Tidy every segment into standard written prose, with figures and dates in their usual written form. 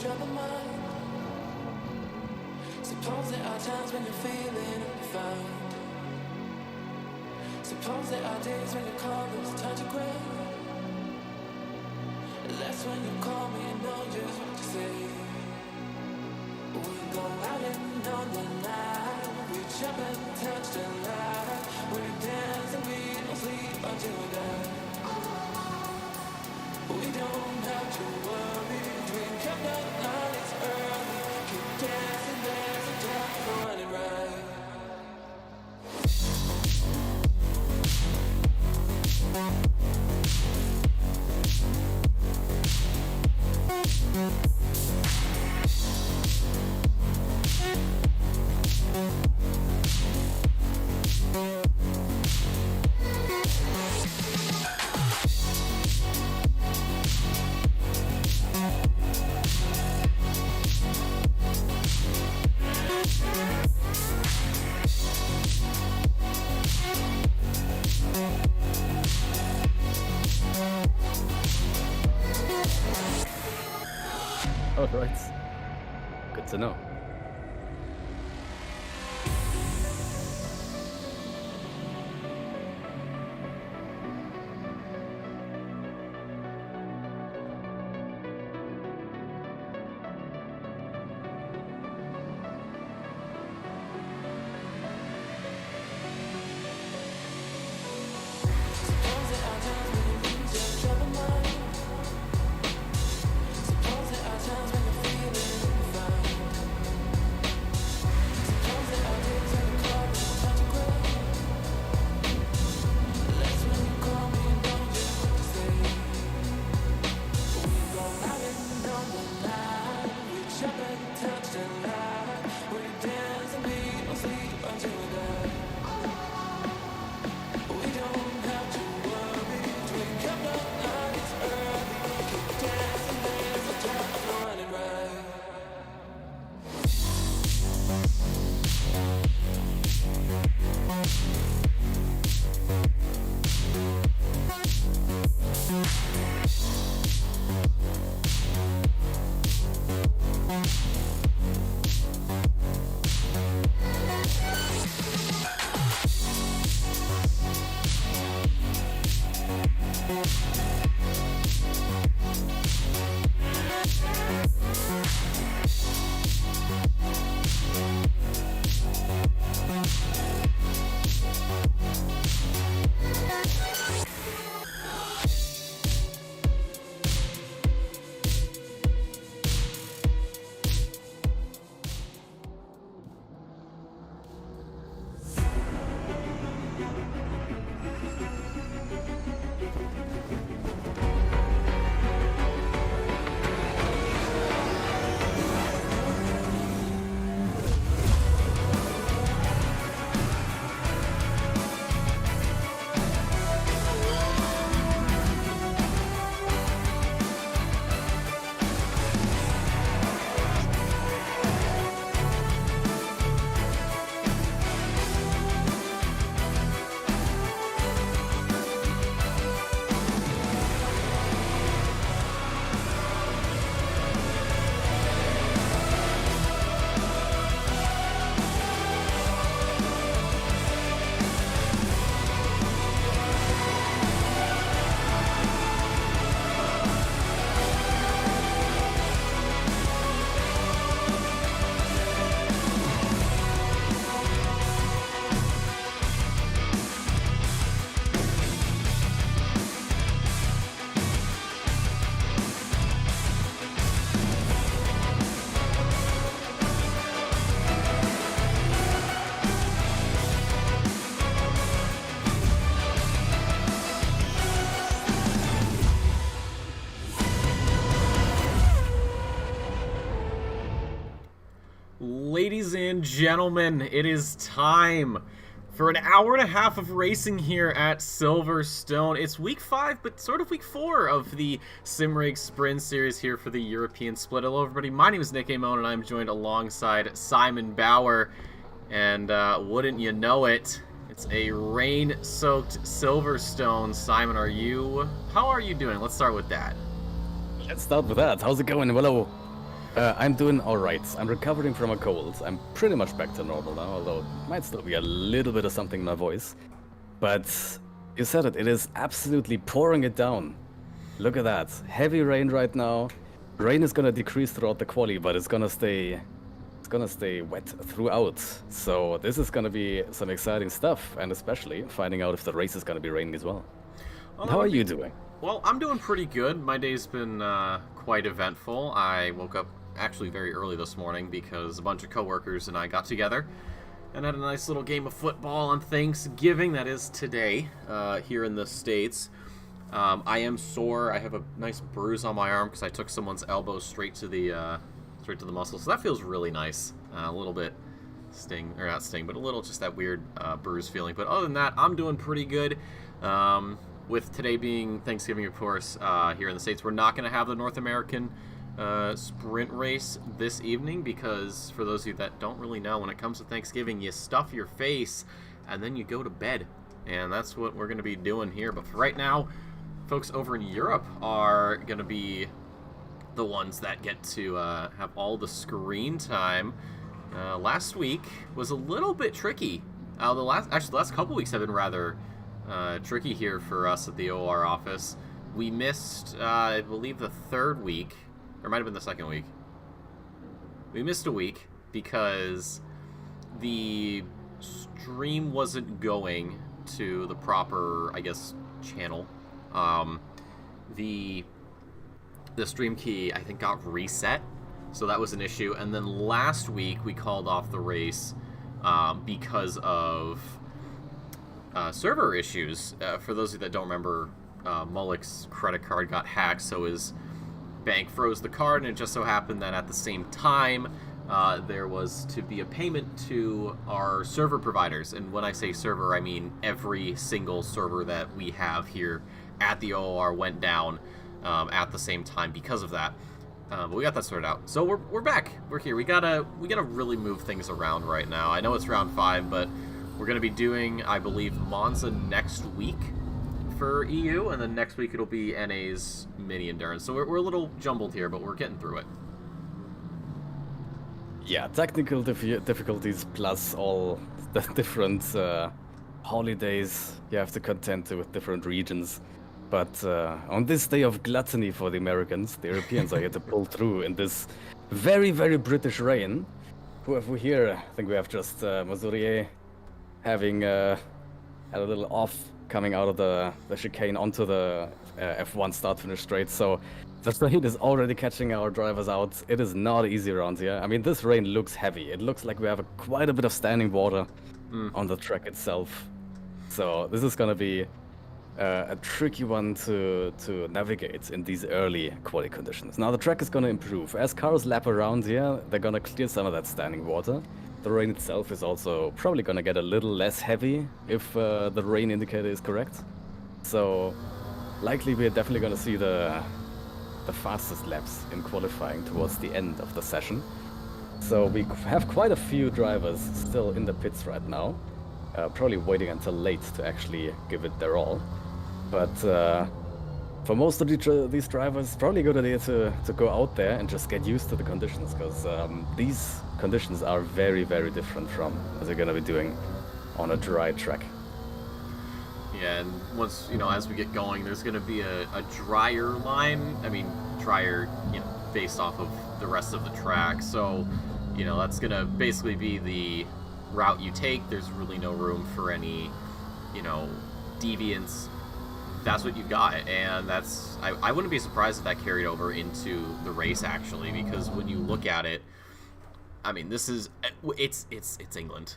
trouble mind. Suppose there are times when you're feeling undefined. Suppose there are days when your colors turn to gray. That's when you call me and know just what to say. We go out and on the night. We jump and touch the light. We dance and we don't sleep until we die. We don't have to worry. Drink up the night, it's early. Keep dancing, there's a time for running right. All right. Good to know. Ladies and gentlemen, it is time for an hour and a half of racing here at Silverstone. It's week 5, but sort of week 4 of the Simrigs Sprint Series here for the European split. Hello everybody, my name is Nick Amon and I'm joined alongside Simon Bauer. And wouldn't you know it, it's a rain-soaked Silverstone. Simon, how are you doing? Let's start with that. Let's start with that. How's it going? Hello. I'm doing alright. I'm recovering from a cold. I'm pretty much back to normal now, although it might still be a little bit of something in my voice. But you said it, it is absolutely pouring it down. Look at that. Heavy rain right now. Rain is gonna decrease throughout the quali, but it's gonna stay wet throughout. So this is gonna be some exciting stuff, and especially finding out if the race is gonna be raining as well. How are you doing? Well, I'm doing pretty good. My day's been quite eventful. I woke up actually very early this morning because a bunch of coworkers and I got together and had a nice little game of football on Thanksgiving. That is today here in the States. I am sore. I have a nice bruise on my arm because I took someone's elbow straight to the muscle. So that feels really nice. A little bit sting, or not sting, but a little just that weird bruise feeling. But other than that, I'm doing pretty good. With today being Thanksgiving, of course, here in the States, we're not going to have the North American sprint race this evening because, for those of you that don't really know, when it comes to Thanksgiving, you stuff your face and then you go to bed. And that's what we're going to be doing here. But for right now, folks over in Europe are going to be the ones that get to have all the screen time. Last week was a little bit tricky. The last couple weeks have been rather tricky here for us at the OR office. We missed, I believe, the third week, or might have been the second week. We missed a week because the stream wasn't going to the proper, I guess, channel. The stream key, I think, got reset, so that was an issue. And then last week we called off the race because of server issues. For those of you that don't remember, Mullick's credit card got hacked, so his bank froze the card, and it just so happened that at the same time there was to be a payment to our server providers. And when I say server, I mean every single server that we have here at the OR went down at the same time because of that. But we got that sorted out. So we're back. We're here. We gotta really move things around right now. I know it's round 5, but we're gonna be doing, I believe, Monza next week for EU, and then next week it'll be NA's mini endurance. So we're a little jumbled here, but we're getting through it. Yeah, technical difficulties plus all the different holidays you have to contend to with different regions. But on this day of gluttony for the Americans, the Europeans are here to pull through in this very, very British rain. Who have we here? I think we have just Mazurier having had a little off coming out of the chicane onto the F1 start-finish straight. So the rain is already catching our drivers out. It is not easy around here. I mean, this rain looks heavy. It looks like we have quite a bit of standing water on the track itself. So this is going to be a tricky one to navigate in these early quality conditions. Now the track is going to improve. As cars lap around here, they're going to clear some of that standing water. The rain itself is also probably going to get a little less heavy if the rain indicator is correct. So likely we're definitely going to see the fastest laps in qualifying towards the end of the session. So we have quite a few drivers still in the pits right now, probably waiting until late to actually give it their all. But for most of these drivers, probably a good idea to go out there and just get used to the conditions, because these conditions are very, very different from what they're going to be doing on a dry track. Yeah, and once, as we get going, there's going to be a drier line. I mean, drier, based off of the rest of the track. So, that's going to basically be the route you take. There's really no room for any, deviance. That's what you've got, and I wouldn't be surprised if that carried over into the race, actually, because when you look at it, I mean, it's England,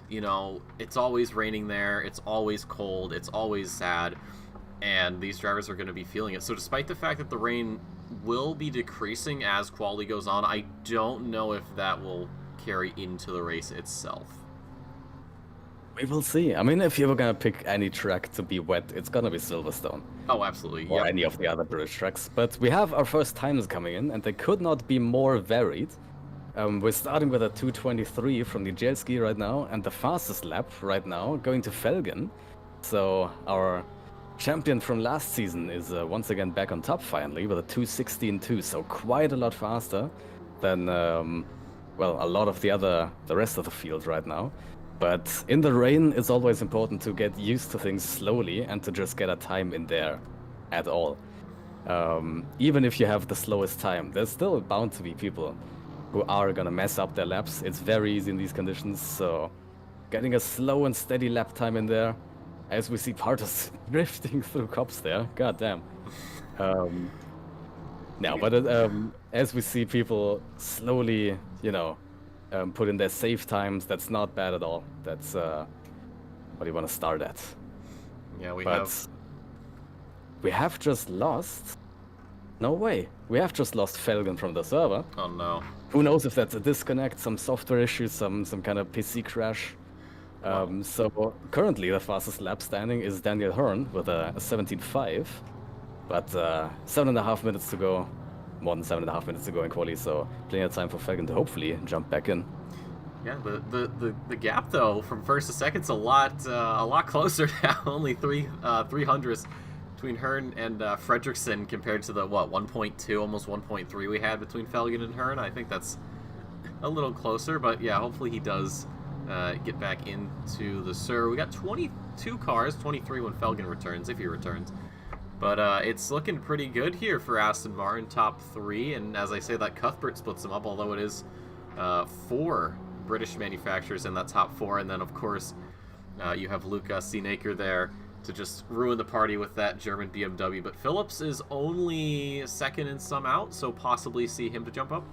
it's always raining there, it's always cold, it's always sad, and these drivers are going to be feeling it. So despite the fact that the rain will be decreasing as quality goes on, I don't know if that will carry into the race itself. We will see. I mean, if you were going to pick any track to be wet, it's going to be Silverstone. Oh, absolutely. Or any of the other British tracks. But we have our first times coming in, and they could not be more varied. We're starting with a 2:23 from the jet ski right now, and the fastest lap right now going to Felgen. So our champion from last season is once again back on top finally with a 2:16.2, so quite a lot faster than well, a lot of the rest of the field right now. But in the rain, it's always important to get used to things slowly and to just get a time in there at all. Even if you have the slowest time, there's still bound to be people who are gonna mess up their laps. It's very easy in these conditions, so getting a slow and steady lap time in there, as we see Partas drifting through cops there. God damn. No, but as we see people slowly, you know, put in their safe times, that's not bad at all. That's what you want to start at. Yeah, we have just lost. No way. We have just lost Felgen from the server. Oh no. Who knows if that's a disconnect, some software issue, some kind of PC crash. So currently the fastest lap standing is Daniel Hearn with a 17.5, but 7.5 minutes to go, more than 7.5 minutes to go in quali, so plenty of time for Felgen to hopefully jump back in. Yeah, the gap though from first to second's a lot closer now. Only 300ths between Hearn and Fredrickson compared to the 1.2, almost 1.3 we had between Felgen and Hearn. I think that's a little closer, but yeah, hopefully he does get back into the Sur. We got 22 cars, 23 when Felgen returns, if he returns. But it's looking pretty good here for Aston Martin, top 3. And as I say, that Cuthbert splits them up, although it is 4 British manufacturers in that top 4. And then, of course, you have Luca Sienaker there to just ruin the party with that German BMW. But Phillips is only second in some out, so possibly see him to jump up.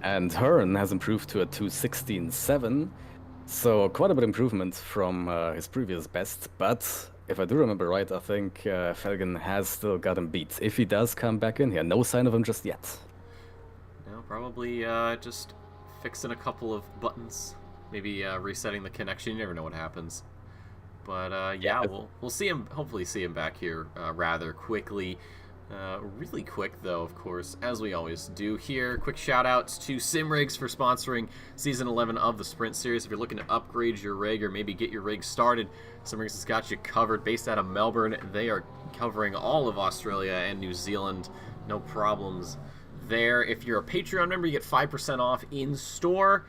And Hearn has improved to a 2:16.7, so quite a bit improvement from his previous best. But if I do remember right, I think Felgen has still got him beat. If he does come back in here, no sign of him just yet. No, probably just fixing a couple of buttons, maybe resetting the connection. You never know what happens. But yeah, we'll see him. Hopefully, see him back here rather quickly. Really quick, though, of course, as we always do here. Quick shout-outs to Simrigs for sponsoring Season 11 of the Sprint Series. If you're looking to upgrade your rig or maybe get your rig started, Simrigs has got you covered. Based out of Melbourne, they are covering all of Australia and New Zealand. No problems there. If you're a Patreon member, you get 5% off in-store.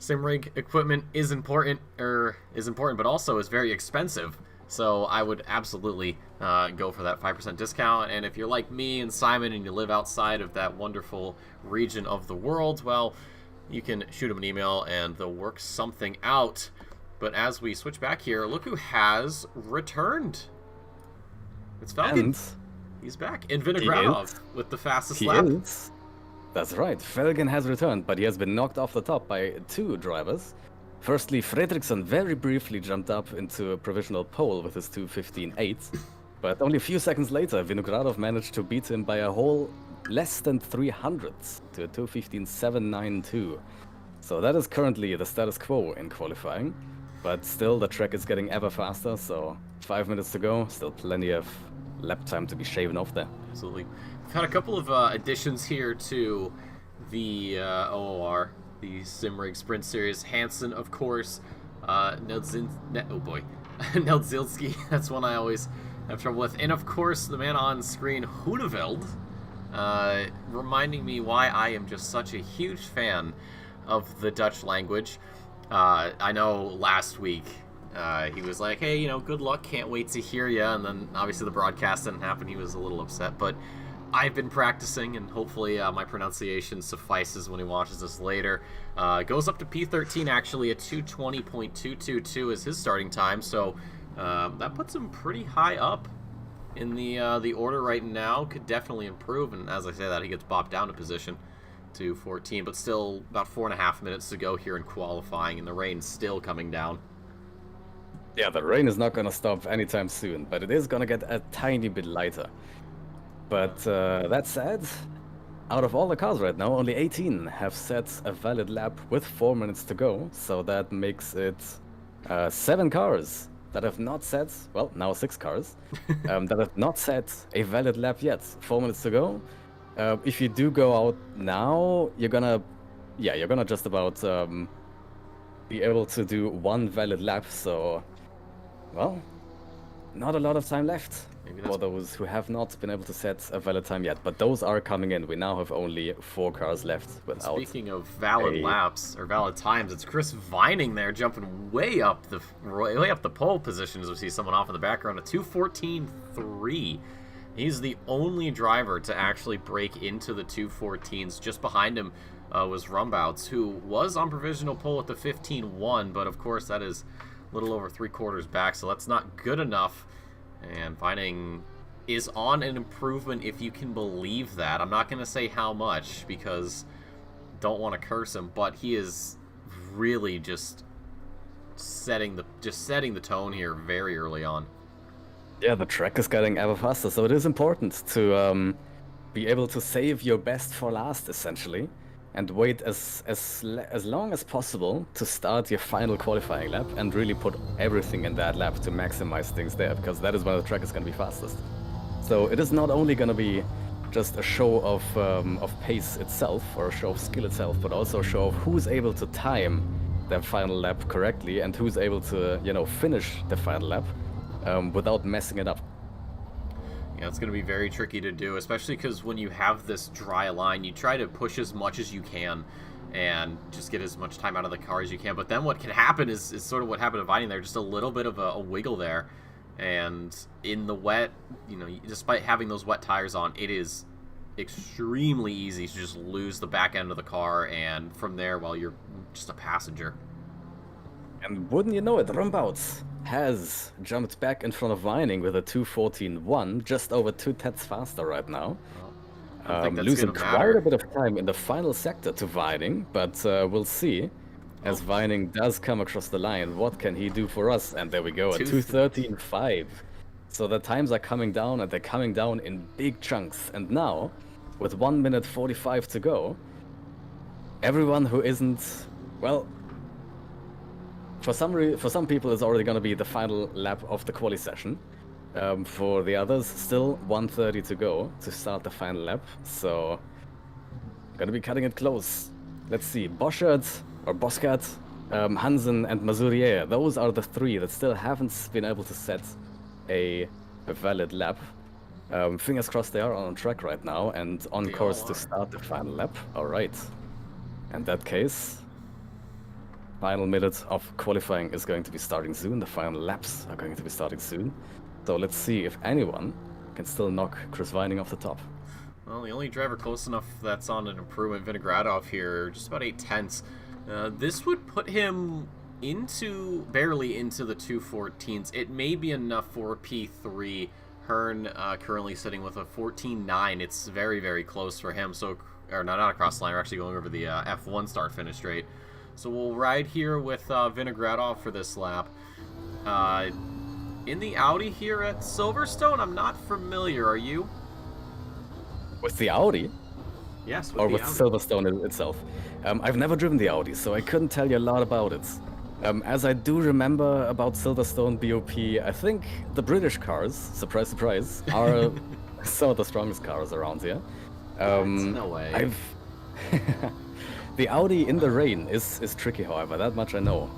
Simrig equipment is important, but also is very expensive. So I would absolutely go for that 5% discount. And if you're like me and Simon and you live outside of that wonderful region of the world, well, you can shoot them an email and they'll work something out. But as we switch back here, look who has returned. It's Felgen. He's back. And Vinogradov with the fastest lap. That's right. Felgen has returned, but he has been knocked off the top by 2 drivers. Firstly, Fredrickson very briefly jumped up into a provisional pole with his 2:15.8, but only a few seconds later, Vinogradov managed to beat him by a whole less than 300ths to a 2:15.792. So that is currently the status quo in qualifying, but still the track is getting ever faster, so 5 minutes to go, still plenty of lap time to be shaven off there. Absolutely. We've had a couple of additions here to the OOR. The Simrigs Sprint Series. Hansen, of course. Neldzilski. That's one I always have trouble with. And, of course, the man on screen, Hoedeveld, reminding me why I am just such a huge fan of the Dutch language. I know last week he was like, hey, good luck, can't wait to hear ya. And then, obviously, the broadcast didn't happen. He was a little upset. But I've been practicing, and hopefully my pronunciation suffices when he watches this later. Goes up to P13, actually, at 2:20.222 is his starting time, so that puts him pretty high up in the order right now. Could definitely improve, and as I say that, he gets bopped down a position to 14, but still about 4.5 minutes to go here in qualifying, and the rain's still coming down. Yeah, the rain is not going to stop anytime soon, but it is going to get a tiny bit lighter. But that said, out of all the cars right now, only 18 have set a valid lap with 4 minutes to go. So that makes it 7 cars that have not set, well, now 6 cars, that have not set a valid lap yet. 4 minutes to go. If you do go out now, you're gonna just about be able to do 1 valid lap. So, well, not a lot of time left. Maybe for those who have not been able to set a valid time yet. But those are coming in. We now have only 4 cars left without. Speaking of valid laps or valid times, it's Chris Vining there jumping way up the pole position as we see someone off in the background. A 2:14.3. He's the only driver to actually break into the 2:14s. Just behind him was Rumbouts, who was on provisional pole at the 15:1, but of course that is a little over 3/4 back, so that's not good enough. And Vining is on an improvement, if you can believe that. I'm not going to say how much because don't want to curse him, but he is really just setting the tone here very early on. Yeah, the track is getting ever faster, so it is important to be able to save your best for last, essentially, and wait as long as possible to start your final qualifying lap and really put everything in that lap to maximize things there, because that is when the track is going to be fastest. So it is not only going to be just a show of pace itself or a show of skill itself, but also a show of who's able to time their final lap correctly and who's able to, finish the final lap without messing it up. Yeah, it's going to be very tricky to do, especially because when you have this dry line, you try to push as much as you can and just get as much time out of the car as you can. But then what can happen is sort of what happened to Vining there, just a little bit of a wiggle there. And in the wet, despite having those wet tires on, it is extremely easy to just lose the back end of the car, and from there, well, you're just a passenger. And wouldn't you know it, Rumbouts has jumped back in front of Vining with a 2:14.1, just over 2/10 faster right now. Losing quite a bit of time in the final sector to Vining, but we'll see. As Vining does come across the line, what can he do for us? And there we go, a 2:13.5. So the times are coming down, and they're coming down in big chunks. And now, with 1 minute 45 to go, everyone who isn't, well, for some people it's already going to be the final lap of the quali session. For the others, still 1:30 to go to start the final lap. So, gonna be cutting it close. Let's see, Boschert, or Boscat, Hansen, and Mazurier. Those are the 3 that still haven't been able to set a valid lap. Fingers crossed they are on track right now and on course to start the final lap. Alright. In that case, final minute of qualifying is going to be starting soon. The final laps are going to be starting soon. So let's see if anyone can still knock Chris Vining off the top. Well, the only driver close enough that's on an improvement, Vinogradov here, just about 8/10. This would put him barely into the 2:14s. It may be enough for P3. Hearn currently sitting with a 14.9. It's very, very close for him. So, or not across the line. We're actually going over the F1 start finish straight. So we'll ride here with Vinogradov for this lap. In the Audi here at Silverstone, I'm not familiar. Are you? With the Audi? Yes, or with Silverstone itself. I've never driven the Audi, so I couldn't tell you a lot about it. As I do remember about Silverstone BOP, I think the British cars, surprise, surprise, are some of the strongest cars around here. No way. The Audi in the rain is tricky, however, that much I know.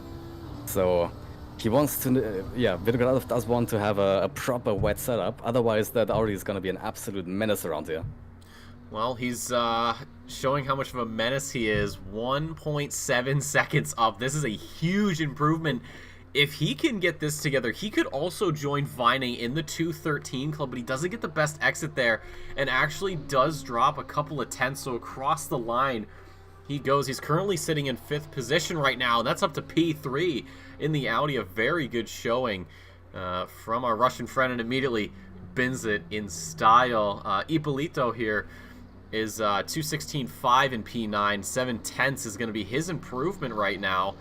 So he wants to, Vinogradov does want to have a proper wet setup, otherwise that Audi is going to be an absolute menace around here. Well, he's showing how much of a menace he is. 1.7 seconds up. This is a huge improvement. If he can get this together, he could also join Vining in the 2:13 club, but he doesn't get the best exit there and actually does drop a couple of tenths. So across the line he goes. He's currently sitting in 5th position right now. That's up to P3 in the Audi. A very good showing from our Russian friend, and immediately bins it in style. Ippolito here is 2:16.5 in P9. 7/10 is going to be his improvement right now.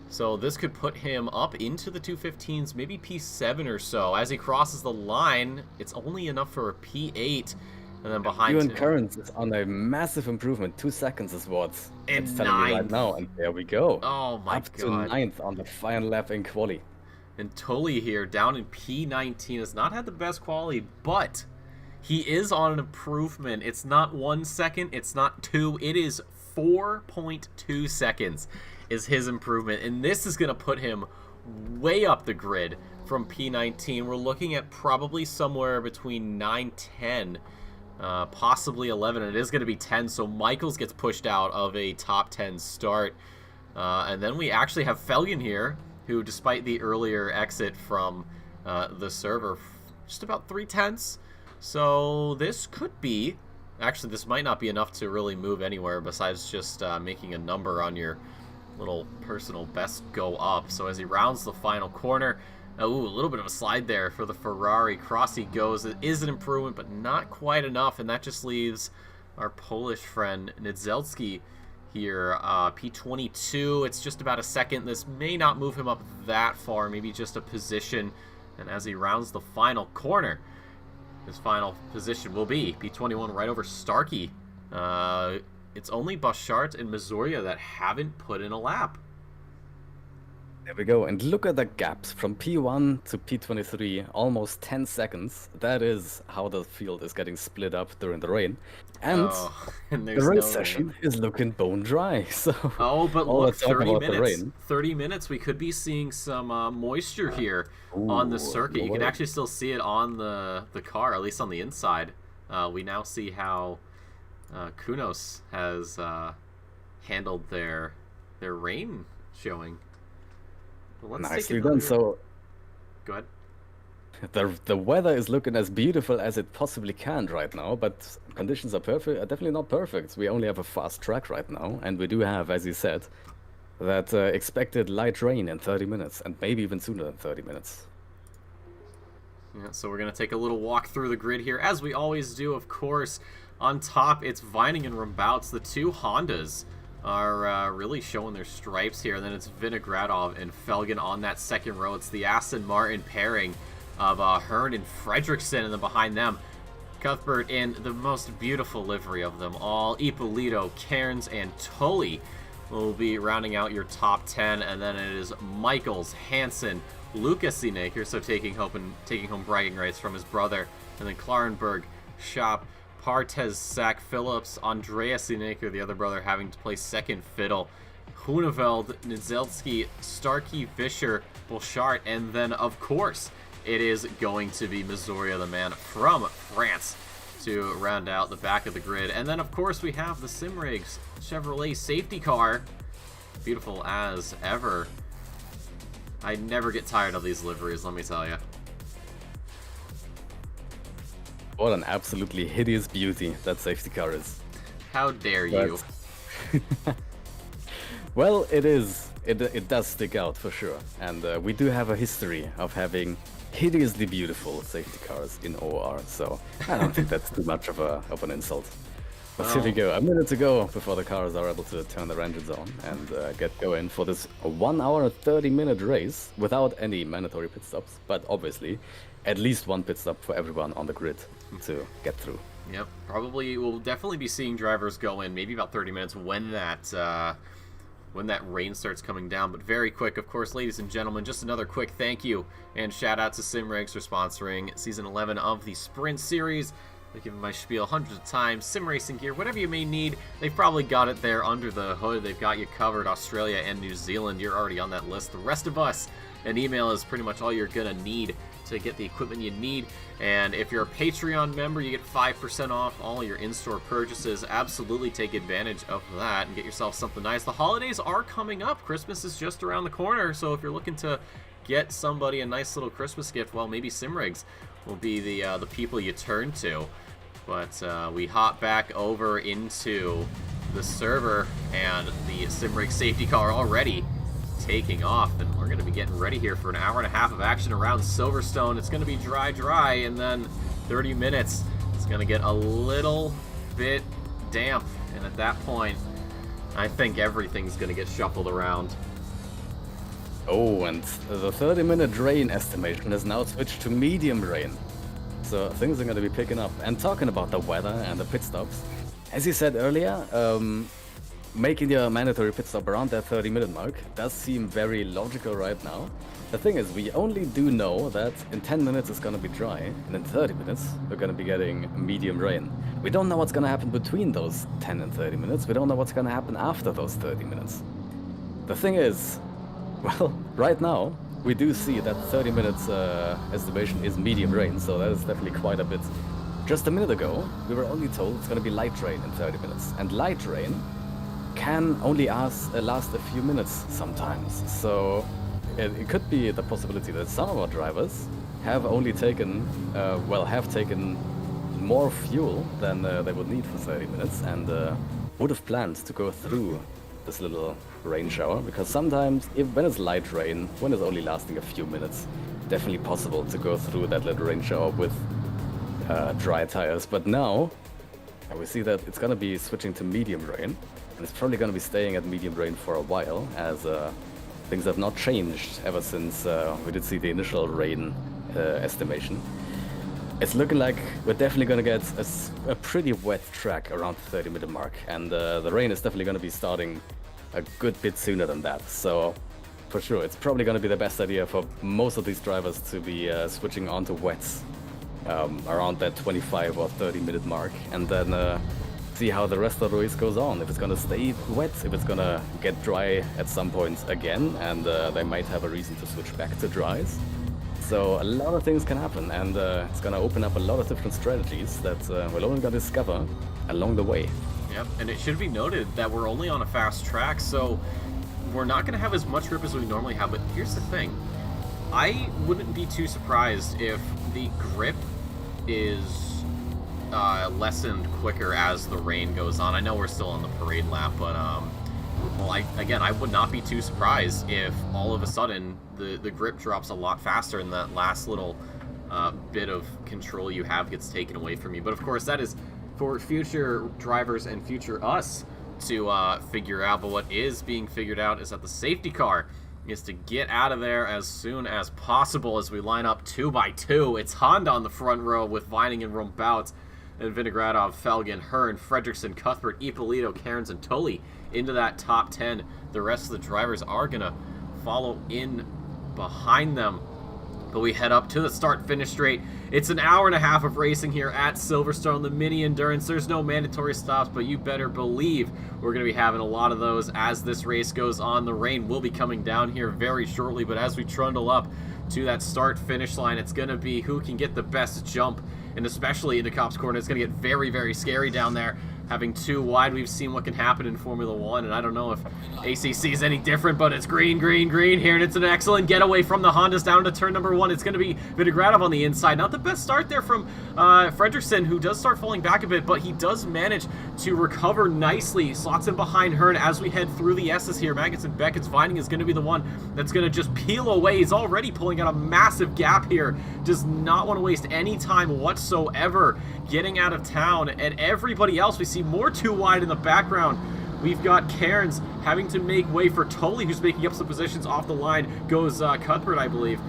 So this could put him up into the 2:15s, maybe P7 or so. As he crosses the line, it's only enough for a P8. And then behind him, Currents is on a massive improvement. 2 seconds is what it's telling me right 9th. now. And there we go. Oh my up god. to 9th on the final lap in quali. And Tully here, down in P19, has not had the best quality, but he is on an improvement. It's not 1 second, it's not 2, it is 4.2 seconds is his improvement. And this is going to put him way up the grid from P19. We're looking at probably somewhere between 9, 10, possibly 11, and it is going to be 10, so Michaels gets pushed out of a top 10 start. And then we actually have Felgen here, who, despite the earlier exit from the server, just about 3/10. So this could be... Actually, this might not be enough to really move anywhere besides just making a number on your little personal best go up. So as he rounds the final corner, ooh, a little bit of a slide there for the Ferrari. Cross he goes. It is an improvement, but not quite enough, and that just leaves our Polish friend Niedzelski here, P22. It's just about a second. This may not move him up that far, maybe just a position. And as he rounds the final corner, his final position will be P21 right over Starkey. It's only Bouchard and Missouri that haven't put in a lap. There we go, and look at the gaps from P1 to P23, almost 10 seconds. That is how the field is getting split up during the rain. And, and the race session is looking bone dry. So but look, 30 minutes. Rain. 30 minutes, we could be seeing some moisture here on the circuit. You can actually still see it on the car, at least on the inside. We now see how Kunos has handled their rain showing. Well, nicely done. So, go ahead. The weather is looking as beautiful as it possibly can right now, but conditions are definitely not perfect. We only have a fast track right now, and we do have, as you said, that expected light rain in 30 minutes, and maybe even sooner than 30 minutes. Yeah, so we're going to take a little walk through the grid here, as we always do, of course. On top, it's Vining and Rambouts, the two Hondas are really showing their stripes here. And then it's Vinogradov and Felgen on that second row. It's the Aston Martin pairing of Hearn and Fredrickson, and then behind them, Cuthbert in the most beautiful livery of them all. Ippolito, Cairns, and Tully will be rounding out your top 10, and then it is Michaels, Hansen, Lucas Sienaker, so taking home bragging rights from his brother, and then Klarenberg, Schaap, Partez, Sack, Phillips, Andreas Sienaker, the other brother, having to play second fiddle. Huneveld, Niedzelski, Starkey, Vischer, Bouchard, and then, of course, it is going to be Missouri, the man from France, to round out the back of the grid. And then, of course, we have the Simrigs Chevrolet safety car. Beautiful as ever. I never get tired of these liveries, let me tell you. What an absolutely hideous beauty that safety car is. How dare you? Well, it is. It does stick out for sure. And we do have a history of having hideously beautiful safety cars in OR, so I don't think that's too much of an insult. But here we go, a minute to go before the cars are able to turn their engines on and get going for this 1 hour and 30-minute race without any mandatory pit stops, but obviously at least one pit stop for everyone on the grid to get through. Yep, probably we'll definitely be seeing drivers go in maybe about 30 minutes when that rain starts coming down. But very quick, of course, ladies and gentlemen, just another quick thank you and shout out to Simrigs for sponsoring Season 11 of the Sprint Series. I've given my spiel hundreds of times. Sim racing gear, whatever you may need, they've probably got it there under the hood. They've got you covered. Australia and New Zealand, you're already on that list. The rest of us, an email is pretty much all you're going to need to get the equipment you need. And if you're a Patreon member, you get 5% off all your in-store purchases. Absolutely take advantage of that and get yourself something nice. The holidays are coming up. Christmas is just around the corner, so if you're looking to get somebody a nice little Christmas gift, well, maybe Simrigs will be the people you turn to. But we hop back over into the server, and the Simrigs safety car already taking off, and we're going to be getting ready here for an hour and a half of action around Silverstone. It's going to be dry, and then 30 minutes, it's going to get a little bit damp, and at that point, I think everything's going to get shuffled around. Oh, and the 30-minute rain estimation has now switched to medium rain. So things are going to be picking up. And talking about the weather and the pit stops, as you said earlier, making your mandatory pit stop around that 30-minute mark does seem very logical right now. The thing is, we only do know that in 10 minutes it's going to be dry, and in 30 minutes we're going to be getting medium rain. We don't know what's going to happen between those 10 and 30 minutes. We don't know what's going to happen after those 30 minutes. The thing is, well, right now, we do see that 30 minutes estimation is medium rain, so that is definitely quite a bit. Just a minute ago, we were only told it's going to be light rain in 30 minutes, and light rain can only last a few minutes sometimes. So it could be the possibility that some of our drivers have only taken, have taken more fuel than they would need for 30 minutes, and would have planned to go through this little rain shower, because sometimes when it's light rain, when it's only lasting a few minutes, definitely possible to go through that little rain shower with dry tires. But now we see that it's gonna be switching to medium rain, and it's probably gonna be staying at medium rain for a while, as things have not changed ever since we did see the initial rain estimation. It's looking like we're definitely going to get a pretty wet track around the 30-minute mark, and the rain is definitely going to be starting a good bit sooner than that. So, for sure, it's probably going to be the best idea for most of these drivers to be switching onto wets around that 25 or 30-minute mark, and then see how the rest of the race goes on. If it's going to stay wet, if it's going to get dry at some point again, and they might have a reason to switch back to dries. So a lot of things can happen, and it's going to open up a lot of different strategies that we're only going to discover along the way. Yep, and it should be noted that we're only on a fast track, so we're not going to have as much grip as we normally have. But here's the thing. I wouldn't be too surprised if the grip is lessened quicker as the rain goes on. I know we're still on the parade lap, but well, I would not be too surprised if all of a sudden the grip drops a lot faster and that last little bit of control you have gets taken away from you. But of course, that is for future drivers and future us to figure out. But what is being figured out is that the safety car is to get out of there as soon as possible as we line up 2x2. It's Honda on the front row with Vining and Rombaut, and Vinogradov, Felgen, Hearn, Fredrickson, Cuthbert, Ippolito, Cairns, and Tully into that top 10. The rest of the drivers are going to follow in behind them. But we head up to the start-finish straight. It's an hour and a half of racing here at Silverstone, the mini endurance. There's no mandatory stops, but you better believe we're going to be having a lot of those as this race goes on. The rain will be coming down here very shortly, but as we trundle up to that start-finish line, it's going to be who can get the best jump, and especially into Copse Corner. It's going to get very, very scary down there. Having two wide, we've seen what can happen in Formula 1, and I don't know if ACC is any different, but it's green, green, green here, and it's an excellent getaway from the Hondas down to turn number 1. It's going to be Vinogradov on the inside. Not the best start there from Fredrickson, who does start falling back a bit, but he does manage to recover nicely. Slots in behind Hearn as we head through the S's here. Magnussen, Beckett's Vining is going to be the one that's going to just peel away. He's already pulling out a massive gap here. Does not want to waste any time whatsoever getting out of town, and everybody else, we see more two wide in the background. We've got Cairns having to make way for Tully, who's making up some positions off the line. Goes Cuthbert, I believe.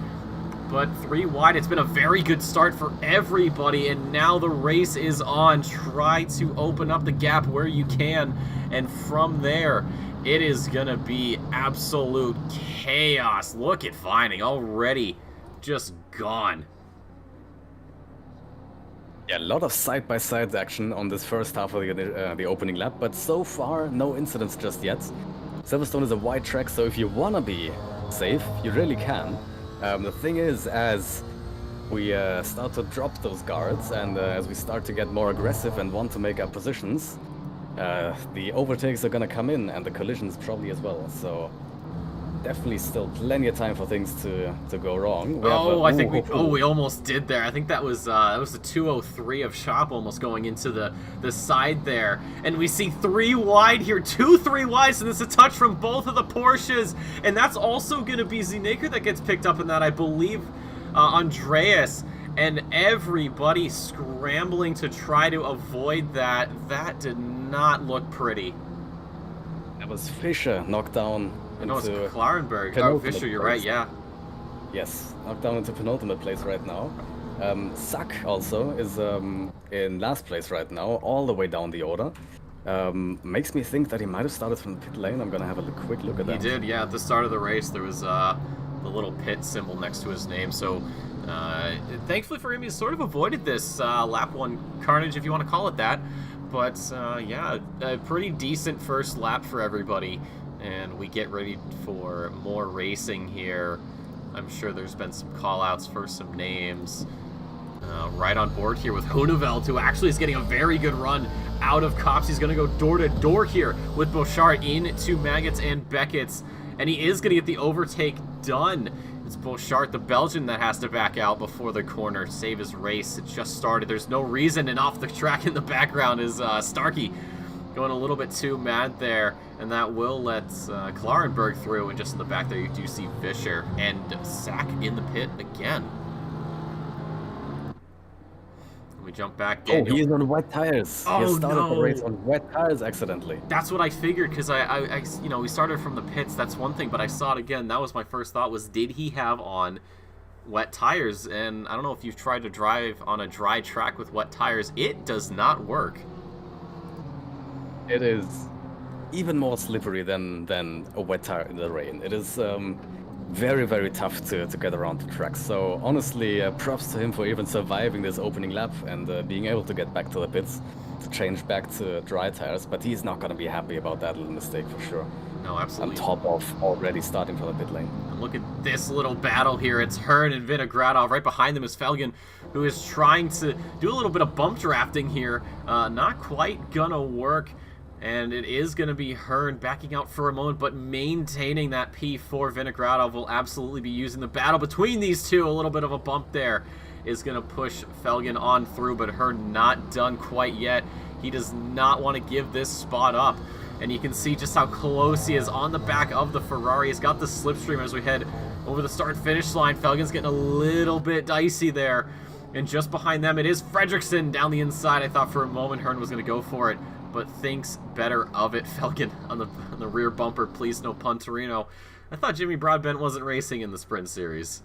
But three wide. It's been a very good start for everybody, and now the race is on. Try to open up the gap where you can, and from there, it is gonna be absolute chaos. Look at Vining already just gone. Yeah, a lot of side-by-side action on this first half of the opening lap, but so far, no incidents just yet. Silverstone is a wide track, so if you want to be safe, you really can. The thing is, as we start to drop those guards, and as we start to get more aggressive and want to make our positions, the overtakes are going to come in, and the collisions probably as well, so definitely still plenty of time for things to go wrong. We almost did there. I think that was the 203 of Shop almost going into the side there, and we see three wide here, 3 wides, and it's a touch from both of the Porsches, and that's also going to be Zinaker that gets picked up in that, I believe. Andreas, and everybody scrambling to try to avoid that. That did not look pretty. That was Fischer knocked down. No, it's Klarenberg. Oh, Fischer, you're right, yeah. Yes, knocked down into penultimate place right now. Sack also is in last place right now, all the way down the order. Makes me think that he might have started from the pit lane. I'm going to have a quick look at that. He did, yeah. At the start of the race, there was the little pit symbol next to his name. So, thankfully for him, he sort of avoided this lap 1 carnage, if you want to call it that. But, yeah, a pretty decent first lap for everybody. And we get ready for more racing here I'm sure there's been some call-outs for some names. Right on board here with Huneveld, who actually is getting a very good run out of Cops. He's going to go door-to-door here with Bouchard into Maggots and Beckett's, and he is going to get the overtake done. It's Bouchard, the Belgian, that has to back out before the corner, save his race. It just started. There's no reason, and off the track in the background is Starkey going a little bit too mad there, and that will let Klarenberg through, and just in the back there you do see Fischer and Sack in the pit again. We jump back. Daniel. Oh, he's on wet tires. Oh, he started no. the race on wet tires accidentally. That's what I figured, because I you know, we started from the pits. That's one thing, but I saw it again. That was my first thought, was did he have on wet tires? And I don't know if you've tried to drive on a dry track with wet tires. It does not work. It is even more slippery than a wet tire in the rain. It is very, very tough to get around the track. So honestly, props to him for even surviving this opening lap and being able to get back to the pits to change back to dry tires. But he's not going to be happy about that little mistake for sure. No, absolutely. On top of already starting from the pit lane. And look at this little battle here. It's Hearn and Vinogradov. Right behind them is Felgen, who is trying to do a little bit of bump drafting here. Not quite gonna work. And it is going to be Hearn backing out for a moment, but maintaining that P4. Vinogradov will absolutely be using the battle between these two. A little bit of a bump there is going to push Felgen on through, but Hearn not done quite yet. He does not want to give this spot up. And you can see just how close he is on the back of the Ferrari. He's got the slipstream as we head over the start-finish line. Felgen's getting a little bit dicey there. And just behind them, it is Fredriksson down the inside. I thought for a moment Hearn was going to go for it, but thinks better of it. Felgen on the rear bumper, please no pun, Torino. I thought Jimmy Broadbent wasn't racing in the Sprint Series.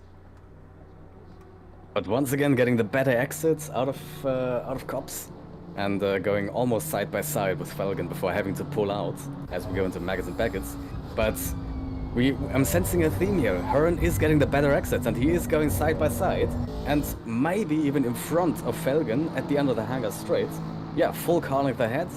But once again, getting the better exits out of Cops, and going almost side by side with Felgen before having to pull out as we go into Maggots and Beckett's. But I'm sensing a theme here. Hearn is getting the better exits, and he is going side by side, and maybe even in front of Felgen at the end of the hangar straight. Yeah, full corner ahead.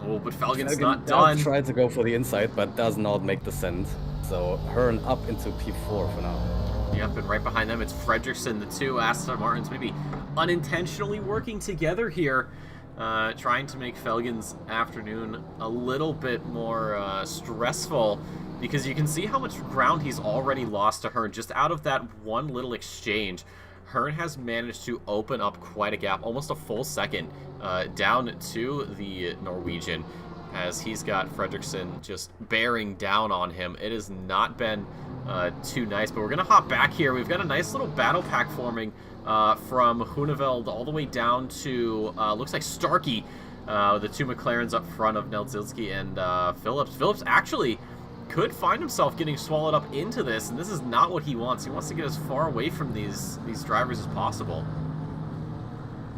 Oh, but Felgen's not done. Tried to go for the inside, but does not make the send. So Hearn up into P4 for now. Yep, and right behind them it's Fredriksson. The two Aston Martins maybe unintentionally working together here, trying to make Felgen's afternoon a little bit more stressful, because you can see how much ground he's already lost to Hearn. Just out of that one little exchange, Hearn has managed to open up quite a gap, almost a full second, down to the Norwegian, as he's got Fredriksson just bearing down on him. It has not been too nice, but we're going to hop back here. We've got a nice little battle pack forming from Huneveld all the way down to, looks like Starkey, the two McLarens up front of Neldzilski and Phillips. Phillips actually could find himself getting swallowed up into this, and this is not what he wants. He wants to get as far away from these drivers as possible.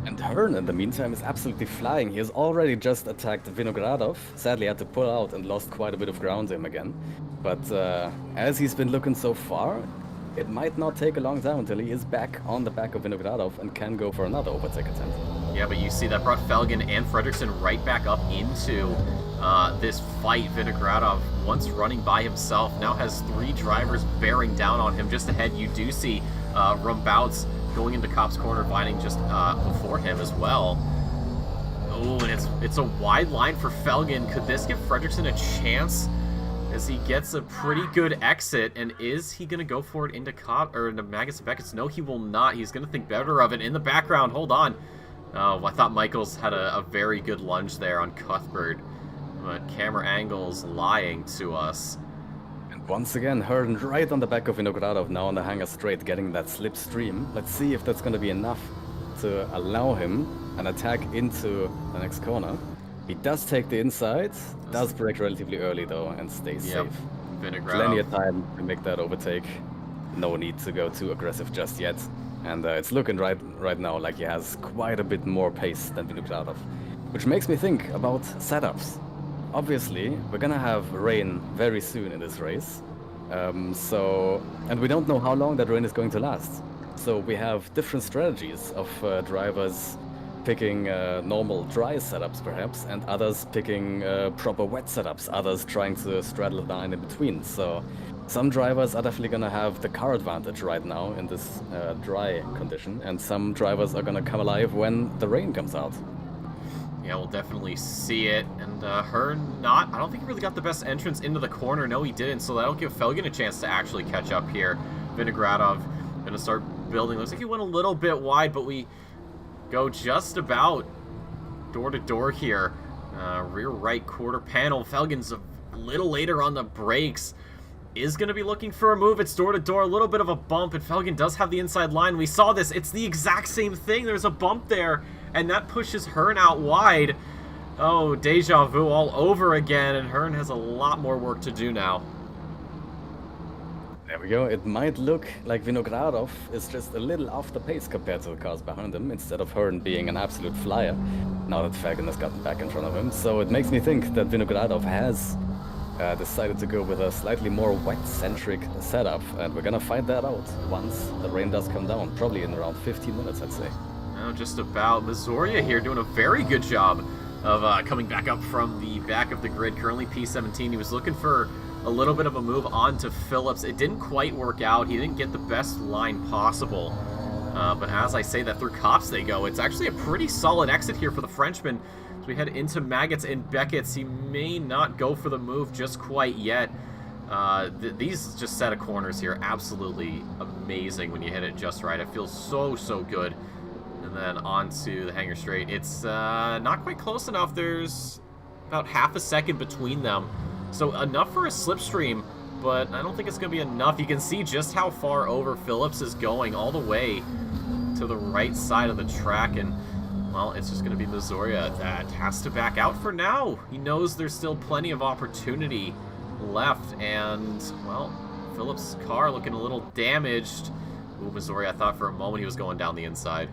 And Hearn, in the meantime, is absolutely flying. He has already just attacked Vinogradov. Sadly, had to pull out and lost quite a bit of ground to him again. But as he's been looking so far, it might not take a long time until he is back on the back of Vinogradov and can go for another overtake attempt. Yeah, but you see that brought Felgen and Fredriksson right back up into this fight. Vinogradov, once running by himself, now has three drivers bearing down on him. Just ahead, you do see Rumbouts going into Cop's corner, Vining just before him as well. Oh, and it's a wide line for Felgen. Could this give Fredriksson a chance, as he gets a pretty good exit? And is he going to go for it into Cop or into Maggots and Beckett's? No, he will not. He's going to think better of it. In the background, hold on. Oh, I thought Michaels had a very good lunge there on Cuthbert, but camera angles lying to us. And once again, Hearn right on the back of Vinogradov, now on the hangar straight, getting that slipstream. Let's see if that's going to be enough to allow him an attack into the next corner. He does take the inside, does brake relatively early though, and stays safe. Vinogradov. Plenty of time to make that overtake. No need to go too aggressive just yet. And it's looking right now like he has quite a bit more pace than Vinogradov, which makes me think about setups. Obviously, we're gonna have rain very soon in this race, and we don't know how long that rain is going to last. So we have different strategies of drivers picking normal dry setups perhaps, and others picking proper wet setups, others trying to straddle the line in between. So some drivers are definitely going to have the car advantage right now in this dry condition, and some drivers are going to come alive when the rain comes out. Yeah, we'll definitely see it. And Hearn I don't think he really got the best entrance into the corner. No, he didn't. So that'll give Felgen a chance to actually catch up here. Vinogradov going to start building. Looks like he went a little bit wide, but we go just about door to door here. Rear right quarter panel. Felgen's a little later on the brakes. Is going to be looking for a move. It's door to door, a little bit of a bump, and Felgen does have the inside line. We saw this. It's the exact same thing. There's a bump there, and that pushes Hearn out wide. Oh, deja vu all over again, and Hearn has a lot more work to do now. There we go. It might look like Vinogradov is just a little off the pace compared to the cars behind him, instead of Hearn being an absolute flyer, now that Felgen has gotten back in front of him. So it makes me think that Vinogradov has decided to go with a slightly more wet-centric setup, and we're gonna find that out once the rain does come down, probably in around 15 minutes, I'd say. Now just about. Mazoria here doing a very good job of coming back up from the back of the grid, currently P17. He was looking for a little bit of a move onto Phillips. It didn't quite work out. He didn't get the best line possible. But as I say that, through Cops they go. It's actually a pretty solid exit here for the Frenchman. As we head into Maggots and Beckett's, he may not go for the move just quite yet. These just set of corners here, absolutely amazing when you hit it just right. It feels so good. And then onto the hanger straight. It's not quite close enough. There's about half a second between them. So enough for a slipstream, but I don't think it's going to be enough. You can see just how far over Phillips is going, all the way to the right side of the track. And, well, it's just going to be Mazoria that has to back out for now. He knows there's still plenty of opportunity left. And, well, Phillips' car looking a little damaged. Ooh, Mazoria, I thought for a moment he was going down the inside.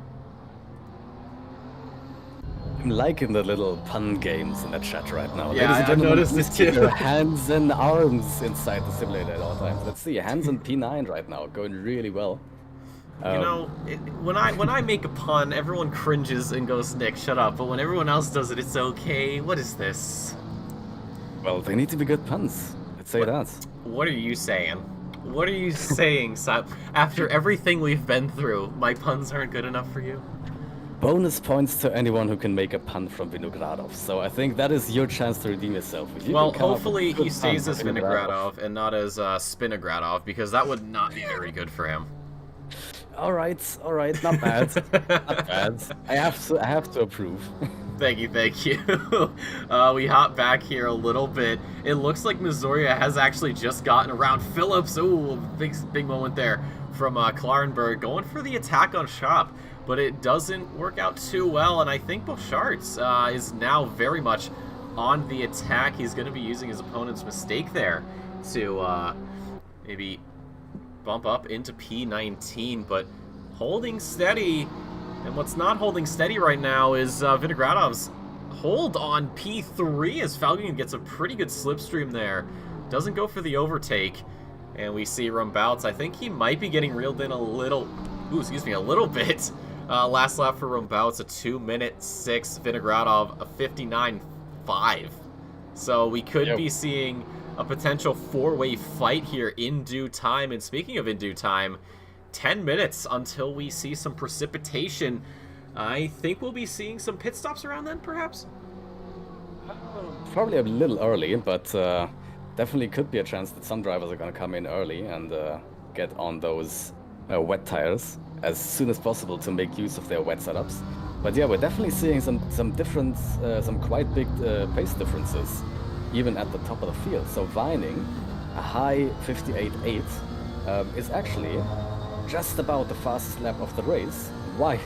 I'm liking the little pun games in the chat right now. Yeah, Ladies and gentlemen, I noticed this please keep too. your hands and arms inside the simulator at all times. Let's see, hands in P9 right now, going really well. You know, when I make a pun, everyone cringes and goes, "Nick, shut up." But when everyone else does it, it's okay. What is this? Well, they need to be good puns. Let's say that. What are you saying? What are you saying, Sab? After everything we've been through, my puns aren't good enough for you? Bonus points to anyone who can make a pun from Vinogradov. So I think that is your chance to redeem yourself. If you Well, can come up with hopefully a good he stays pun as for Vinogradov and not as Spinogradov, because that would not be very good for him. All right, not bad, not bad. I have to approve. Thank you. We hop back here a little bit. It looks like Mazoria has actually just gotten around Phillips. Ooh, big moment there from Klarenberg, going for the attack on Shop, but it doesn't work out too well, and I think Bouchart's is now very much on the attack. He's going to be using his opponent's mistake there to maybe bump up into P19, but holding steady. And what's not holding steady right now is Vinogradov's hold on P3, as Felgen gets a pretty good slipstream there. Doesn't go for the overtake. And we see Rumbouts. I think he might be getting reeled in a little bit. Last lap for Rumbouts, a 2:06. Vinogradov, a 59.5. So we could be seeing a potential four-way fight here in due time. And speaking of in due time, 10 minutes until we see some precipitation. I think we'll be seeing some pit stops around then, perhaps? Probably a little early, but definitely could be a chance that some drivers are going to come in early and get on those wet tires as soon as possible to make use of their wet setups. But yeah, we're definitely seeing some different, some quite big pace differences, even at the top of the field. So Vining, a high 58.8, is actually just about the fastest lap of the race, while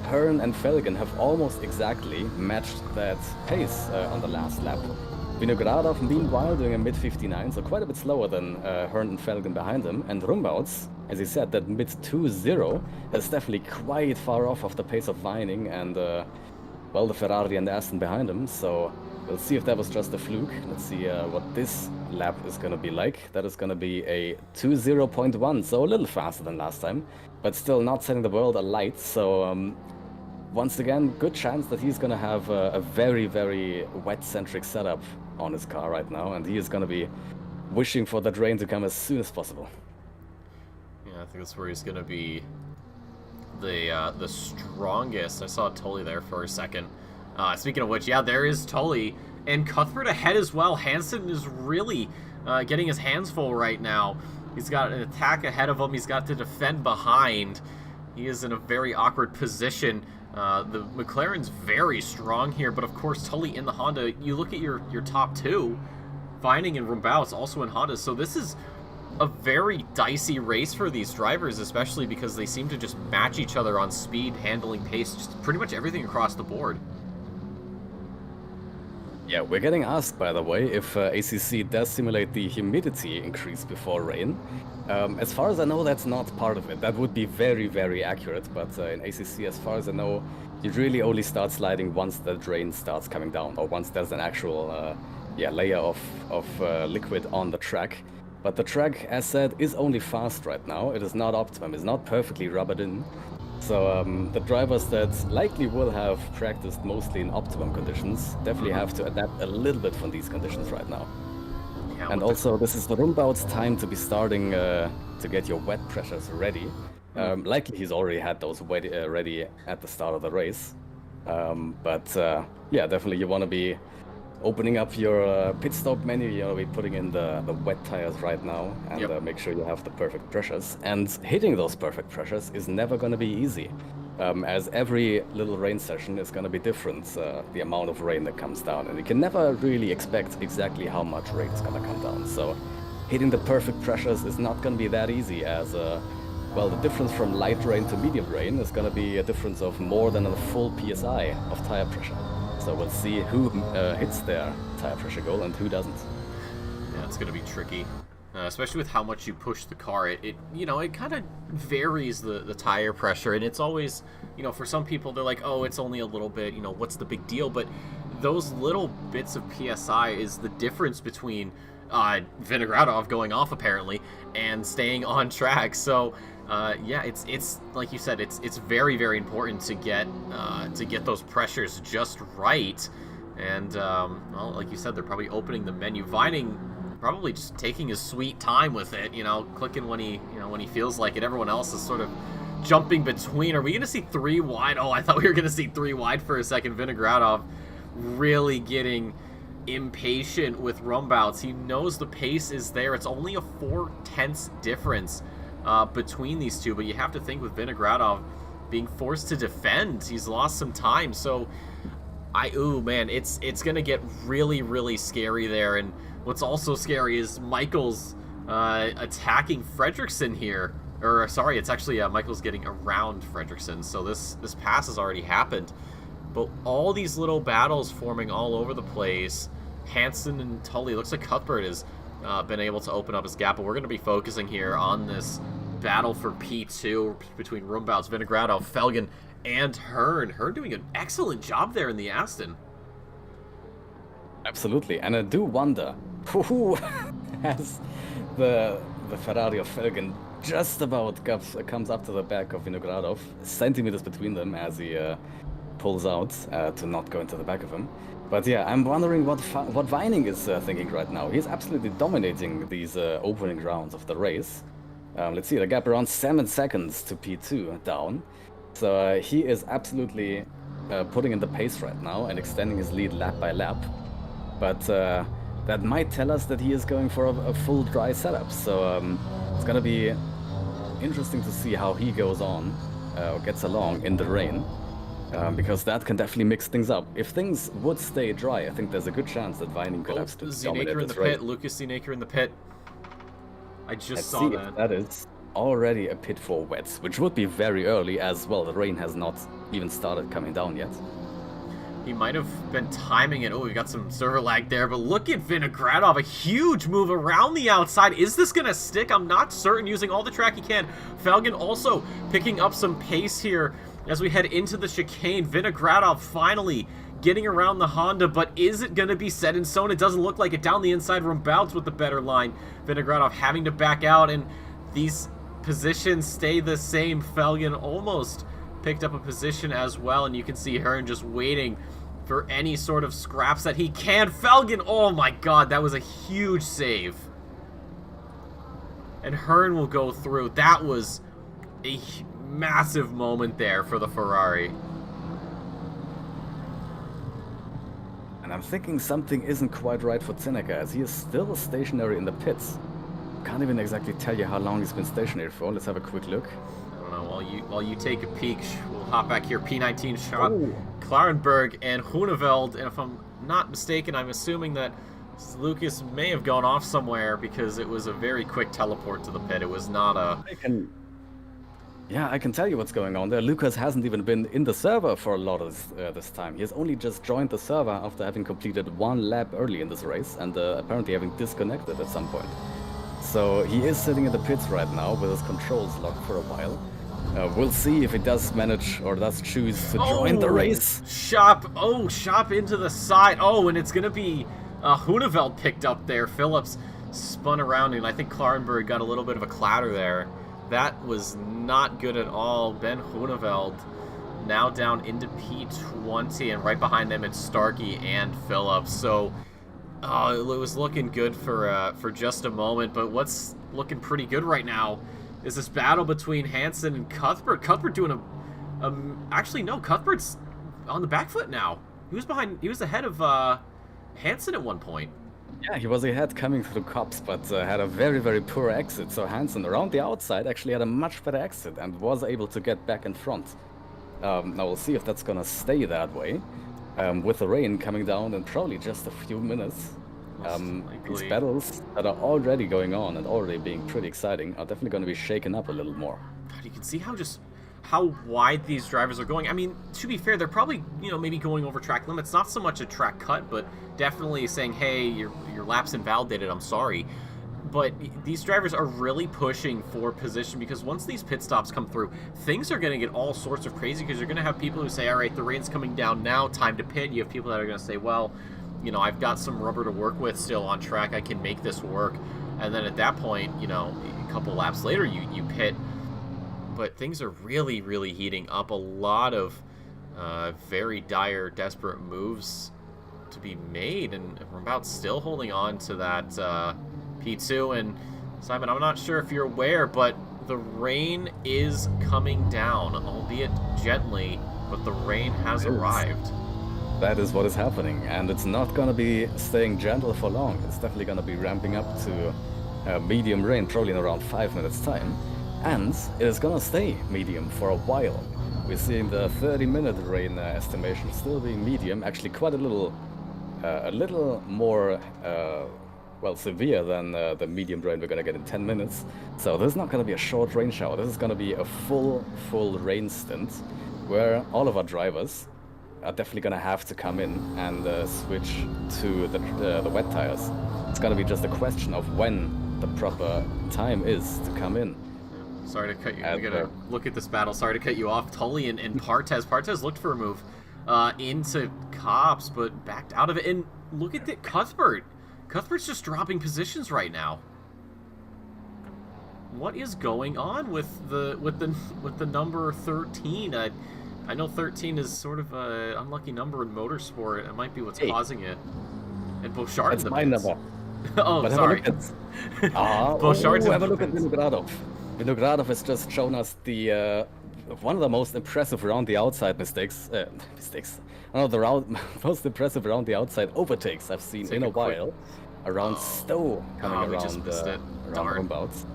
Hearn and Felgen have almost exactly matched that pace on the last lap. Vinogradov, meanwhile, doing a mid-59, so quite a bit slower than Hearn and Felgen behind him, and Rumbouts, as he said, that mid-2.0 is definitely quite far off of the pace of Vining and, well, the Ferrari and the Aston behind him, so we'll see if that was just a fluke. Let's see what this lap is going to be like. That is going to be a 2.0.1, so a little faster than last time, but still not setting the world alight. So once again, good chance that he's going to have a very, very wet-centric setup on his car right now, and he is going to be wishing for that rain to come as soon as possible. Yeah, I think that's where he's going to be the strongest. I saw Tully there for a second. Speaking of which, yeah, there is Tully. And Cuthbert ahead as well. Hansen is really getting his hands full right now. He's got an attack ahead of him. He's got to defend behind. He is in a very awkward position. The McLaren's very strong here, but of course Tully in the Honda. You look at your top two, Vining and Rumbaus also in Hondas. So this is a very dicey race for these drivers, especially because they seem to just match each other on speed, handling, pace, just pretty much everything across the board. Yeah, we're getting asked, by the way, if ACC does simulate the humidity increase before rain. As far as I know, that's not part of it. That would be very, very accurate, but in ACC, as far as I know, you really only start sliding once the rain starts coming down, or once there's an actual layer of liquid on the track. But the track, as said, is only fast right now. It is not optimum. It's not perfectly rubbered in. So the drivers that likely will have practiced mostly in optimum conditions definitely have to adapt a little bit from these conditions right now. Yeah, and also, this is the Rumbaut's time to be starting to get your wet pressures ready. Likely he's already had those ready at the start of the race. Yeah, definitely you want to be opening up your pit stop menu. You want to be putting in the wet tires right now and make sure you have the perfect pressures. And hitting those perfect pressures is never going to be easy, as every little rain session is going to be different, the amount of rain that comes down. And you can never really expect exactly how much rain is going to come down. So hitting the perfect pressures is not going to be that easy, as well, the difference from light rain to medium rain is going to be a difference of more than a full PSI of tire pressure. So we'll see who hits their tire pressure goal and who doesn't. Yeah, it's going to be tricky, especially with how much you push the car. It kind of varies the tire pressure, and it's always, for some people they're like, oh, it's only a little bit, what's the big deal? But those little bits of PSI is the difference between Vinogradov going off apparently and staying on track. So yeah, it's like you said, it's very, very important to get those pressures just right. And well, like you said, they're probably opening the menu. Vining probably just taking his sweet time with it, clicking when he feels like it. Everyone else is sort of jumping between. Are we going to see 3 wide? Oh, I thought we were going to see 3 wide for a second. Vinogradov really getting impatient with Rumbouts. He knows the pace is there. It's only a 4/10 difference between these two, but you have to think with Vinogradov being forced to defend, he's lost some time. So man, it's gonna get really, really scary there. And what's also scary is Michael's attacking Fredrickson here, or sorry, it's actually Michael's getting around Fredrickson. So this pass has already happened, but all these little battles forming all over the place. Hansen and Tully, looks like Cuthbert has been able to open up his gap, but we're going to be focusing here on this battle for P2 between Rumbouts, Vinogradov, Felgen, and Hearn. Hearn doing an excellent job there in the Aston. Absolutely, and I do wonder who has the Ferrari of Felgen just about comes up to the back of Vinogradov, centimeters between them as he pulls out to not go into the back of him. But yeah, I'm wondering what Vining is thinking right now. He's absolutely dominating these opening rounds of the race. Let's see, the gap around 7 seconds to P2 down. So he is absolutely putting in the pace right now and extending his lead lap by lap. But that might tell us that he is going for a full dry setup. So it's going to be interesting to see how he goes on or gets along in the rain. Because that can definitely mix things up. If things would stay dry, I think there's a good chance that Vining could absolutely dominate this race. Lucas Zenaker in the pit. I just saw that. If that is already a pit for wets, which would be very early as well. The rain has not even started coming down yet. He might have been timing it. Oh, we got some server lag there, but look at Vinogradov, a huge move around the outside. Is this going to stick? I'm not certain, using all the track he can. Felgen also picking up some pace here as we head into the chicane. Vinogradov finally getting around the Honda, but is it going to be set in stone? It doesn't look like it. Down the inside, Rumbouts with the better line. Vinogradov having to back out, and these positions stay the same. Felgen almost picked up a position as well, and you can see Hearn just waiting for any sort of scraps that he can. Felgen, oh my god, that was a huge save. And Hearn will go through. That was a massive moment there for the Ferrari. And I'm thinking something isn't quite right for Zinnecker, as he is still stationary in the pits. Can't even exactly tell you how long he's been stationary for. Let's have a quick look. I don't know, while you take a peek, we'll hop back here. P19 shot. Oh. Klarenberg and Huneveld, and if I'm not mistaken, I'm assuming that Lucas may have gone off somewhere because it was a very quick teleport to the pit. It was not a... I can tell you what's going on there. Lucas hasn't even been in the server for a lot of this time. He has only just joined the server after having completed one lap early in this race and apparently having disconnected at some point. So he is sitting in the pits right now with his controls locked for a while. We'll see if he does manage or does choose to join the race. Shop into the side. Oh, and it's going to be Huneveld picked up there. Phillips spun around, and I think Klarenberg got a little bit of a clatter there. That was not good at all. Ben Huneveld now down into P20, and right behind them it's Starkey and Phillips. So it was looking good for just a moment, but what's looking pretty good right now is this battle between Hansen and Cuthbert. Cuthbert doing actually no, Cuthbert's on the back foot now. He was ahead of Hansen at one point. Yeah, he was ahead coming through cops, but had a very, very poor exit. So Hansen, around the outside, actually had a much better exit and was able to get back in front. Now we'll see if that's gonna stay that way. With the rain coming down in probably just a few minutes. These battles that are already going on and already being pretty exciting are definitely going to be shaken up a little more. God, you can see how wide these drivers are going. I mean, to be fair, they're probably, maybe going over track limits. Not so much a track cut, but definitely saying, hey, your lap's invalidated, I'm sorry. But these drivers are really pushing for position, because once these pit stops come through, things are going to get all sorts of crazy, because you're going to have people who say, all right, the rain's coming down now, time to pit. You have people that are going to say, well, I've got some rubber to work with still on track, I can make this work. And then at that point, a couple laps later, you pit. But things are really, really heating up. A lot of very dire, desperate moves to be made, and we're about still holding on to that P2. And Simon, I'm not sure if you're aware, but the rain is coming down, albeit gently, but the rain has arrived. That is what is happening, and it's not going to be staying gentle for long. It's definitely going to be ramping up to medium rain, probably in around 5 minutes time, and it is going to stay medium for a while. We're seeing the 30-minute rain estimation still being medium, actually quite a little more severe than the medium rain we're going to get in 10 minutes. So this is not going to be a short rain shower. This is going to be a full rain stint, where all of our drivers are definitely going to have to come in and switch to the wet tires. It's going to be just a question of when the proper time is to come in. Sorry to cut you. We gotta look at this battle. Sorry to cut you off. Tully and Partez. Partez looked for a move into Cops, but backed out of it. And look at Cuthbert. Cuthbert's just dropping positions right now. What is going on with the number 13? I know 13 is sort of an unlucky number in motorsport. It might be what's causing it. And Bouchard in the my pits. number. Oh, but sorry. Bouchard's have a look at Vinogradov. Vinogradov has just shown us the one of the most impressive around the outside one of the most impressive around the outside overtakes I've seen in a while. Around Stowe coming around roundabouts.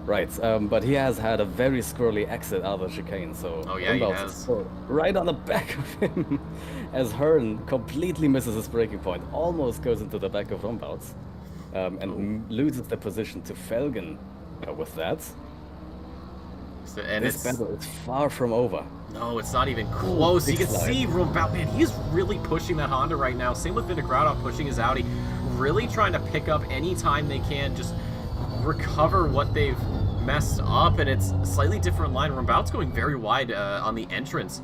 Right, but he has had a very squirrely exit out of the chicane, so he has. Right on the back of him as Hearn completely misses his braking point, almost goes into the back of Rombouts, and loses the position to Felgen with that. And this battle is far from over. No, it's not even close. You can see Rombout, man, he's really pushing that Honda right now. Same with Vinogradov pushing his Audi, really trying to pick up any time they can, just recover what they've messed up. And it's a slightly different line. Rombout's going very wide on the entrance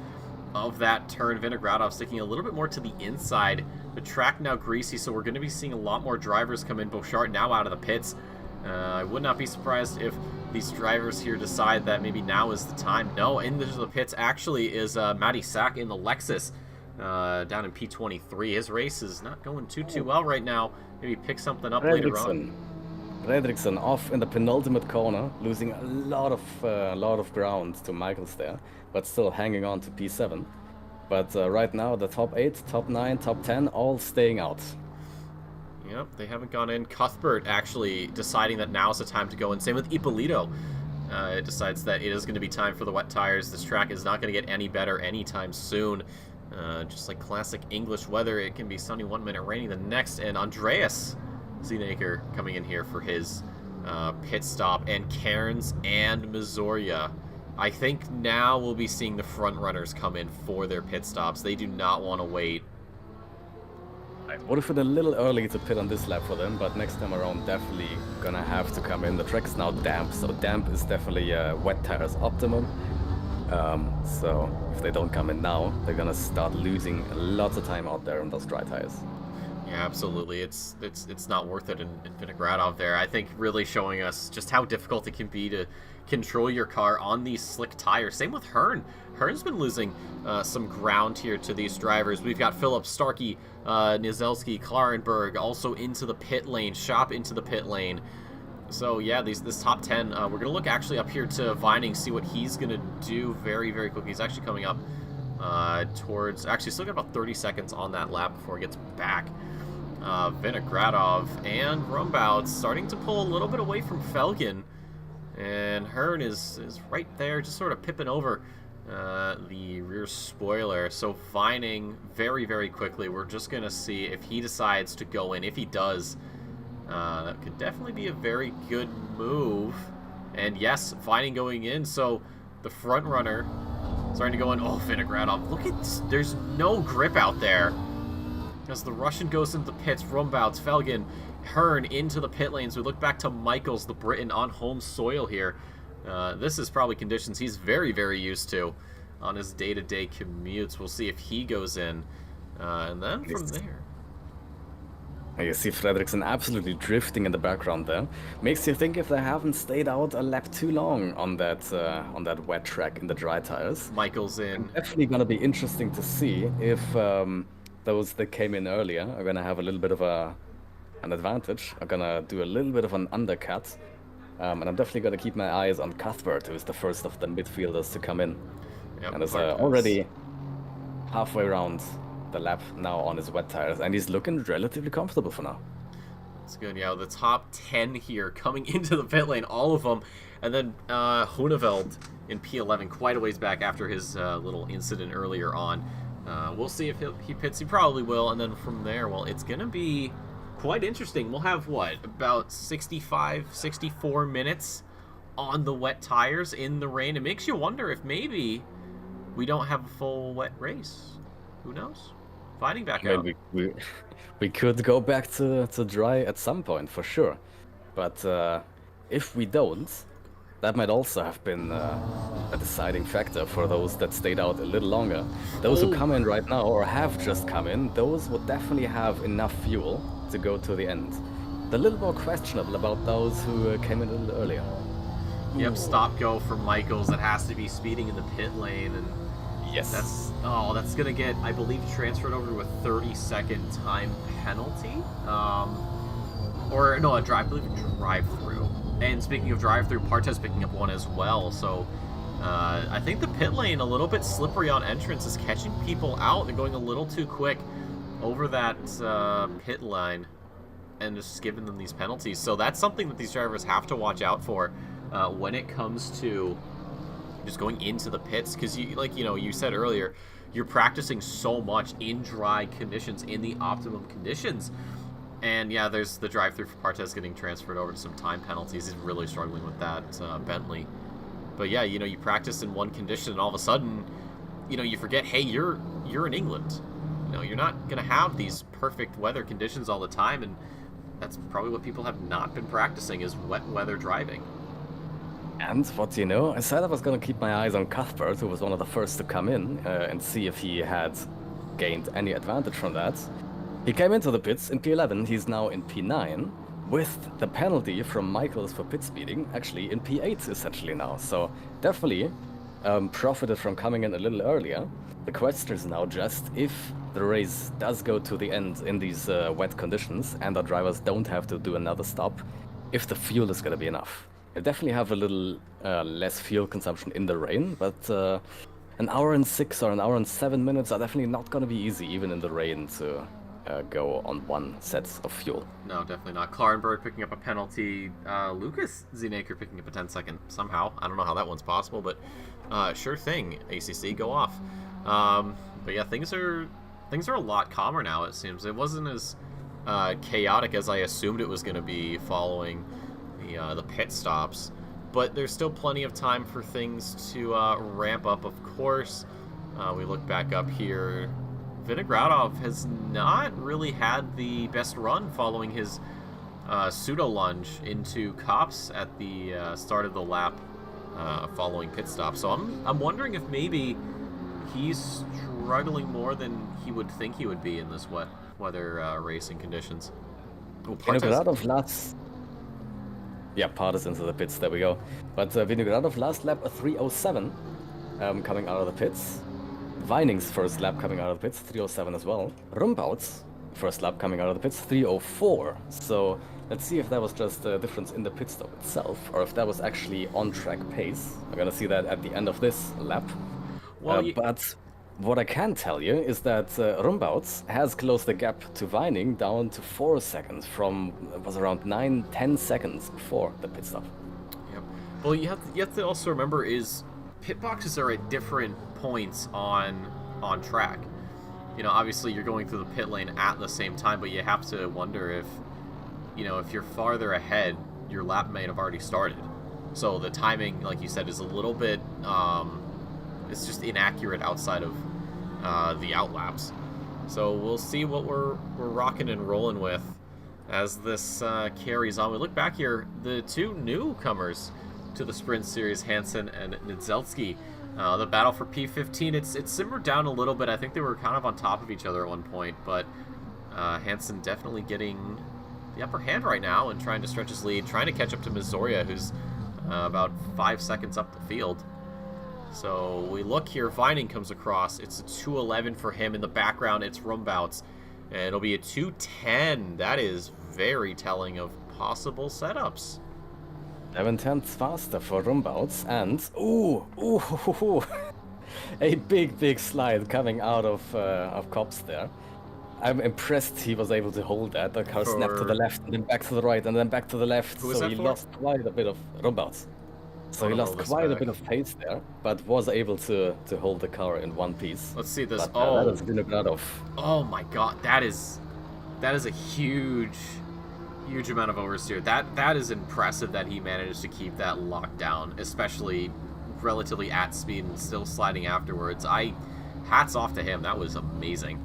of that turn. Vinogradov sticking a little bit more to the inside. The track now greasy, so we're going to be seeing a lot more drivers come in. Bouchard now out of the pits. I would not be surprised if these drivers here decide that maybe now is the time. No, into the pits actually is Matty Sack in the Lexus down in P23. His race is not going too well right now. Maybe pick something up later on. Raidillon off in the penultimate corner, losing a lot of ground to Michaels there, but still hanging on to P7. But right now, the top 8, top 9, top 10, all staying out. Yep, they haven't gone in. Cuthbert actually deciding that now's the time to go in. Same with Ippolito. It decides that it is going to be time for the wet tires. This track is not going to get any better anytime soon. Just like classic English weather, it can be sunny 1 minute, rainy the next. And Andreas Zienaker coming in here for his pit stop. And Cairns and Missoria. I think now we'll be seeing the front runners come in for their pit stops. They do not want to wait. I would have been a little early to pit on this lap for them, but next time around definitely gonna have to come in. The track's now damp, so damp is definitely wet tires optimum. So if they don't come in now, they're gonna start losing lots of time out there on those dry tires. Yeah, absolutely. It's not worth it in Vinogradov there. I think really showing us just how difficult it can be to control your car on these slick tires. Same with Hearn. Hearn's been losing some ground here to these drivers. We've got Phillips, Starkey, Nizelski, Klarenberg also into the pit lane, Shop into the pit lane. So yeah, this top 10, we're going to look actually up here to Vining, see what he's going to do very, very quickly. He's actually coming up towards, actually still got about 30 seconds on that lap before he gets back. Vinogradov and Rumbout starting to pull a little bit away from Felgen. And Hearn is right there, just sort of pipping over the rear spoiler. So Vining very, very quickly. We're just going to see if he decides to go in. If he does, that could definitely be a very good move. And yes, Vining going in. So the front runner starting to go in. Oh, Vinogradov. Look at this. There's no grip out there. As the Russian goes into the pits, Rumbouts, Felgen, Hearn into the pit lanes. We look back to Michaels, the Briton, on home soil here. This is probably conditions he's very, very used to on his day-to-day commutes. We'll see if he goes in. And then from there... You see Fredriksson absolutely drifting in the background there. Makes you think if they haven't stayed out a lap too long on that wet track in the dry tires. Michaels in. Definitely going to be interesting to see if those that came in earlier are going to have a little bit of an advantage, are going to do a little bit of an undercut. And I'm definitely going to keep my eyes on Cuthbert, who is the first of the midfielders to come in. Yep, and is already halfway around the lap now on his wet tires, and he's looking relatively comfortable for now. That's good. Yeah, the top 10 here coming into the pit lane, all of them. And then Huneveld in P11, quite a ways back after his little incident earlier on. We'll see if he pits. He probably will. And then from there, well, it's going to be quite interesting. We'll have, what, about 65, 64 minutes on the wet tires in the rain. It makes you wonder if maybe we don't have a full wet race. Who knows? Finding back out. We could go back to dry at some point, for sure. But if we don't, that might also have been a deciding factor for those that stayed out a little longer. Those who come in right now, or have just come in, those would definitely have enough fuel to go to the end. The little more questionable about those who came in a little earlier. Yep, stop-go for Michaels. That has to be speeding in the pit lane. And yes. That's going to get, I believe, transferred over to a 30-second time penalty. Or, no, I believe a drive-through. And speaking of drive-through, Partez picking up one as well. So I think the pit lane, a little bit slippery on entrance, is catching people out. They're going a little too quick over that pit line and just giving them these penalties. So that's something that these drivers have to watch out for when it comes to just going into the pits, because you said earlier, you're practicing so much in dry conditions, in the optimum conditions. And yeah, there's the drive-through for Partez getting transferred over to some time penalties. He's really struggling with that, Bentley. But yeah, you practice in one condition, and all of a sudden, you forget, hey, you're in England. You're not gonna have these perfect weather conditions all the time, and that's probably what people have not been practicing, is wet weather driving. And what do you know? I said I was going to keep my eyes on Cuthbert, who was one of the first to come in, and see if he had gained any advantage from that. He came into the pits in P11, he's now in P9, with the penalty from Michaels for pit speeding actually in P8 essentially now. So definitely profited from coming in a little earlier. The question is now just if the race does go to the end in these wet conditions and our drivers don't have to do another stop, if the fuel is going to be enough. You'll definitely have a little less fuel consumption in the rain, but an hour and 6 or an hour and 7 minutes are definitely not going to be easy, even in the rain, to go on one set of fuel. No, definitely not. Klarenberg picking up a penalty. Lucas Zenaker picking up a 10-second somehow. I don't know how that one's possible, but sure thing. ACC, go off. But yeah, things are a lot calmer now. It seems it wasn't as chaotic as I assumed it was going to be following the pit stops. But there's still plenty of time for things to ramp up. Of course, we look back up here. Vinogradov has not really had the best run following his pseudo lunge into Kops at the start of the lap following pit stop. So I'm wondering if maybe he's struggling more than he would think he would be in this wet weather racing conditions. Vinogradov last... Yeah, Partis into the pits, there we go. But Vinogradov last lap a 3:07 coming out of the pits. Vining's first lap coming out of the pits, 3:07 as well. Rumbaut's first lap coming out of the pits, 3:04. So let's see if that was just a difference in the pit stop itself, or if that was actually on-track pace. We're going to see that at the end of this lap. Well, but what I can tell you is that Rumbauts has closed the gap to Vining down to 4 seconds from, it was around 9-10 seconds before the pit stop. Yep. Well, you have to also remember is pit boxes are at different points on track. You know, obviously you're going through the pit lane at the same time, but you have to wonder if, you know, if you're farther ahead, your lap may have already started. So the timing, like you said, is a little bit, it's just inaccurate outside of the outlaps. So we'll see what we're rocking and rolling with as this carries on. We look back here, the two newcomers to the Sprint Series, Hansen and Niedzelski. The battle for P15, it's simmered down a little bit. I think they were kind of on top of each other at one point, but Hansen definitely getting the upper hand right now and trying to stretch his lead, trying to catch up to Mizoria, who's about 5 seconds up the field. So we look here, Vining comes across. It's a 2:11 for him. In the background, it's Rumbauts, and it'll be a 2:10. That is very telling of possible setups. 7/10 faster for Rumbauts, and a big slide coming out of Kops there. I'm impressed he was able to hold that. The car snapped to the left, and then back to the right, and then back to the left. Who was so that he for? lost quite a bit of Rumbauts. So he lost quite a bit of pace there, but was able to hold the car in one piece. Let's see this. But, that is Vinogradov. Oh my God, that is a huge amount of oversteer. That is impressive that he managed to keep that locked down, especially relatively at speed and still sliding afterwards. Hats off to him. That was amazing.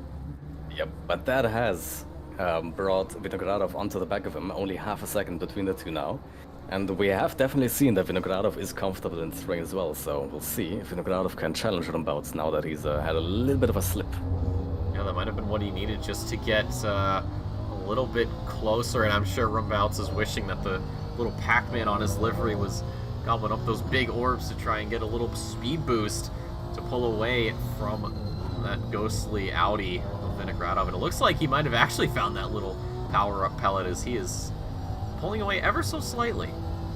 Yep, but that has brought Vinogradov onto the back of him. Only half a second between the two now. And we have definitely seen that Vinogradov is comfortable in this ring as well, so we'll see if Vinogradov can challenge Rumbauts now that he's had a little bit of a slip. Yeah, that might have been what he needed just to get a little bit closer, and I'm sure Rumbauts is wishing that the little Pac-Man on his livery was gobbling up those big orbs to try and get a little speed boost to pull away from that ghostly Audi of Vinogradov. And it looks like he might have actually found that little power-up pellet as he is pulling away ever so slightly,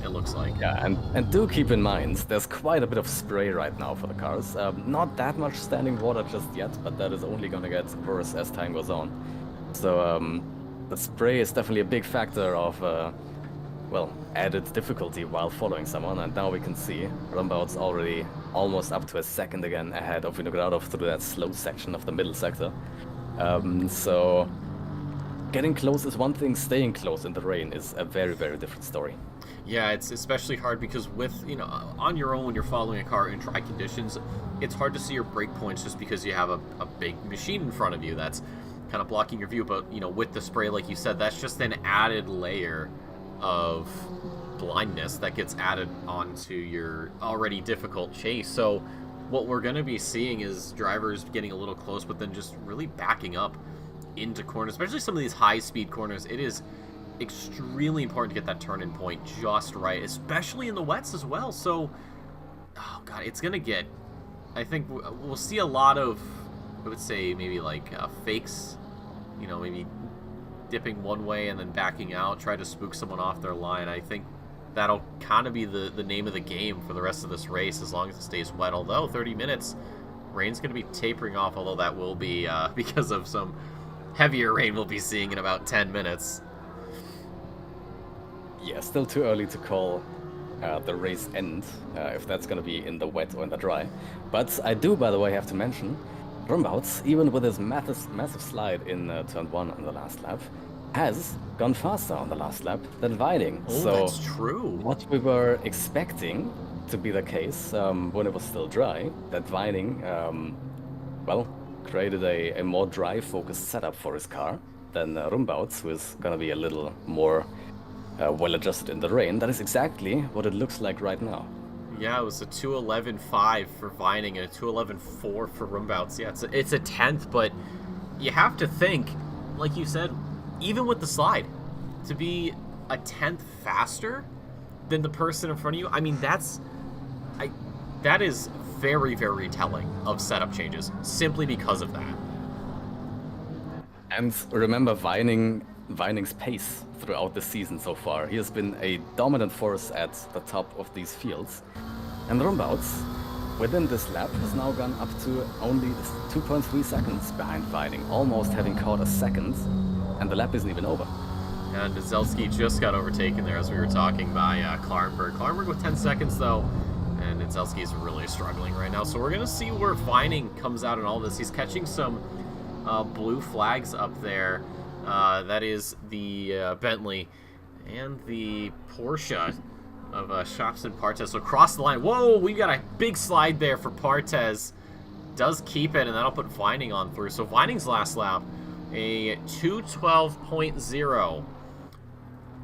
it looks like. Yeah, and do keep in mind, there's quite a bit of spray right now for the cars. Not that much standing water just yet, but that is only going to get worse as time goes on. So the spray is definitely a big factor of, well, added difficulty while following someone. And now we can see Rumbauts already almost up to a second again ahead of Vinogradov through that slow section of the middle sector. So getting close is one thing, staying close in the rain is a very, very different story. Yeah, it's especially hard because with, you know, on your own when you're following a car in dry conditions, it's hard to see your brake points just because you have a big machine in front of you that's kind of blocking your view. But, you know, with the spray, like you said, that's just an added layer of blindness that gets added onto your already difficult chase. So what we're going to be seeing is drivers getting a little close, but then just really backing up into corners, especially some of these high-speed corners. It is extremely important to get that turn-in point just right, especially in the wets as well. So, oh god, it's gonna get. I think we'll see a lot of, I would say maybe like fakes, you know, maybe dipping one way and then backing out, try to spook someone off their line. I think that'll kind of be the name of the game for the rest of this race as long as it stays wet. Although 30 minutes, rain's going to be tapering off, although that will be because of some heavier rain we'll be seeing in about 10 minutes. Yeah, still too early to call the race end, if that's going to be in the wet or in the dry. But I do, by the way, have to mention, Rumbouts, even with his massive slide in turn 1 on the last lap, has gone faster on the last lap than Vining. Oh, so that's true. What we were expecting to be the case when it was still dry, that Vining, well, created a more dry-focused setup for his car than Rumbouts, who is going to be a little more well-adjusted in the rain. That is exactly what it looks like right now. Yeah, it was a 2:11.5 for Vining and a 2:11.4 for Rumbouts. Yeah, it's a 10th, but you have to think, like you said, even with the slide, to be a 10th faster than the person in front of you, I mean, that is very, very telling of setup changes, simply because of that. And remember Vining's pace throughout the season so far. He has been a dominant force at the top of these fields. And Rumbouts, within this lap, has now gone up to only 2.3 seconds behind Vining, almost having caught a second, and the lap isn't even over. And Zelski just got overtaken there as we were talking by Klarenberg. Klarenberg with 10 seconds, though, and Zelski is really struggling right now. So we're going to see where Vining comes out in all this. He's catching some blue flags up there. That is the Bentley and the Porsche of Shops and Partes. So across the line. Whoa, we got a big slide there for Partes. Does keep it, and that'll put Vining on through. So Vining's last lap, a 2:12.0.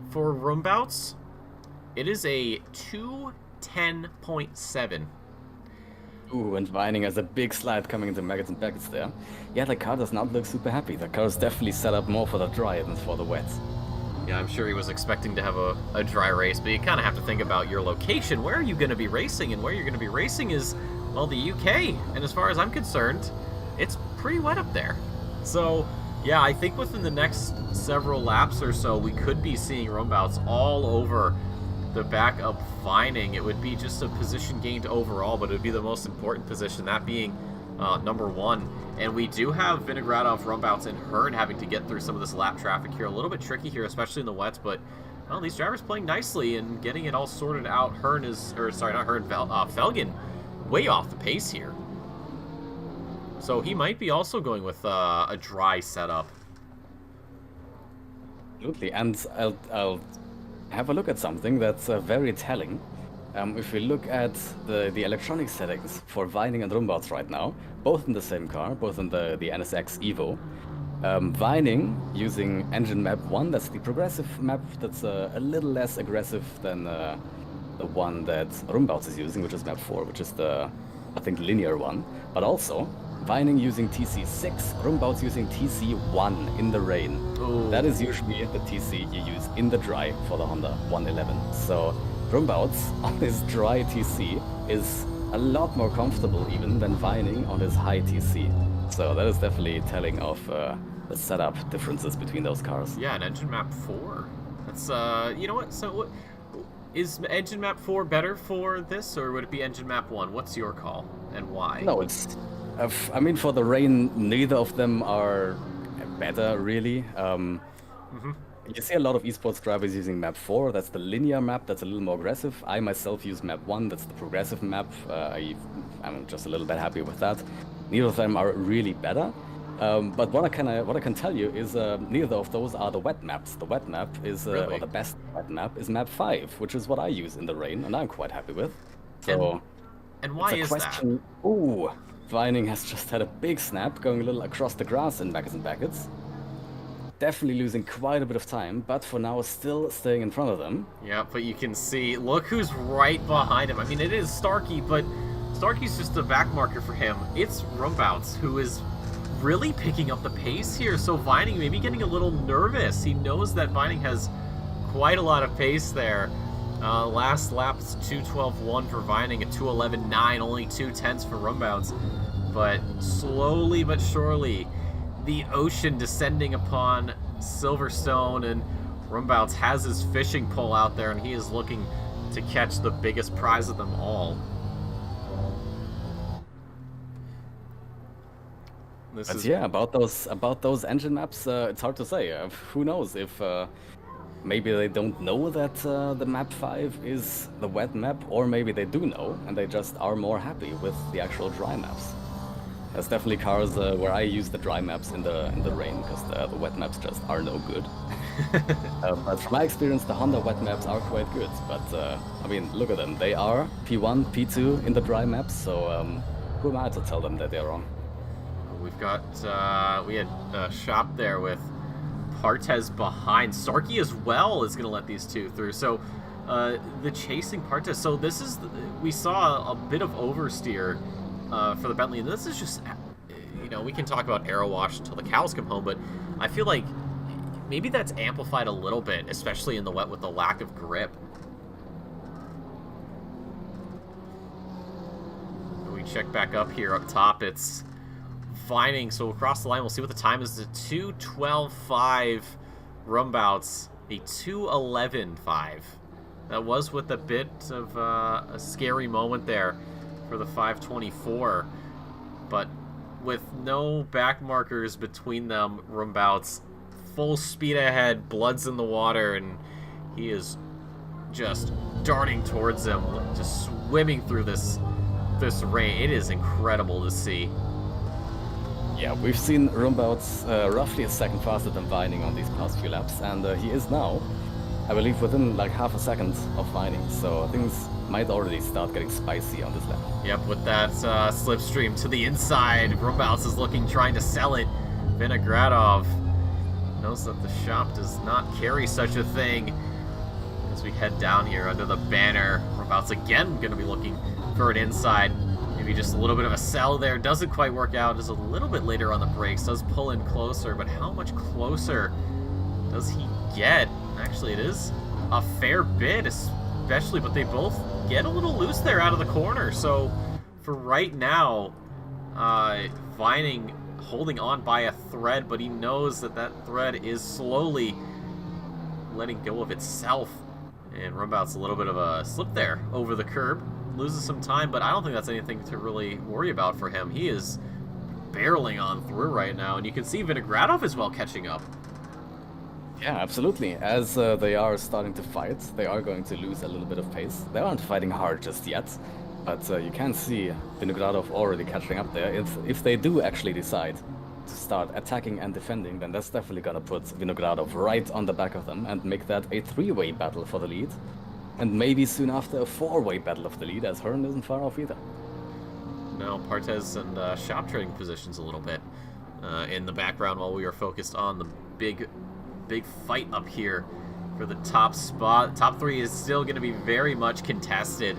For Rumbouts, it is a 2:10.7. Ooh, and Vining has a big slide coming into Maggots and Packets there. Yeah, the car does not look super happy. The car is definitely set up more for the dry than for the wet. Yeah, I'm sure he was expecting to have a dry race, but you kind of have to think about your location. Where are you going to be racing? And where you're going to be racing is, well, the UK. And as far as I'm concerned, it's pretty wet up there. So, yeah, I think within the next several laps or so, we could be seeing Rumbouts all over the back of Vining. It would be just a position gained overall, but it would be the most important position, that being number 1. And we do have Vinogradov, Rumbouts, and Hearn having to get through some of this lap traffic here. A little bit tricky here, especially in the wets, but well, these drivers playing nicely and getting it all sorted out. Felgen way off the pace here. So he might be also going with a dry setup. Absolutely, and I'll have a look at something that's very telling. If we look at the electronic settings for Vining and Rumbouts right now, both in the same car, both in the NSX Evo, Vining using engine map 1, that's the progressive map that's a little less aggressive than the one that Rumbouts is using, which is map 4, which is the, I think, linear one. But also, Vining using TC6, Rumbouts using TC1 in the rain. Ooh. That is usually the TC you use in the dry for the Honda 111. So Rumbouts on his dry TC is a lot more comfortable even than Vining on his high TC. So that is definitely telling of the setup differences between those cars. Yeah, an engine map 4. That's, you know what, so is engine map 4 better for this, or would it be engine map 1? What's your call, and why? No, it's, I mean, for the rain, neither of them are better, really. You see a lot of esports drivers using map 4, that's the linear map, that's a little more aggressive. I myself use map 1, that's the progressive map. I'm just a little bit happy with that. Neither of them are really better. But what I can tell you is neither of those are the wet maps. The wet map is, Really? or the best wet map is map 5, which is what I use in the rain, and I'm quite happy with. So, And why is that? Ooh, Vining has just had a big snap, going a little across the grass in Maggots and Packets. Definitely losing quite a bit of time, but for now still staying in front of them. Yeah, but you can see, look who's right behind him. I mean, it is Starkey, but Starkey's just a back marker for him. It's Rumbouts, who is really picking up the pace here. So Vining maybe getting a little nervous. He knows that Vining has quite a lot of pace there. Last lap's 2:12.1 for Vining, a 2:11.9, only 2/10 for Rumbounds. But slowly but surely, the ocean descending upon Silverstone, and Rumbounds has his fishing pole out there, and he is looking to catch the biggest prize of them all. Yeah, about those engine maps, it's hard to say. Who knows if maybe they don't know that the map 5 is the wet map, or maybe they do know and they just are more happy with the actual dry maps. There's definitely cars where I use the dry maps in the rain because the wet maps just are no good. But from my experience, the Honda wet maps are quite good. But I mean, look at them. They are P1, P2 in the dry maps. So who am I to tell them that they're wrong? We've got we had a shop there with Partez behind. Starkey as well is going to let these two through. So the chasing Partez. So this is we saw a bit of oversteer for the Bentley, and this is just, you know, we can talk about aero wash until the cows come home, but I feel like maybe that's amplified a little bit, especially in the wet with the lack of grip. We check back up here up top. It's Vining, so across the line, we'll see what the time is. A 2:12.5 Rumbouts, a 2:11.5. That was with a bit of a scary moment there for the 524, but with no back markers between them, Rumbouts full speed ahead, blood's in the water, and he is just darting towards them, just swimming through this rain. It is incredible to see. Yeah, we've seen Rumbouts roughly a second faster than Vining on these past few laps, and he is now, I believe, within like half a second of Vining, so things might already start getting spicy on this lap. Yep, with that slipstream to the inside, Rumbouts is looking, trying to sell it. Vinogradov knows that the shop does not carry such a thing. As we head down here under the banner, Rumbouts again going to be looking for an inside. Maybe just a little bit of a sell there. Doesn't quite work out. Is a little bit later on the brakes. Does pull in closer, but how much closer does he get? Actually, it is a fair bit, especially, but they both get a little loose there out of the corner. So for right now, Vining holding on by a thread, but he knows that that thread is slowly letting go of itself. And Rumbouts a little bit of a slip there over the curb. Loses some time, but I don't think that's anything to really worry about for him. He is barreling on through right now, and you can see Vinogradov as well catching up. Yeah, absolutely. As they are starting to fight, they are going to lose a little bit of pace. They aren't fighting hard just yet, but you can see Vinogradov already catching up there. If they do actually decide to start attacking and defending, then that's definitely going to put Vinogradov right on the back of them and make that a three-way battle for the lead. And maybe soon after a four-way battle of the lead, as Hearn isn't far off either. No, Partez and Shop trading positions a little bit in the background while we are focused on the big fight up here for the top spot. Top three is still going to be very much contested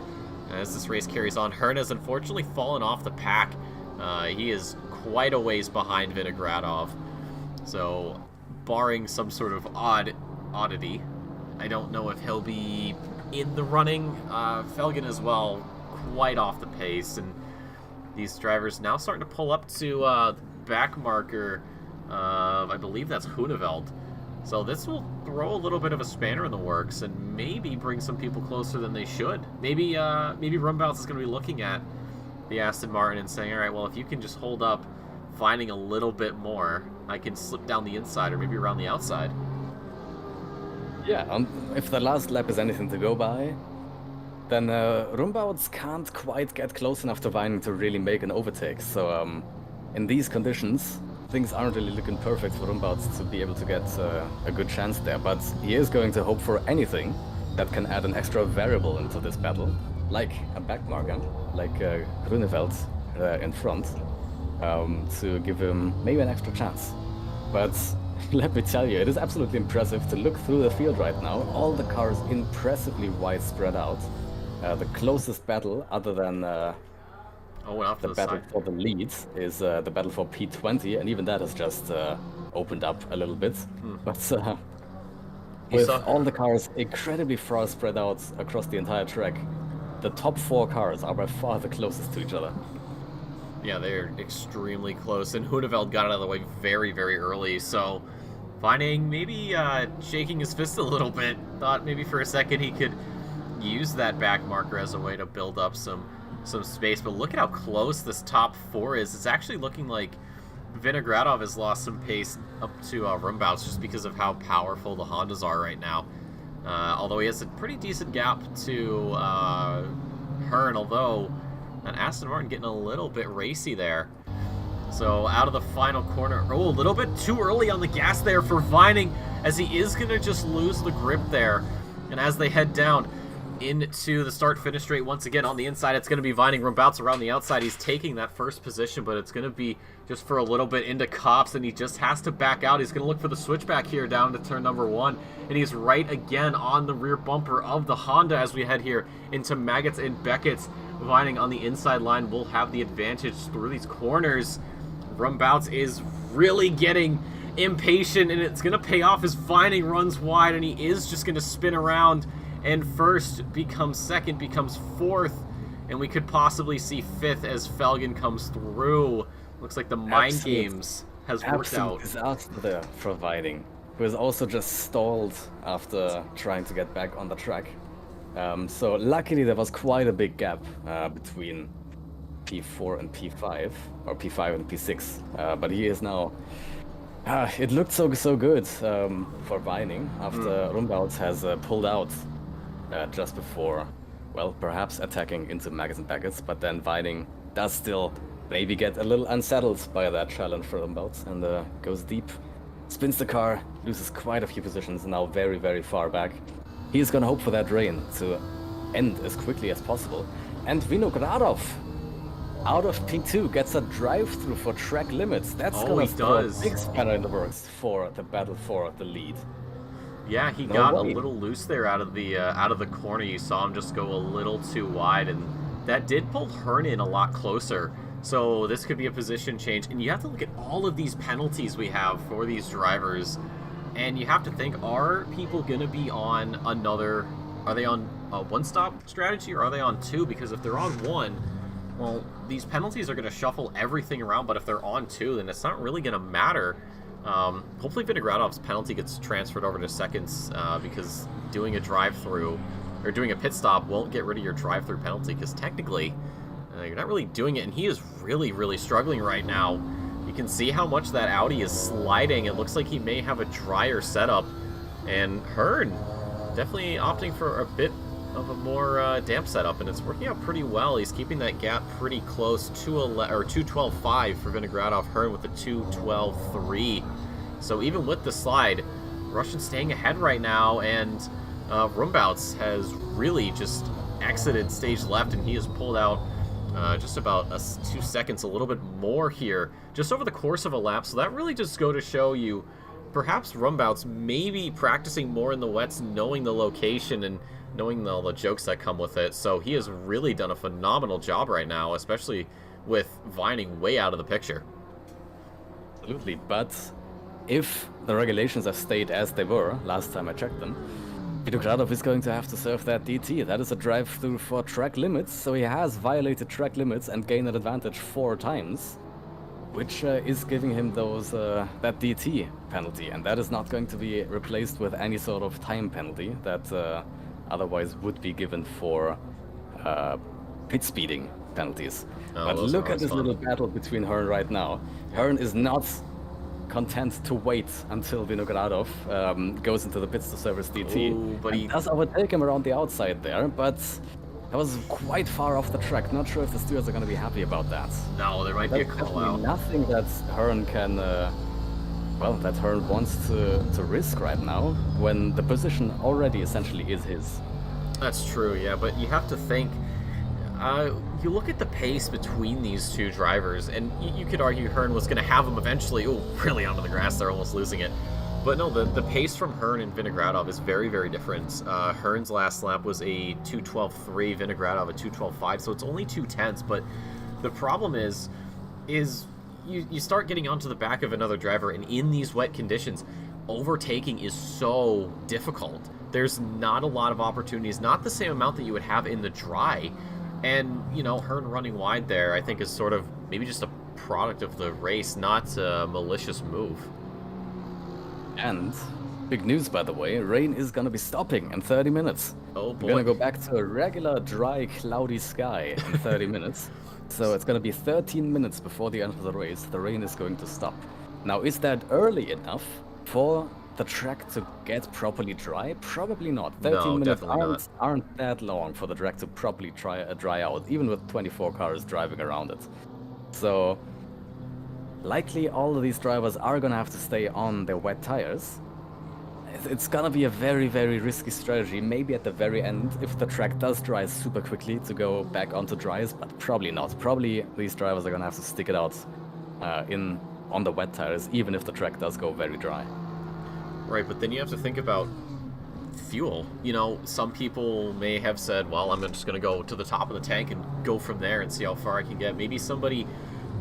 as this race carries on. Hearn has unfortunately fallen off the pack. He is quite a ways behind Vinogradov. So, barring some sort of oddity, I don't know if he'll be in the running. Felgen as well, quite off the pace, and these drivers now starting to pull up to back marker of, I believe that's Huneveld. So this will throw a little bit of a spanner in the works and maybe bring some people closer than they should. Maybe Rumbouts is going to be looking at the Aston Martin and saying, all right, well, if you can just hold up, finding a little bit more, I can slip down the inside or maybe around the outside. Yeah, if the last lap is anything to go by, then Rumbouts can't quite get close enough to Vining to really make an overtake. So in these conditions, things aren't really looking perfect for Rumbouts to be able to get a good chance there. But he is going to hope for anything that can add an extra variable into this battle, like a back marker, like Grunewald in front, to give him maybe an extra chance. But let me tell you, it is absolutely impressive to look through the field right now. All the cars impressively wide spread out. The closest battle, other than Oh, and off to The the battle side. for the lead is the battle for P20, and even that has just opened up a little bit. But You with saw. all the cars incredibly far spread out across the entire track, the top 4 cars are by far the closest to each other. Yeah, they're extremely close, and Huneveld got out of the way very, very early, so Vining maybe shaking his fist a little bit. Thought maybe for a second he could use that back marker as a way to build up some space, but look at how close this top 4 is. It's actually looking like Vinogradov has lost some pace up to Rumbouts just because of how powerful the Hondas are right now. Although he has a pretty decent gap to Hearn, although and Aston Martin getting a little bit racy there. So out of the final corner, a little bit too early on the gas there for Vining, as he is going to just lose the grip there. And as they head down into the start-finish straight once again on the inside, it's going to be Vining. Rumbouts around the outside. He's taking that first position, but it's going to be just for a little bit into Cops, and he just has to back out. He's going to look for the switchback here down to turn number 1, and he's right again on the rear bumper of the Honda as we head here into Maggots and Beckett's. Vining on the inside line will have the advantage through these corners. Rumbouts is really getting impatient, and it's going to pay off as Vining runs wide, and he is just going to spin around, and first becomes second, becomes fourth, and we could possibly see fifth as Felgen comes through. Looks like the mind games has worked out. Disaster there for Vining, who is also just stalled after trying to get back on the track. So luckily there was quite a big gap between P4 and P5, or P5 and P6. But he is now... it looked so good for Vining after Rumbouts has pulled out just before, well, perhaps attacking into Maggots and Beckett's, but then Vining does still maybe get a little unsettled by that challenge for Rumbouts and goes deep, spins the car, loses quite a few positions, now very, very far back. He's gonna hope for that rain to end as quickly as possible. And Vinogradov, out of P2, gets a drive-through for track limits. That's gonna throw a big spanner in the works for the battle for the lead. Yeah, he got a little loose there out of the corner. You saw him just go a little too wide, and that did pull Hearn in a lot closer. So this could be a position change, and you have to look at all of these penalties we have for these drivers. And you have to think, are people going to be on another... Are they on a one-stop strategy, or are they on 2? Because if they're on 1, well, these penalties are going to shuffle everything around. But if they're on 2, then it's not really going to matter. Hopefully Vinogradov's penalty gets transferred over to seconds, because doing a drive-through, or doing a pit stop, won't get rid of your drive-through penalty. Because technically, you're not really doing it. And he is really, really struggling right now. You can see how much that Audi is sliding. It looks like he may have a drier setup. And Hearn definitely opting for a bit of a more damp setup, and it's working out pretty well. He's keeping that gap pretty close, 2:12.5 for Vinogradov. Hearn with the 2:12.3. So even with the slide, Russian staying ahead right now, and Rumbouts has really just exited stage left, and he has pulled out just about 2 seconds, a little bit more here, just over the course of a lap. So that really just go to show you, perhaps Rumbouts maybe practicing more in the wets, knowing the location and knowing all the jokes that come with it. So he has really done a phenomenal job right now, especially with Vining way out of the picture. Absolutely, but if the regulations have stayed as they were last time I checked them, Vinogradov is going to have to serve that DT. That is a drive-through for track limits, so he has violated track limits and gained an advantage 4 times, which is giving him those that DT penalty, and that is not going to be replaced with any sort of time penalty that otherwise would be given for pit speeding penalties. But look at this little battle between Hearn right now. Hearn is not content to wait until Vinogradov goes into the pits to service DT. Ooh, but he does overtake him around the outside there, but that was quite far off the track. Not sure if the stewards are going to be happy about that. No, there might be a call out. Nothing that Hearn can, that Hearn wants to risk right now, when the position already essentially is his. That's true, yeah, but you have to think, you look at the pace between these two drivers, and you could argue Hearn was going to have him eventually, really onto the grass, they're almost losing it. But no, the pace from Hearn and Vinogradov is very, very different. Hearn's last lap was a 2:12.3, Vinogradov a 2:12.5, so it's only 2 tenths, but The problem is you start getting onto the back of another driver, and in these wet conditions, overtaking is so difficult. There's not a lot of opportunities, not the same amount that you would have in the dry. And, Hearn running wide there, I think, is sort of maybe just a product of the race, not a malicious move. And big news, by the way, rain is going to be stopping in 30 minutes. Oh, boy. We're going to go back to a regular, dry, cloudy sky in 30 minutes. So it's going to be 13 minutes before the end of the race. The rain is going to stop. Now, is that early enough for the track to get properly dry? Probably not. 13 minutes aren't that long for the track to properly dry out, even with 24 cars driving around it. So, likely all of these drivers are going to have to stay on their wet tires. It's going to be a very, very risky strategy. Maybe at the very end, if the track does dry super quickly, to go back onto dries, but probably not. Probably these drivers are going to have to stick it out on the wet tires, even if the track does go very dry. Right, but then you have to think about fuel. Some people may have said, well, I'm just going to go to the top of the tank and go from there and see how far I can get. Maybe somebody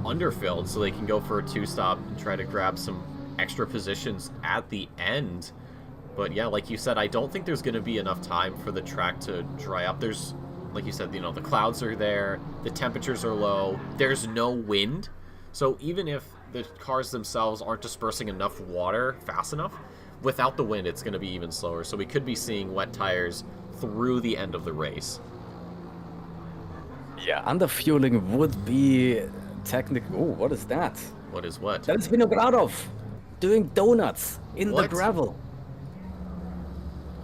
underfilled so they can go for a two-stop and try to grab some extra positions at the end. But yeah, like you said, I don't think there's going to be enough time for the track to dry up. There's, like you said, the clouds are there, the temperatures are low, there's no wind. So even if the cars themselves aren't dispersing enough water fast enough, without the wind, it's going to be even slower. So we could be seeing wet tires through the end of the race. Yeah, underfueling would be technically... Oh, what is that? What is what? That is Vinogradov doing donuts in the gravel.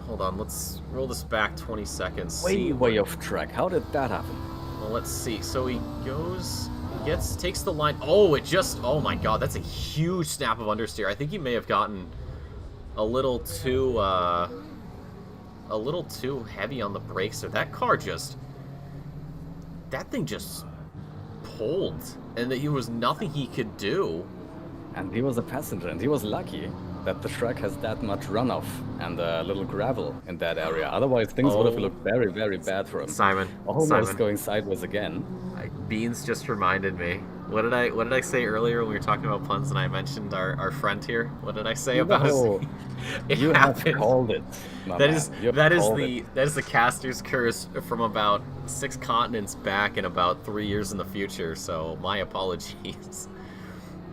Hold on, let's roll this back 20 seconds. Way off track. How did that happen? Well, let's see. So he takes the line. Oh my god, that's a huge snap of understeer. I think he may have gotten a little too heavy on the brakes there. That thing just pulled, and there was nothing he could do. And he was a passenger, and he was lucky that the track has that much runoff and a little gravel in that area. Otherwise, things would have looked very, very bad for him. Simon, going sideways again. Beans just reminded me. What did I say earlier when we were talking about puns and I mentioned our friend here? What did I say about us? You have called it. That is the caster's curse from about 6 continents back and about 3 years in the future. So my apologies.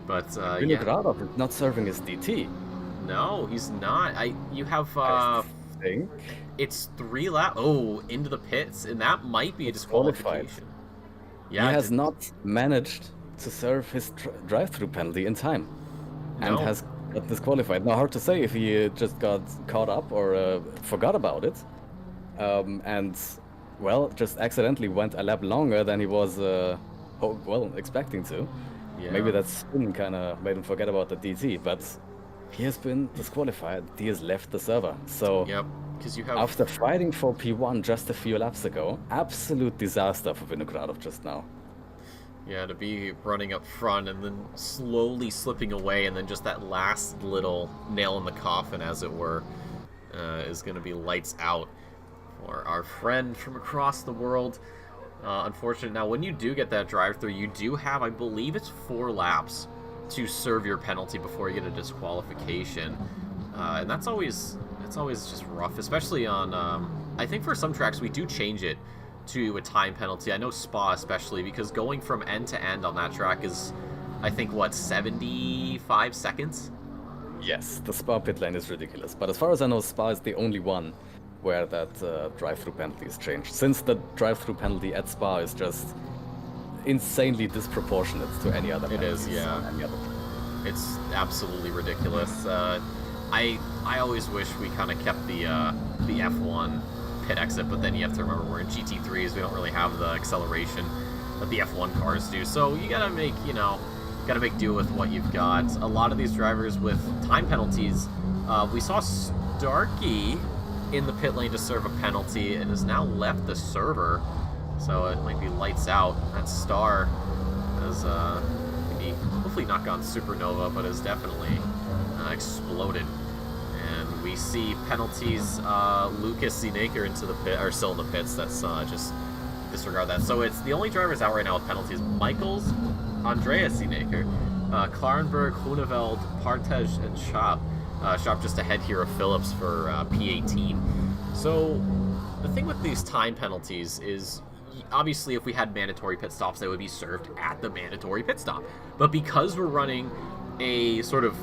But Vinogradov is not serving his DT. No, he's not. You have I think it's 3 laps. Oh, into the pits, and that might be a disqualification. Yeah, he has not managed to serve his drive-through penalty in time, and has got disqualified. Now, hard to say if he just got caught up or forgot about it, and just accidentally went a lap longer than he was expecting to. Yeah. Maybe that spin kind of made him forget about the DT, but he has been disqualified. He has left the server. So because you have after fighting for P1 just a few laps ago, absolute disaster for Vinogradov just now. Yeah, to be running up front and then slowly slipping away, and then just that last little nail in the coffin, as it were, is going to be lights out for our friend from across the world. Unfortunate. Now, when you do get that drive-through, you do have, I believe it's 4 laps to serve your penalty before you get a disqualification, and that's always just rough, especially on. I think for some tracks we do change it to a time penalty. I know Spa especially, because going from end to end on that track is, I think, 75 seconds? Yes, the Spa pit lane is ridiculous. But as far as I know, Spa is the only one where that drive-through penalty is changed. Since the drive-through penalty at Spa is just insanely disproportionate to any other penalty. It is, yeah. It's absolutely ridiculous. I always wish we kind of kept the F1 pit exit, but then you have to remember we're in GT3s. We don't really have the acceleration that the F1 cars do. So you gotta make do with what you've got. A lot of these drivers with time penalties. We saw Starkey in the pit lane to serve a penalty and has now left the server. So it might be lights out. That Star has maybe hopefully not gone supernova, but has definitely exploded. And we see penalties. Lucas Zenaker into the pit, or still in the pits. That's just disregard that. So it's the only drivers out right now with penalties: Michaels, Andreas Sienaker, Klarenberg, Huneveld, Partej, and Schaap. Schaap just ahead here of Phillips for P18. So the thing with these time penalties is, obviously, if we had mandatory pit stops, they would be served at the mandatory pit stop. But because we're running a sort of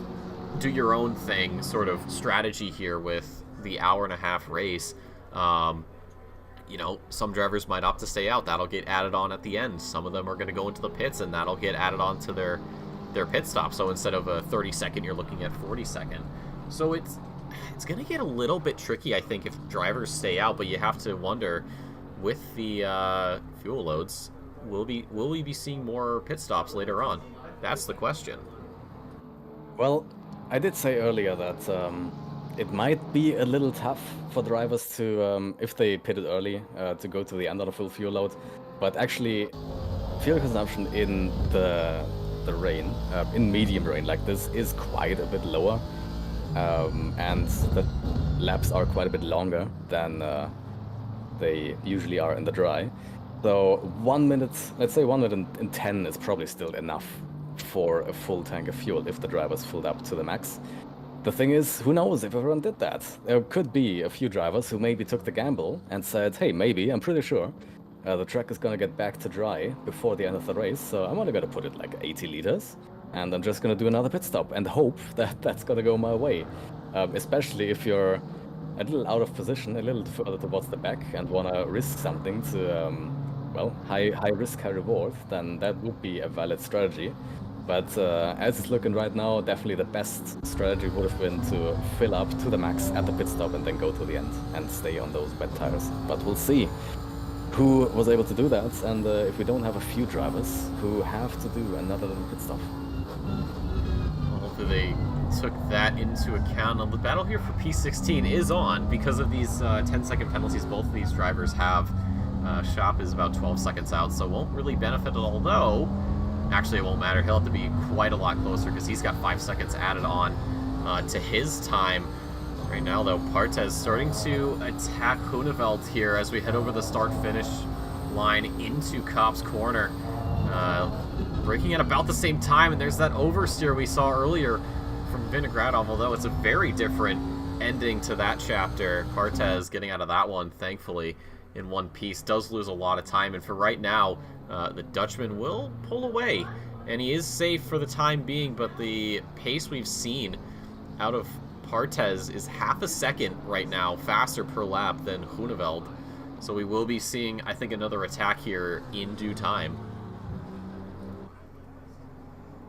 do-your-own-thing sort of strategy here with the hour-and-a-half race, you know, some drivers might opt to stay out. That'll get added on at the end. Some of them are going to go into the pits, and that'll get added on to their pit stop. So instead of a 30-second, you're looking at 40-second. So it's going to get a little bit tricky, I think, if drivers stay out. But you have to wonder, with the fuel loads, will we be seeing more pit stops later on? That's the question. Well, I did say earlier that it might be a little tough for drivers to, if they pitted early, to go to the end on a full fuel load. But actually, fuel consumption in the rain, in medium rain like this, is quite a bit lower. And the laps are quite a bit longer than they usually are in the dry. So 1 minute, let's say 1 minute and 10 is probably still enough for a full tank of fuel if the driver's filled up to the max. The thing is, who knows if everyone did that? There could be a few drivers who maybe took the gamble and said, hey, maybe, I'm pretty sure, the track is gonna get back to dry before the end of the race, so I'm only gonna put it like 80 liters, and I'm just gonna do another pit stop and hope that that's gonna go my way. Especially if you're a little out of position, a little further towards the back, and wanna risk something to, well, high risk, high reward, then that would be a valid strategy. But as it's looking right now, definitely the best strategy would have been to fill up to the max at the pit stop and then go to the end and stay on those wet tires. But we'll see who was able to do that, and if we don't have a few drivers who have to do another little pit stop. Well, hopefully they took that into account. The battle here for P16 is on because of these 10-second penalties both of these drivers have. Schaap is about 12 seconds out, so won't really benefit, although actually it won't matter. He'll have to be quite a lot closer because he's got 5 seconds added on to his time. Right now, though, Partez starting to attack Huneveld here as we head over the start-finish line into Kopp's corner. Braking at about the same time, and there's that oversteer we saw earlier from Vinogradov, although it's a very different ending to that chapter. Partez getting out of that one, thankfully, in one piece. Does lose a lot of time, and for right now, the Dutchman will pull away, and he is safe for the time being, but the pace we've seen out of Partez is half a second right now faster per lap than Huneveld. So we will be seeing, I think, another attack here in due time.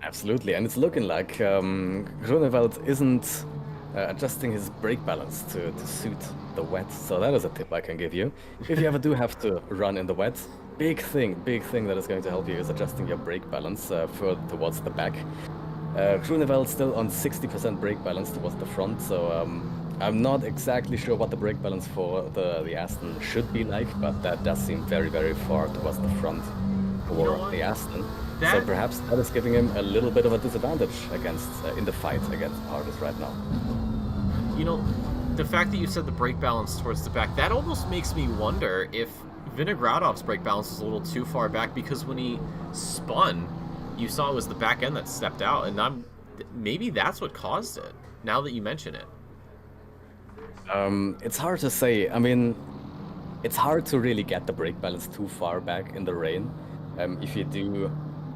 Absolutely, and it's looking like Huneveld isn't adjusting his brake balance to suit the wet, so that is a tip I can give you. If you ever do have to run in the wet, big thing that is going to help you is adjusting your brake balance further towards the back. Grunewald still on 60% brake balance towards the front, so I'm not exactly sure what the brake balance for the Aston should be like, but that does seem very, very far towards the front for the Aston. So perhaps that is giving him a little bit of a disadvantage against in the fight against Partez right now. You know, the fact that you said the brake balance towards the back, that almost makes me wonder if Vinogradov's brake balance is a little too far back, because when he spun, you saw it was the back end that stepped out, and maybe that's what caused it, now that you mention it. It's hard to say. I mean, it's hard to really get the brake balance too far back in the rain. If you do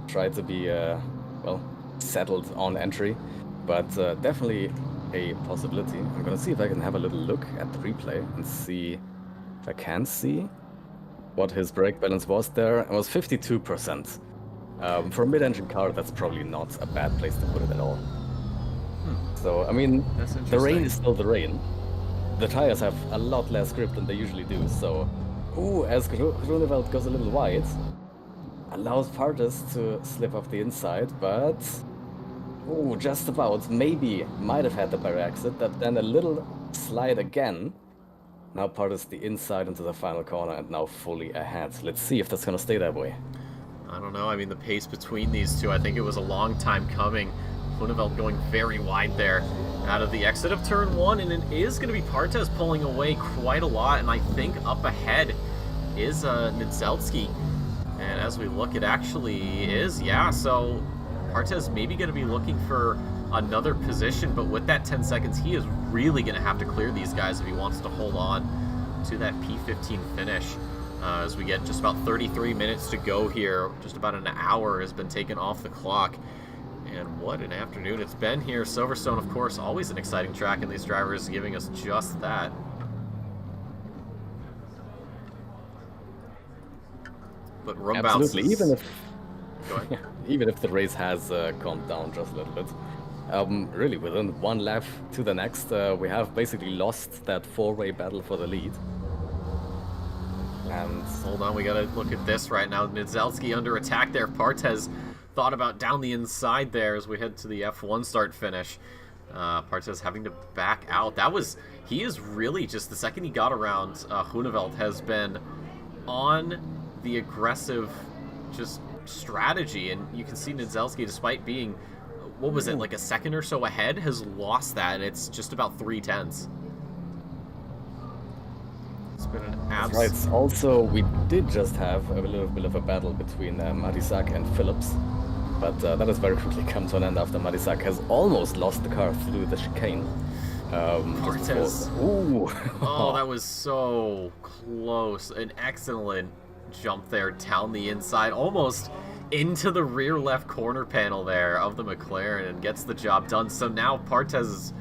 try to be, well, settled on entry, but definitely a possibility. I'm gonna see if I can have a little look at the replay and see if I can see what his brake balance was there. It was 52%. For a mid-engine car, that's probably not a bad place to put it at all. So, I mean, the rain is still the rain. The tires have a lot less grip than they usually do, so... Ooh, as Grunewald goes a little wide, allows Partez to slip off the inside, but... Ooh, just about. Maybe might have had the barrier exit, but then a little slide again. Now Partez the inside into the final corner and now fully ahead. Let's see if that's gonna stay that way. I don't know. I mean, the pace between these two, I think it was a long time coming. Huneveld going very wide there out of the exit of turn one, and it is going to be Partez pulling away quite a lot, and I think up ahead is Nizelski. And as we look, it actually is, yeah, so Partez maybe going to be looking for another position, but with that 10 seconds, he is really going to have to clear these guys if he wants to hold on to that P15 finish. As we get just about 33 minutes to go here, just about an hour has been taken off the clock. And what an afternoon it's been here. Silverstone, of course, always an exciting track, and these drivers giving us just that. But room Absolutely, bounces. even if the race has calmed down just a little bit. Really, within one lap to the next, we have basically lost that four-way battle for the lead. And hold on, we gotta look at this right now. Nizelski under attack there. Partez thought about down the inside there as we head to the F1 start finish. Partez having to back out. He is really just, the second he got around Groeneveld, has been on the aggressive just strategy, and you can see Nizelski, despite being, what was it, like a second or so ahead, has lost that, and it's just about 3/10. It's been an absolute... Right, also we did just have a little bit of a battle between Marisak and Phillips, but that has very quickly come to an end after Marisak has almost lost the car through the chicane. Partez. Ooh. Oh, that was so close. An excellent jump there down the inside, almost into the rear left corner panel there of the McLaren, and gets the job done. So now Partez's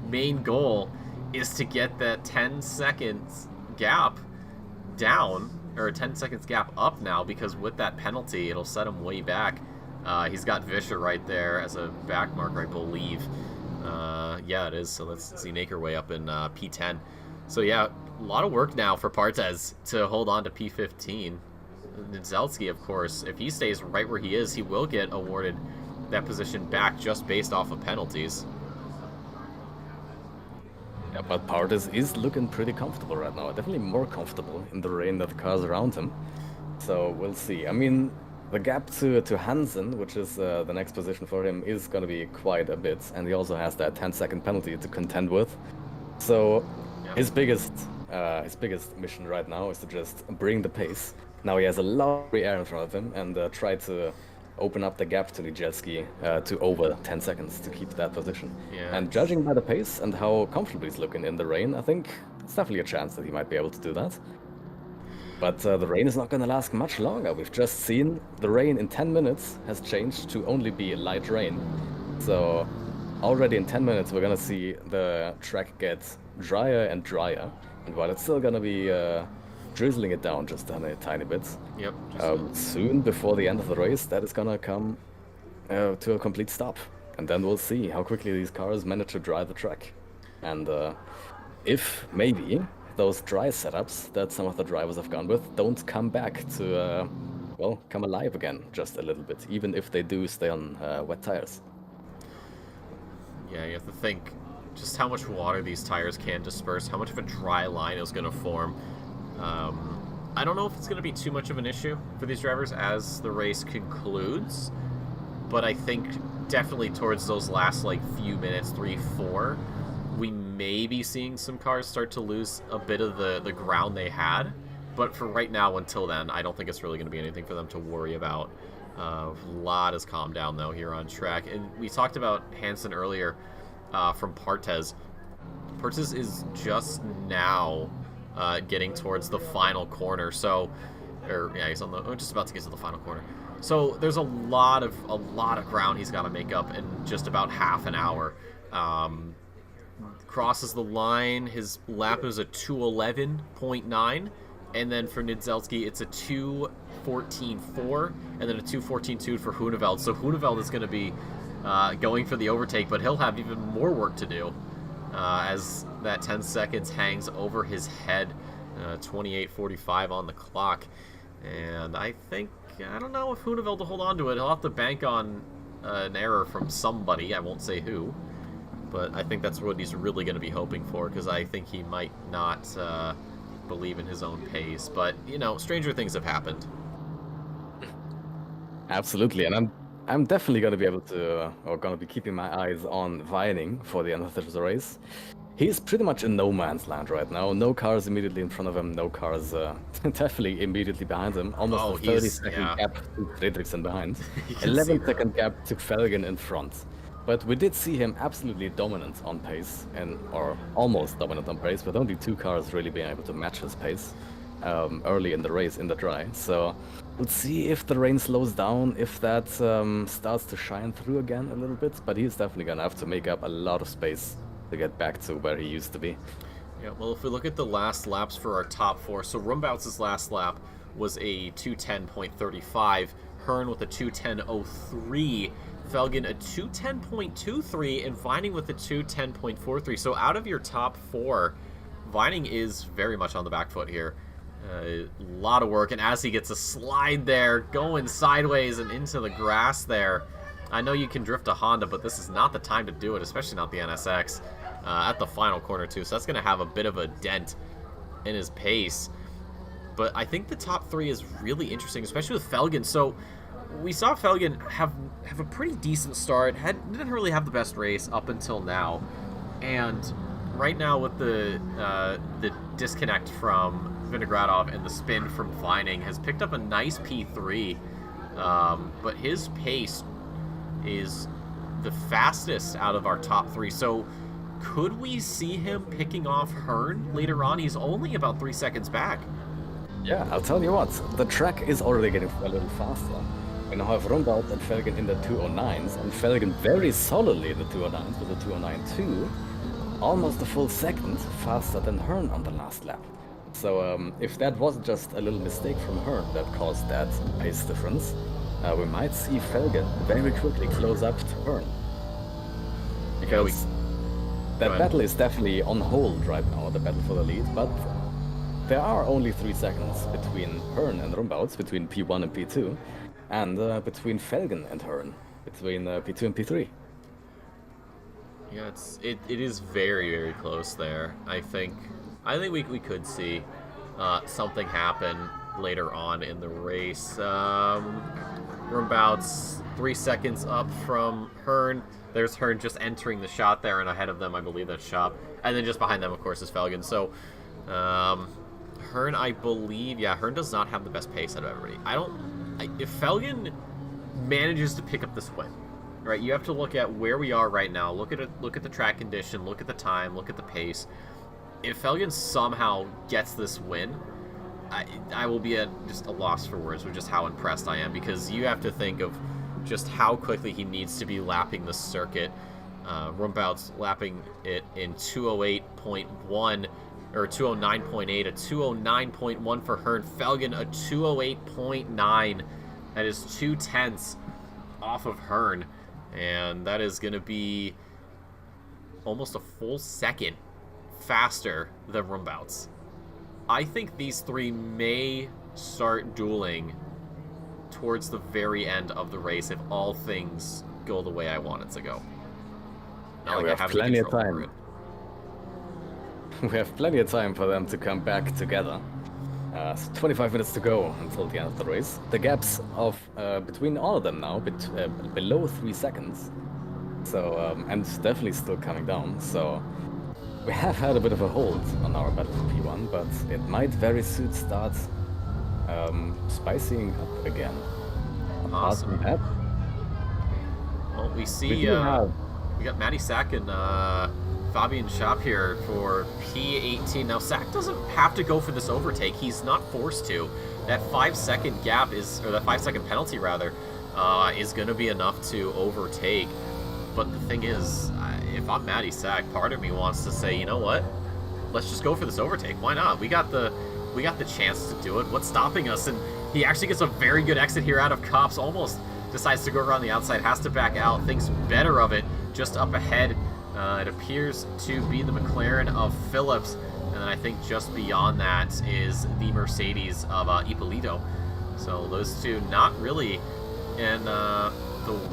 main goal is to get that 10 seconds gap down, or a 10 seconds gap up now, because with that penalty it'll set him way back. He's got Vischer right there as a back marker, I believe. Yeah, it is. So let's see Naker way up in P10. So yeah, a lot of work now for Partez to hold on to P15. Nizelski, of course, if he stays right where he is, he will get awarded that position back just based off of penalties. Yeah, but Partez is looking pretty comfortable right now. Definitely more comfortable in the rain than the cars around him. So we'll see. I mean, the gap to Hansen, which is the next position for him, is going to be quite a bit. And he also has that 10-second penalty to contend with. So his biggest mission right now is to just bring the pace. Now he has a lot of free air in front of him, and try to open up the gap to Nijelski to over 10 seconds to keep that position. Yeah. And judging by the pace and how comfortable he's looking in the rain, I think it's definitely a chance that he might be able to do that. But the rain is not going to last much longer. We've just seen the rain in 10 minutes has changed to only be light rain. So already in 10 minutes we're going to see the track get drier and drier. And while it's still going to be drizzling it down just a tiny bit, Yep. soon before the end of the race, that is going to come to a complete stop. And then we'll see how quickly these cars manage to dry the track. And if maybe those dry setups that some of the drivers have gone with don't come back to, well, come alive again just a little bit, even if they do stay on wet tires. Yeah, you have to think just how much water these tires can disperse, how much of a dry line is going to form. I don't know if it's going to be too much of an issue for these drivers as the race concludes, but I think definitely towards those last like few minutes, 3-4, we may be seeing some cars start to lose a bit of the ground they had. But for right now, until then, I don't think it's really going to be anything for them to worry about. A lot has calmed down, though, here on track. And we talked about Hansen earlier from Partez. Partez is just now getting towards the final corner. So, he's just about to get to the final corner. So there's a lot of ground he's got to make up in just about half an hour. Crosses the line. His lap is a 2:11.9, and then for Nizelski it's a 2:14.4, and then a 2:14.2 for Groeneveld. So Groeneveld is going to be going for the overtake, but he'll have even more work to do as that 10 seconds hangs over his head. 28:45 on the clock, and I don't know if Groeneveld will hold on to it. He'll have to bank on an error from somebody. I won't say who. But I think that's what he's really going to be hoping for, because I think he might not believe in his own pace. But, stranger things have happened. Absolutely, and I'm definitely going to be able to, or going to be keeping my eyes on Vining for the end of the race. He's pretty much in no man's land right now. No cars immediately in front of him. No cars definitely immediately behind him. Almost a 30-second gap to Fredriksen behind. 11-second gap to Felgen in front. But we did see him absolutely dominant on pace, or almost dominant on pace, with only 2 cars really being able to match his pace early in the race, in the dry. So we'll see if the rain slows down, if that starts to shine through again a little bit. But he's definitely going to have to make up a lot of space to get back to where he used to be. Yeah, well, if we look at the last laps for our top 4, so Rumbouts' last lap was a 2:10.35, Hearn with a 2:10.03, Felgen a 2:10.23, and Vining with a 2:10.43. So out of your top 4, Vining is very much on the back foot here. A lot of work, and as he gets a slide there, going sideways and into the grass there, I know you can drift a Honda, but this is not the time to do it, especially not the NSX at the final corner too. So that's going to have a bit of a dent in his pace. But I think the top 3 is really interesting, especially with Felgen. So we saw Felgen have a pretty decent start. Didn't really have the best race up until now, and right now with the disconnect from Vinogradov and the spin from Vining has picked up a nice P3, but his pace is the fastest out of our top 3. So could we see him picking off Hearn later on? He's only about 3 seconds back. Yeah, I'll tell you what, the track is already getting a little faster. We now have Rumbout and Felgen in the 209s, and Felgen very solidly in the 209s with the 209.2, almost a full second faster than Hearn on the last lap. So if that wasn't just a little mistake from Hearn that caused that pace difference, we might see Felgen very quickly close up to Hearn. Because that battle is definitely on hold right now, the battle for the lead, but there are only 3 seconds between Hearn and Rumbouts, between P1 and P2, and between Felgen and Hearn, between P2 and P3. Yeah, it is very, very close there. I think we could see something happen later on in the race. Rumbouts 3 seconds up from Hearn. There's Hearn just entering the shot there, and ahead of them, I believe that's Shop. And then just behind them, of course, is Felgen. So, Hearn, I believe, yeah, Hearn does not have the best pace out of everybody. If Felgen manages to pick up this win, right, you have to look at where we are right now. Look at the track condition, look at the time, look at the pace. If Felgen somehow gets this win, I will be at just a loss for words with just how impressed I am, because you have to think of just how quickly he needs to be lapping the circuit. Rumbouts lapping it in 208.1 or 209.8, a 209.1 for Hearn. Felgen a 208.9. That is 0.2 off of Hearn, and that is going to be almost a full second faster than Rumbouts. I think these 3 may start dueling towards the very end of the race if all things go the way I want it to go. Not like we have plenty of time. We have plenty of time for them to come back together. 25 minutes to go until the end of the race. The gaps of between all of them now below 3 seconds. So and it's definitely still coming down. So we have had a bit of a hold on our battle for P1, but it might very soon start spicing up again. Awesome. Well, we see we got Matty Sack and Fabian Schaap here for P18. Now, Sack doesn't have to go for this overtake. He's not forced to. That 5-second gap or that 5-second penalty rather, is going to be enough to overtake. But the thing is, if I'm Matty Sack, part of me wants to say, you know what? Let's just go for this overtake. Why not? We got the chance to do it. What's stopping us? And he actually gets a very good exit here out of Cops. Almost decides to go around the outside, has to back out, thinks better of it, just up ahead. It appears to be the McLaren of Phillips, and then I think just beyond that is the Mercedes of Ippolito. So those two not really in the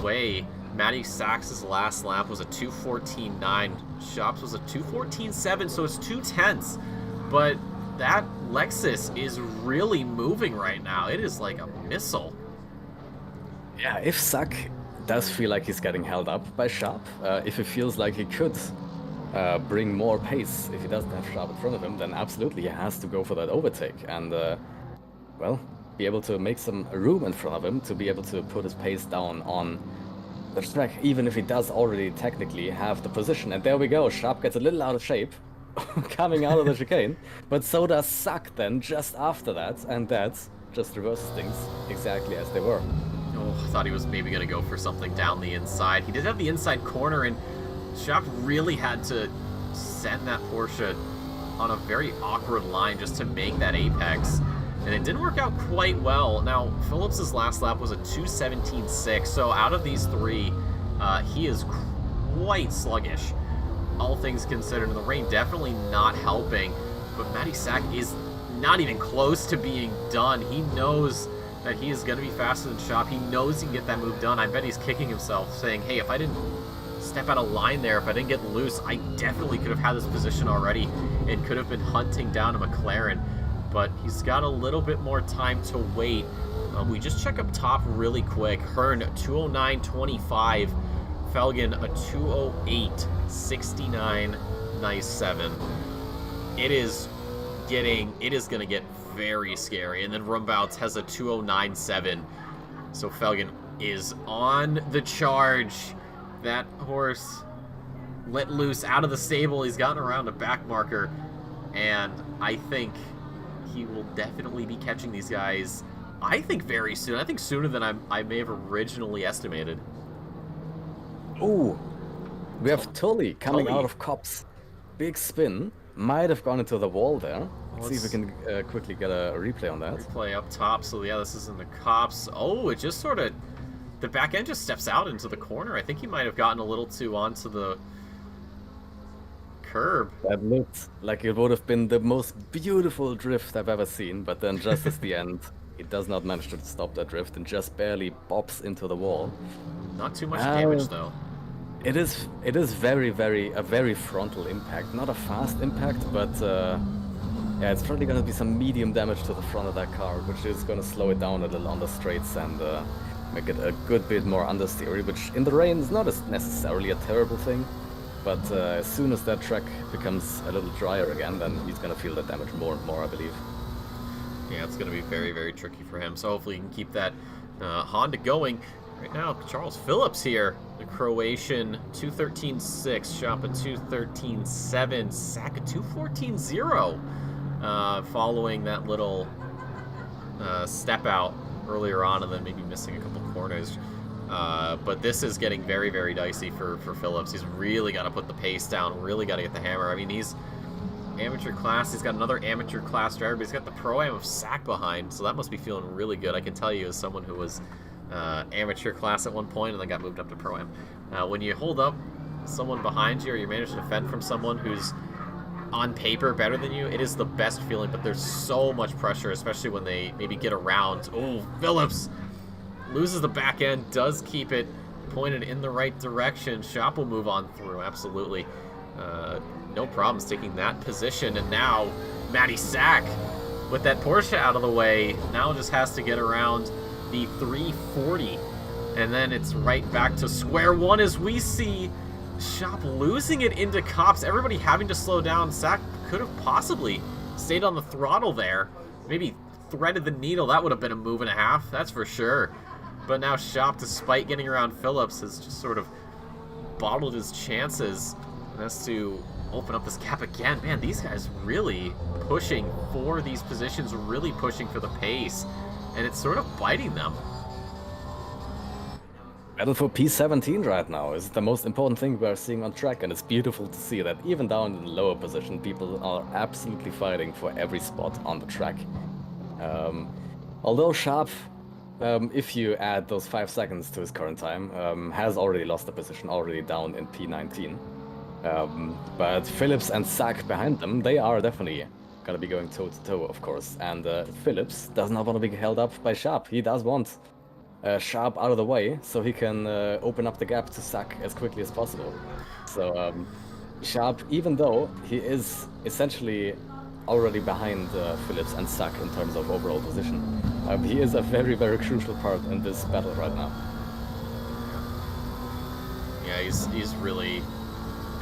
way. Matty Sachs' last lap was a 2:14.9. Shops was a 2:14.7, so it's 0.2. But that Lexus is really moving right now. It is like a missile. Yeah, if Sack does feel like he's getting held up by Sharp, if he feels like he could bring more pace. If he doesn't have Sharp in front of him, then absolutely he has to go for that overtake and, well, be able to make some room in front of him to be able to put his pace down on the track, even if he does already technically have the position. And there we go, Sharp gets a little out of shape coming out of the chicane, but so does Suck then just after that, and that just reverses things exactly as they were. Oh, I thought he was maybe going to go for something down the inside. He did have the inside corner, and Sharp really had to send that Porsche on a very awkward line just to make that apex. And it didn't work out quite well. Now, Phillips's last lap was a 2:17.6, so out of these three, he is quite sluggish, all things considered. And the rain definitely not helping, but Matty Sack is not even close to being done. He knows that he is going to be faster than Shop. He knows he can get that move done. I bet he's kicking himself, saying, hey, if I didn't step out of line there, if I didn't get loose, I definitely could have had this position already and could have been hunting down a McLaren. But he's got a little bit more time to wait. We just check up top really quick. Hearn, 209.25. Felgen, a 208.69. Nice 7. It is going to get very scary. And then Rumbouts has a 209.7. So Felgen is on the charge. That horse let loose out of the stable. He's gotten around a back marker. And I think he will definitely be catching these guys, I think, very soon. I think sooner than I may have originally estimated. Ooh, we have Tully coming out of Cops. Big spin. Might have gone into the wall there. Let's see if we can quickly get a replay on that. Replay up top. So, yeah, this is in the Cops. Oh, it just sort of... The back end just steps out into the corner. I think he might have gotten a little too onto the curb. That looked like it would have been the most beautiful drift I've ever seen, but then just at the end, he does not manage to stop that drift and just barely bops into the wall. Not too much damage, though. It is very, a very frontal impact. Not a fast impact, but yeah, it's probably going to be some medium damage to the front of that car, which is going to slow it down a little on the straights and make it a good bit more understeery, which in the rain is not necessarily a terrible thing. But as soon as that track becomes a little drier again, then he's going to feel that damage more and more, I believe. Yeah, it's going to be very, very tricky for him. So hopefully he can keep that Honda going. Right now, Charles Phillips here, the Croatian, 213.6, Shop at 213.7, Sack at 214.0, following that little step out earlier on and then maybe missing a couple corners. But this is getting very, very dicey for Phillips. He's really got to put the pace down, really got to get the hammer. I mean, he's amateur class. He's got another amateur class driver, but he's got the Pro-Am of Sack behind, so that must be feeling really good. I can tell you as someone who was amateur class at one point and then got moved up to Pro-Am. When you hold up someone behind you or you manage to defend from someone who's on paper better than you, it is the best feeling, but there's so much pressure, especially when they maybe get around. Oh, Phillips loses the back end, does keep it pointed in the right direction. Shop will move on through, absolutely. No problems taking that position. And now Matty Sack, with that Porsche out of the way, now just has to get around the 340. And then it's right back to square one as we see Shop losing it into Cops. Everybody having to slow down. Sack could have possibly stayed on the throttle there. Maybe threaded the needle. That would have been a move and a half, that's for sure. But now Shop, despite getting around Phillips, has just sort of bottled his chances and has to open up this gap again. Man, these guys really pushing for these positions, really pushing for the pace, and it's sort of biting them. Battle for P17 right now is the most important thing we're seeing on track, and it's beautiful to see that even down in the lower position, people are absolutely fighting for every spot on the track. Although Sharp, if you add those 5 seconds to his current time, has already lost the position, already down in P19. But Phillips and Sack behind them, they are definitely going to be going toe-to-toe, of course. And Phillips does not want to be held up by Sharp. He does want Sharp out of the way so he can open up the gap to Sack as quickly as possible. So Sharp, even though he is essentially already behind Phillips and Sack in terms of overall position, he is a very, very crucial part in this battle right now. Yeah, he's really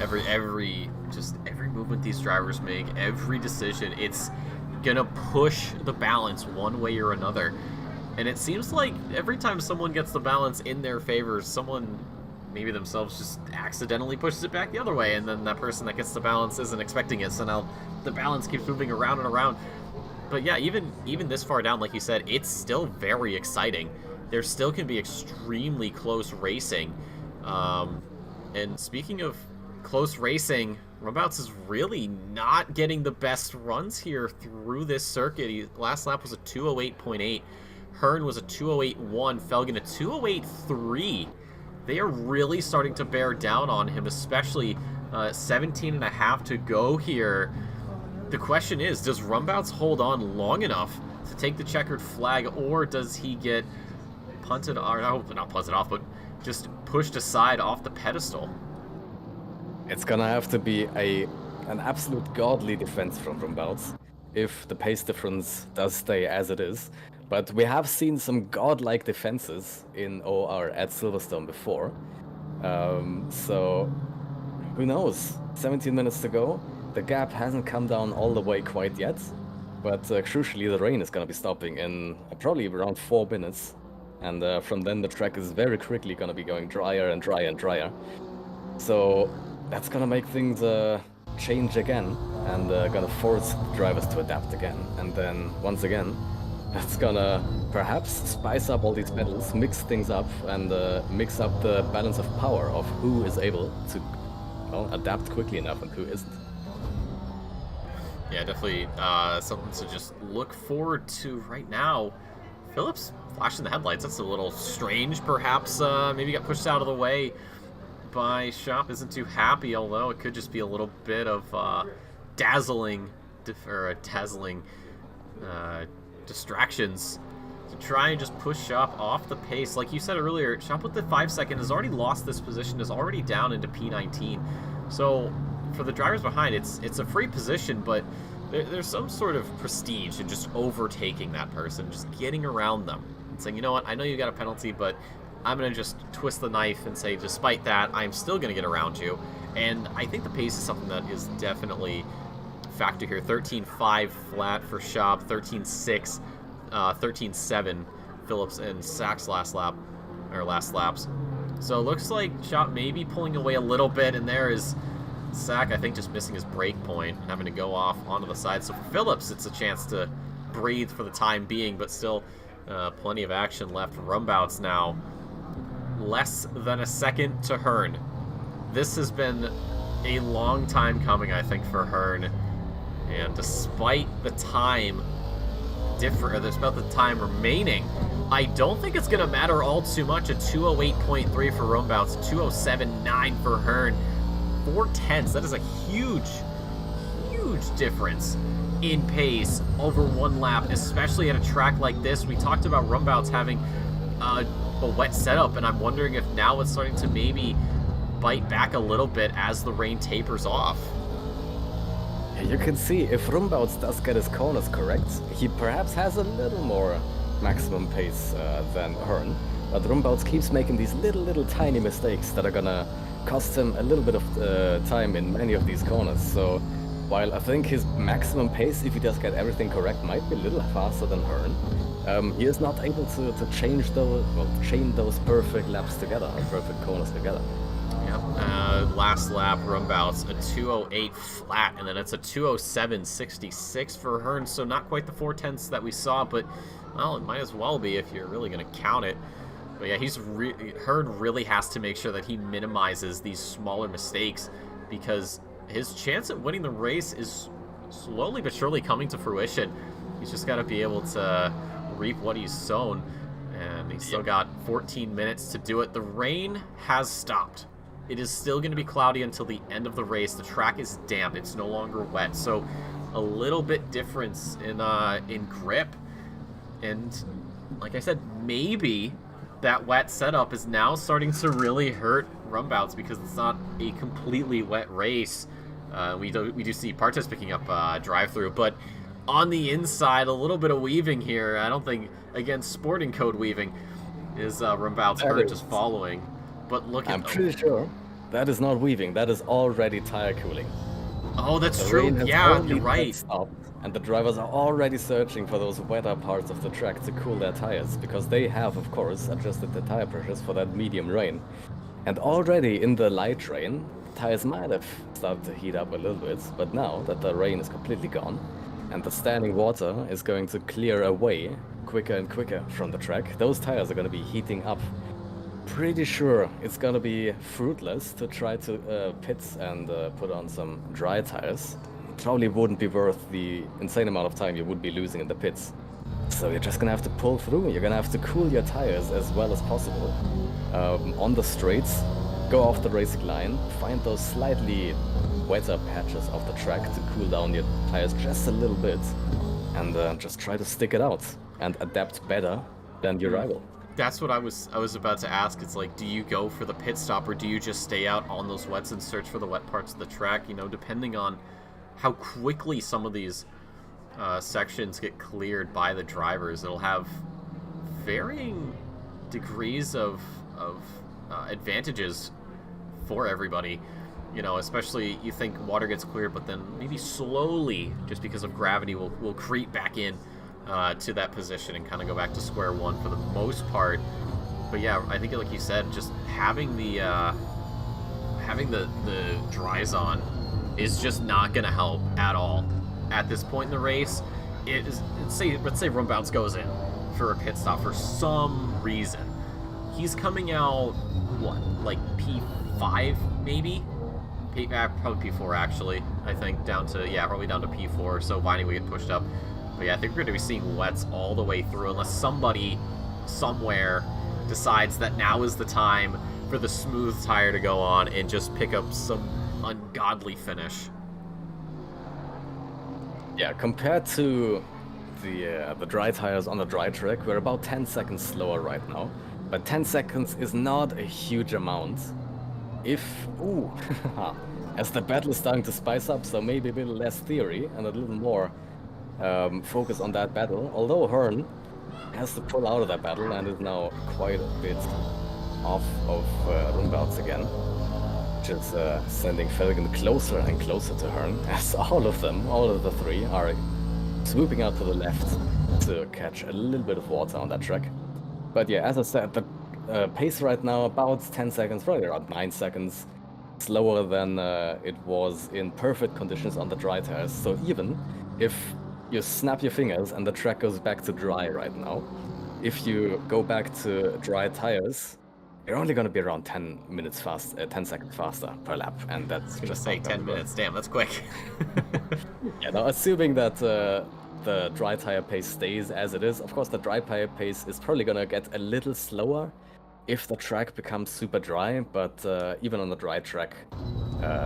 every just every movement these drivers make, every decision, it's gonna push the balance one way or another. And it seems like every time someone gets the balance in their favor, someone, maybe themselves, just accidentally pushes it back the other way, and then that person that gets the balance isn't expecting it, so now the balance keeps moving around and around. But yeah, even this far down, like you said, it's still very exciting. There still can be extremely close racing. And speaking of close racing, Rumbouts is really not getting the best runs here through this circuit. Last lap was a 208.8. Hearn was a 208.1. Felgen a 208.3. They are really starting to bear down on him, especially 17.5 to go here. The question is, does Rumbouts hold on long enough to take the checkered flag, or does he get punted, or no, not punted off, but just pushed aside off the pedestal? It's gonna have to be an absolute godly defense from Rumbouts if the pace difference does stay as it is. But we have seen some godlike defenses in OR at Silverstone before. So who knows? 17 minutes to go. The gap hasn't come down all the way quite yet. But crucially, the rain is going to be stopping in probably around 4 minutes. And from then, the track is very quickly going to be going drier and drier and drier. So that's going to make things change again. And going to force drivers to adapt again. And then, once again, that's gonna perhaps spice up all these pedals, mix things up, and mix up the balance of power of who is able to, well, adapt quickly enough and who isn't. Yeah, definitely something to just look forward to right now. Phillips flashing the headlights. That's a little strange, perhaps. Maybe got pushed out of the way by Shop. Isn't too happy, although it could just be a little bit of dazzling distractions to try and just push Shop off the pace. Like you said earlier, Shop with the 5 second has already lost this position, is already down into P19. So for the drivers behind, it's a free position, but there's some sort of prestige in just overtaking that person, just getting around them and saying, you know what, I know you got a penalty, but I'm going to just twist the knife and say, despite that, I'm still going to get around you. And I think the pace is something that is definitely factor here. 13.5 flat for Shop, 13.6, 13.7 Phillips and Sachs last laps. So it looks like Shop may be pulling away a little bit, and there is Sack, I think, just missing his brake point and having to go off onto the side. So for Phillips, it's a chance to breathe for the time being, but still plenty of action left. Rumbouts now less than a second to Hearn. This has been a long time coming, I think, for Hearn. And despite the time despite the time remaining, I don't think it's going to matter all too much. A 208.3 for Rumbouts, 207.9 for Hearn. 4/10. That is a huge difference in pace over one lap, especially at a track like this. We talked about Rumbouts having a wet setup, and I'm wondering if now it's starting to maybe bite back a little bit as the rain tapers off. You can see if Rumbouts does get his corners correct, he perhaps has a little more maximum pace than Hearn. But Rumbouts keeps making these little tiny mistakes that are gonna cost him a little bit of time in many of these corners. So while I think his maximum pace, if he does get everything correct, might be a little faster than Hearn, he is not able to chain those perfect laps together, perfect corners together. Yep. Last lap, Rumbouts, a 208 flat, and then it's a 207.66 for Hearn, so not quite the 4/10 that we saw, but, well, it might as well be if you're really going to count it. But yeah, Hearn really has to make sure that he minimizes these smaller mistakes, because his chance at winning the race is slowly but surely coming to fruition. He's just got to be able to reap what he's sown, and he's still got 14 minutes to do it. The rain has stopped. It is still going to be cloudy until the end of the race. The track is damp. It's no longer wet. So a little bit difference in grip. And like I said, maybe that wet setup is now starting to really hurt Rumbouts, because it's not a completely wet race. We do see Partas picking up drive-through, but on the inside, a little bit of weaving here. I don't think, again, sporting code weaving is Rumbouts hurt just following. But look at I'm pretty sure that is not weaving. That is already tire cooling. Oh, that's The true. rain has Yeah, only you're right. just stopped, and the drivers are already searching for those wetter parts of the track to cool their tires, because they have, of course, adjusted the tire pressures for that medium rain. And already in the light rain, the tires might have started to heat up a little bit, but now that the rain is completely gone, and the standing water is going to clear away quicker and quicker from the track, those tires are going to be heating up. Pretty sure it's gonna be fruitless to try to pit and put on some dry tires. Probably wouldn't be worth the insane amount of time you would be losing in the pits. So you're just gonna have to pull through. You're gonna have to cool your tires as well as possible. On the straights, go off the racing line, find those slightly wetter patches of the track to cool down your tires just a little bit, and just try to stick it out and adapt better than your rival. That's what I was about to ask. It's like, do you go for the pit stop, or do you just stay out on those wets and search for the wet parts of the track? You know, depending on how quickly some of these sections get cleared by the drivers, it'll have varying degrees of advantages for everybody. You know, especially you think water gets cleared, but then maybe slowly, just because of gravity, will creep back in to that position and kind of go back to square one for the most part. But yeah, I think like you said, just having the dries on is just not going to help at all at this point in the race. Let's say Rumbounce goes in for a pit stop for some reason. He's coming out like P5 maybe. Probably P4 actually. I think probably down to P4. So Viney will get pushed up. But yeah, I think we're going to be seeing wets all the way through unless somebody somewhere decides that now is the time for the smooth tire to go on and just pick up some ungodly finish. Yeah, compared to the dry tires on the dry track, we're about 10 seconds slower right now. But 10 seconds is not a huge amount. As the battle is starting to spice up, so maybe a little less theory and a little more focus on that battle. Although Hearn has to pull out of that battle and is now quite a bit off of Rumbouts again, which is sending Felgen closer and closer to Hearn, as all of the three, are swooping out to the left to catch a little bit of water on that track. But yeah, as I said, the pace right now about 10 seconds, probably around 9 seconds slower than it was in perfect conditions on the dry tires. So even if you snap your fingers and the track goes back to dry right now, if you go back to dry tires, you're only going to be around 10 seconds faster per lap, and that's just say 10 minutes. Damn, that's quick. Yeah, now assuming that the dry tire pace stays as it is, of course the dry tire pace is probably going to get a little slower if the track becomes super dry, but even on the dry track,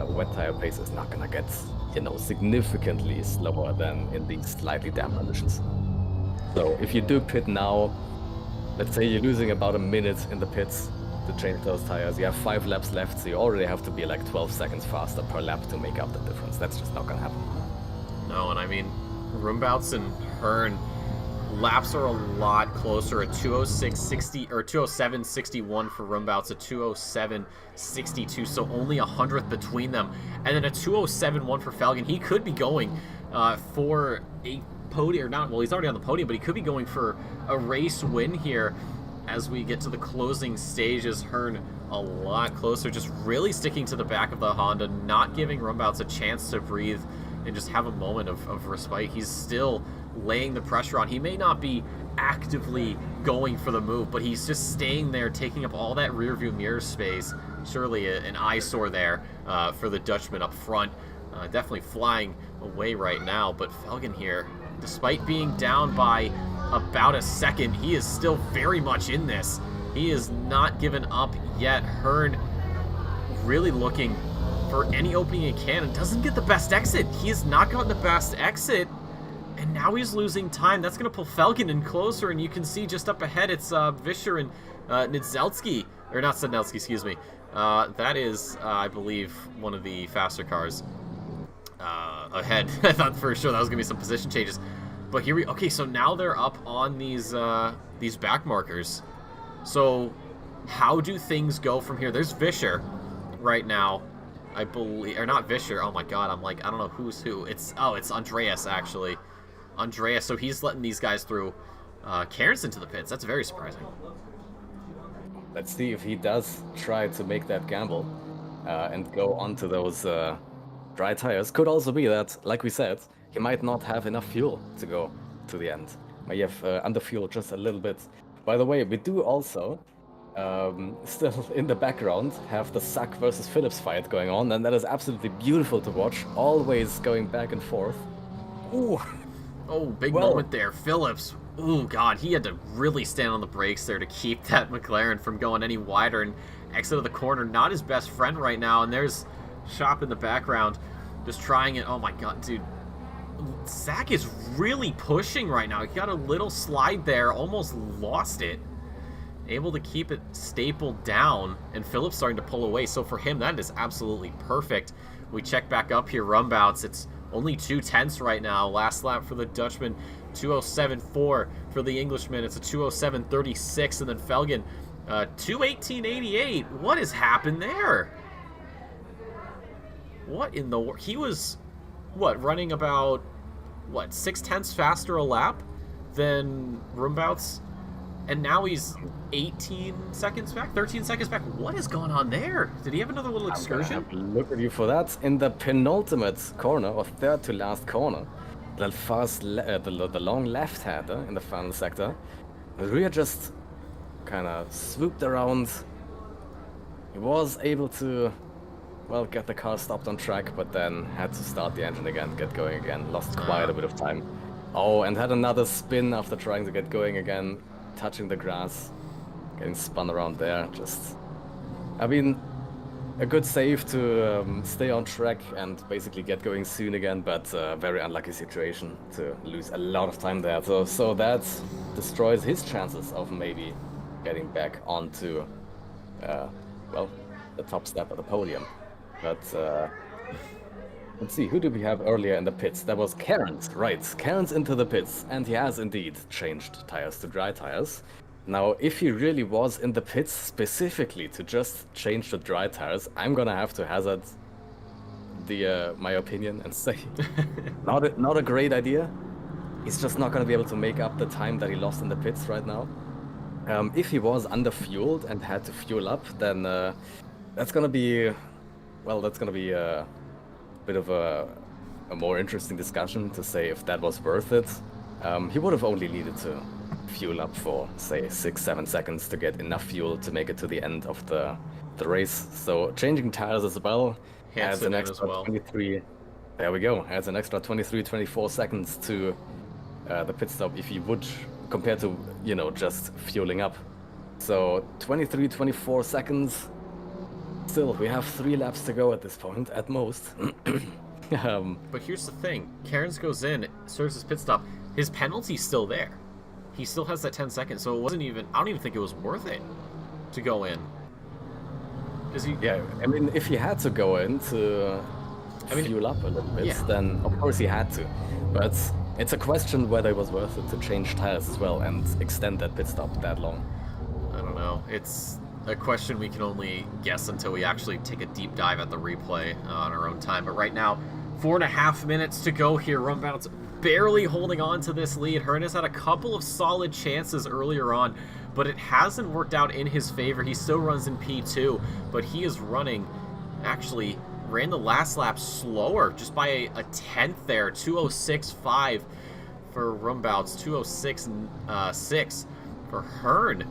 wet tire pace is not going to get, significantly slower than in these slightly damp conditions. So if you do pit now, let's say you're losing about a minute in the pits to change those tires. You have 5 laps left, so you already have to be like 12 seconds faster per lap to make up the difference. That's just not going to happen. No, and I mean, Rumbouts and Hearn, laps are a lot closer. A 206.60 or 207.61 for Rumbouts, a 207.62, so only 100th between them, and then a 207.1 for Felgen. He could be going for a podium, or not. Well, he's already on the podium, but he could be going for a race win here as we get to the closing stages. Hearn a lot closer, just really sticking to the back of the Honda, not giving Rumbouts a chance to breathe and just have a moment of respite. He's still laying the pressure on. He may not be actively going for the move, but he's just staying there, taking up all that rear view mirror space. Surely an eyesore there for the Dutchman up front. Definitely flying away right now, but Felgen here, despite being down by about a second, he is still very much in this. He is not given up yet. Hearn really looking for any opening he can and doesn't get the best exit. He has not gotten the best exit, and now he's losing time. That's going to pull Felgen in closer, and you can see just up ahead it's Vischer and Nidzelski, or not Sednelski, excuse me. That is, I believe, one of the faster cars ahead. I thought for sure that was going to be some position changes. But here okay, so now they're up on these back markers. So how do things go from here? There's Vischer right now. I believe, or not Vischer. Oh my god, I'm like, I don't know who's who. It's Andreas actually. Andreas, so he's letting these guys through. Karen's into the pits. That's very surprising. Let's see if he does try to make that gamble and go onto those dry tires. Could also be that, like we said, he might not have enough fuel to go to the end. Might have under fuel just a little bit. By the way, we do also still in the background have the Sack versus Phillips fight going on, and that is absolutely beautiful to watch. Always going back and forth. Ooh. Oh, big moment there. Phillips. Ooh, God, he had to really stand on the brakes there to keep that McLaren from going any wider and exit of the corner. Not his best friend right now, and there's Shop in the background just trying it. Oh, my God, dude. Sack is really pushing right now. He got a little slide there, almost lost it. Able to keep it stapled down, and Phillips starting to pull away. So for him, that is absolutely perfect. We check back up here, Rumbouts. It's only 2/10 right now. Last lap for the Dutchman, 2:07.4 for the Englishman. It's a 2:07.36, and then Felgen, 2:18.88. What has happened there? What in the world? He was, what, running about, what, 0.6 faster a lap than Rumbouts? And now he's 18 seconds back, 13 seconds back. What has gone on there? Did he have another little excursion? I'm gonna have a look at you for that. In the penultimate corner, or third to last corner, the long left-hander in the final sector, Ria just kind of swooped around. He was able to, well, get the car stopped on track, but then had to start the engine again, get going again. Lost quite a bit of time. Oh, and had another spin after trying to get going again. Touching the grass, getting spun around there. Just, I mean, a good save to stay on track and basically get going soon again, but very unlucky situation to lose a lot of time there. So that destroys his chances of maybe getting back onto, well, the top step of the podium. But let's see, who did we have earlier in the pits? That was Cairns, right. Cairns into the pits, and he has indeed changed tires to dry tires. Now, if he really was in the pits specifically to just change to dry tires, I'm gonna have to hazard my opinion and say, not a great idea. He's just not gonna be able to make up the time that he lost in the pits right now. If he was under-fueled and had to fuel up, then that's gonna be, well, that's gonna be bit of a more interesting discussion to say if that was worth it. He would have only needed to fuel up for, say, 6-7 seconds to get enough fuel to make it to the end of the race. So changing tires as well adds an extra 23. There we go. Adds an extra 23-24 seconds to the pit stop if you would, compared to, you know, just fueling up. So 23-24 seconds. Still, we have 3 laps to go at this point, at most. But here's the thing. Cairns goes in, serves his pit stop. His penalty's still there. He still has that 10 seconds, so it wasn't even... I don't even think it was worth it to go in. Yeah, I mean, if he had to go in to fuel up a little bit, then of course he had to. But it's a question whether it was worth it to change tires as well and extend that pit stop that long. I don't know. It's a question we can only guess until we actually take a deep dive at the replay on our own time. But right now, 4.5 minutes to go here. Rumbouts barely holding on to this lead. Hearn has had a couple of solid chances earlier on, but it hasn't worked out in his favor. He still runs in P2, but he is running, actually ran the last lap slower, just by a tenth there. 2:06.5 for Rumbouts, 2:06.6 for Hearn.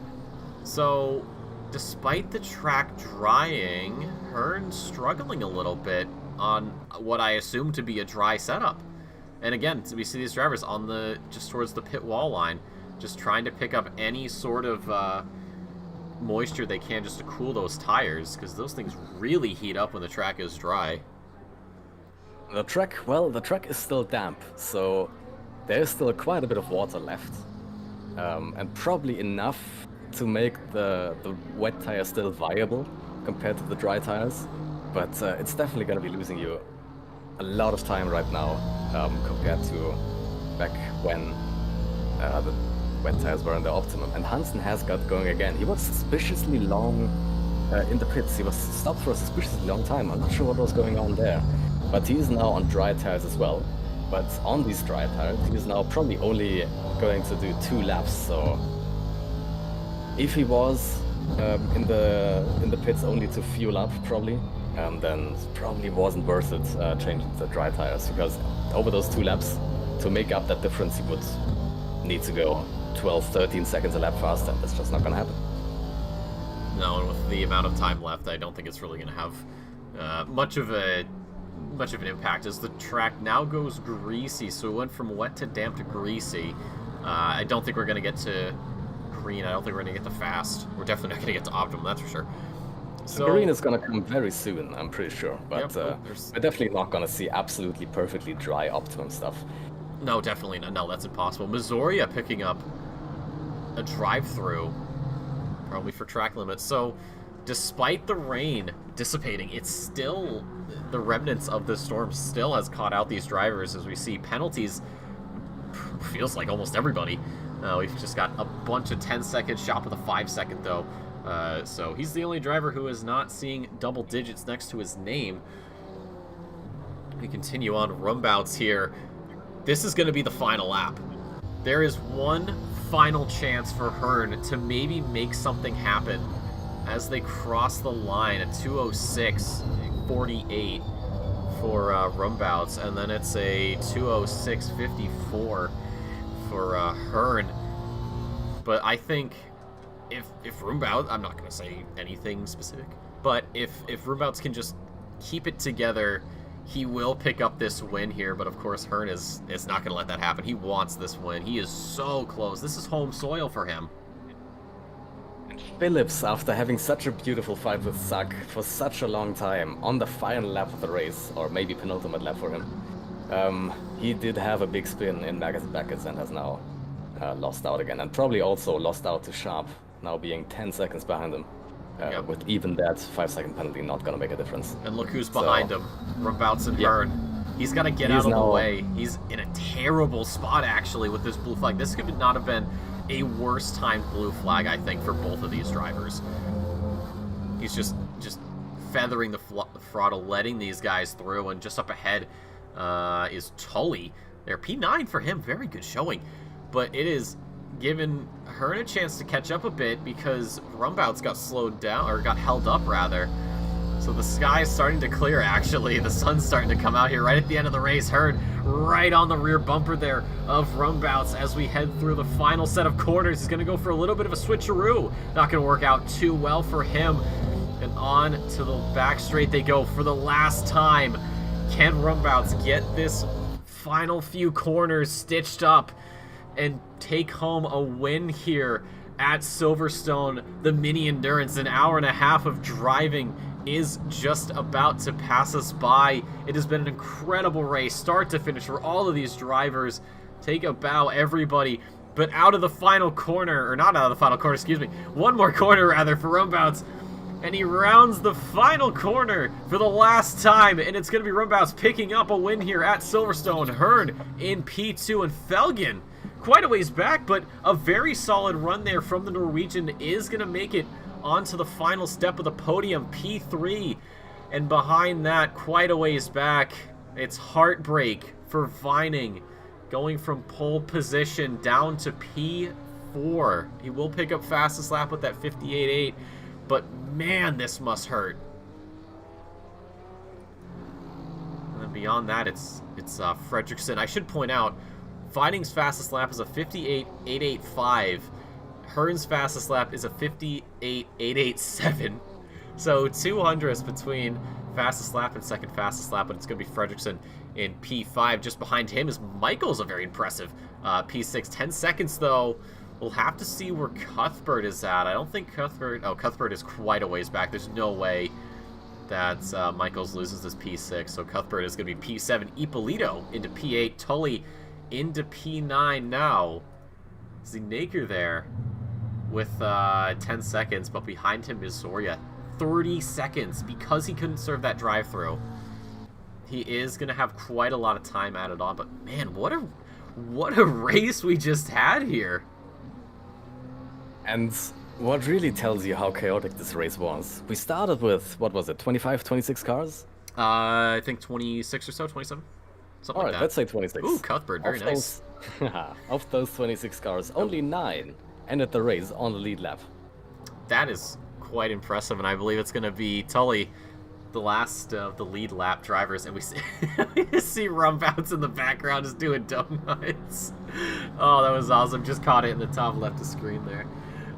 So despite the track drying, Hearn struggling a little bit on what I assume to be a dry setup. And again, we see these drivers on the, just towards the pit wall line, just trying to pick up any sort of moisture they can just to cool those tires, because those things really heat up when the track is dry. The track, well, the track is still damp, so there's still quite a bit of water left. And probably enough to make the wet tire still viable compared to the dry tires. But it's definitely going to be losing you a lot of time right now compared to back when the wet tires were in the optimum. And Hansen has got going again. He was suspiciously long in the pits. He was stopped for a suspiciously long time. I'm not sure what was going on there. But he is now on dry tires as well. But on these dry tires, he is now probably only going to do 2 laps. So if he was in the pits only to fuel up, probably, then it probably wasn't worth it changing the dry tires, because over those 2 laps, to make up that difference, he would need to go 12, 13 seconds a lap faster, and that's just not going to happen. No, and with the amount of time left, I don't think it's really going to have much of an impact, as the track now goes greasy. So it went from wet to damp to greasy. I don't think we're going to get to green. I don't think we're going to get to fast. We're definitely not going to get to optimum, that's for sure. So green is going to come very soon, I'm pretty sure. But yep, we're definitely not going to see absolutely perfectly dry optimum stuff. No, definitely not. No, that's impossible. Missouri picking up a drive-through, probably for track limits. So despite the rain dissipating, it's still, the remnants of the storm still has caught out these drivers, as we see penalties. Feels like almost everybody. We've just got a bunch of 10-second shot with a 5-second, though. So he's the only driver who is not seeing double digits next to his name. We continue on Rumbouts here. This is going to be the final lap. There is one final chance for Hearn to maybe make something happen as they cross the line at 2:06.48 for Rumbouts, and then it's a 2:06.54 for Hearn. But I think if Rumbouts, I'm not going to say anything specific, but if Rumbouts can just keep it together, he will pick up this win here. But of course, Hearn is not going to let that happen. He wants this win. He is so close. This is home soil for him. Phillips, after having such a beautiful fight with Zuck for such a long time, on the final lap of the race, or maybe penultimate lap for him, he did have a big spin in Beckett's and has now lost out again, and probably also lost out to Sharp, now being 10 seconds behind him. Yep. With even that 5-second penalty not going to make a difference. And look who's behind him. Rumbouts and Hearn. He's got to get out of the way. He's in a terrible spot, actually, with this blue flag. This could not have been a worse timed blue flag, I think, for both of these drivers. He's just feathering the throttle, letting these guys through, and just up ahead is Tully. There, P9 for him. Very good showing. But it is given Hearn a chance to catch up a bit, because Rumbouts got slowed down, or got held up rather. So the sky is starting to clear, actually. The sun's starting to come out here right at the end of the race. Hearn right on the rear bumper there of Rumbouts as we head through the final set of corners. He's going to go for a little bit of a switcheroo. Not going to work out too well for him. And on to the back straight they go for the last time. Can Rumbouts get this final few corners stitched up and take home a win here at Silverstone? The mini endurance, an hour and a half of driving, is just about to pass us by. It has been an incredible race, start to finish, for all of these drivers. Take a bow, everybody. But out of the final corner, or not out of the final corner, excuse me, one more corner rather for Rumbouts, and he rounds the final corner for the last time, and it's going to be Rumbouts picking up a win here at Silverstone. Hearn in P2, and Felgen quite a ways back, but a very solid run there from the Norwegian is going to make it onto the final step of the podium, P3. And behind that, quite a ways back, it's heartbreak for Vining, going from pole position down to P4. He will pick up fastest lap with that 58.8, but man, this must hurt. And then beyond that, it's Fredrickson. I should point out, Vining's fastest lap is a 58.885. Hearn's fastest lap is a 58.887. So 200ths between fastest lap and second fastest lap, but it's going to be Fredrickson in P5. Just behind him is Michael's, a very impressive P6. 10 seconds, though. We'll have to see where Cuthbert is at. I don't think Cuthbert... Oh, Cuthbert is quite a ways back. There's no way that Michaels loses this P6. So Cuthbert is going to be P7. Ippolito into P8. Tully into P9 now. Zinaker there with 10 seconds, but behind him is Zoria. 30 seconds because he couldn't serve that drive-through. He is going to have quite a lot of time added on, but man, what a race we just had here. And what really tells you how chaotic this race was, we started with, what was it, 25, 26 cars? I think 26 or so, 27? Something All right, like that. let's say 26. Ooh, Cuthbert, very nice. Of those 26 cars, only 9 ended the race on the lead lap. That is quite impressive, and I believe it's going to be Tully, the last of the lead lap drivers, and we see, we see Rumbouts in the background just doing donuts. Oh, that was awesome. Just caught it in the top left of screen there.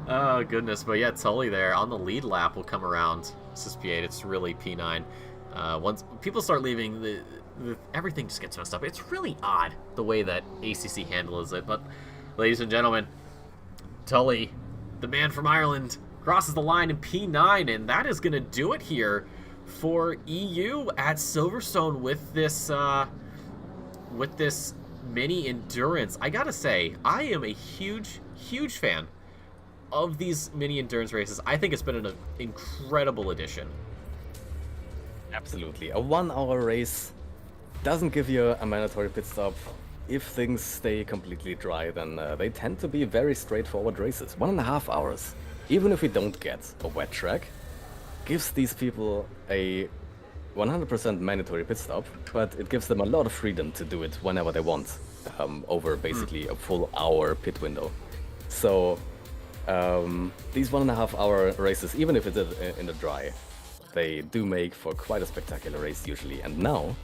Oh, goodness. But yeah, Tully there on the lead lap will come around. This is P8. It's really P9. Once people start leaving, everything just gets messed up. It's really odd the way that ACC handles it. But, ladies and gentlemen, Tully, the man from Ireland, crosses the line in P9, and that is going to do it here for EU at Silverstone with this mini endurance. I gotta say, I am a huge fan of these mini endurance races. I think it's been an incredible addition. Absolutely. A 1-hour race doesn't give you a mandatory pit stop. If things stay completely dry, then they tend to be very straightforward races. 1.5 hours. Even if we don't get a wet track, gives these people a 100% mandatory pit stop, but it gives them a lot of freedom to do it whenever they want, over basically a full hour pit window. So these 1.5 hour races, even if it's in the dry, they do make for quite a spectacular race usually. And now,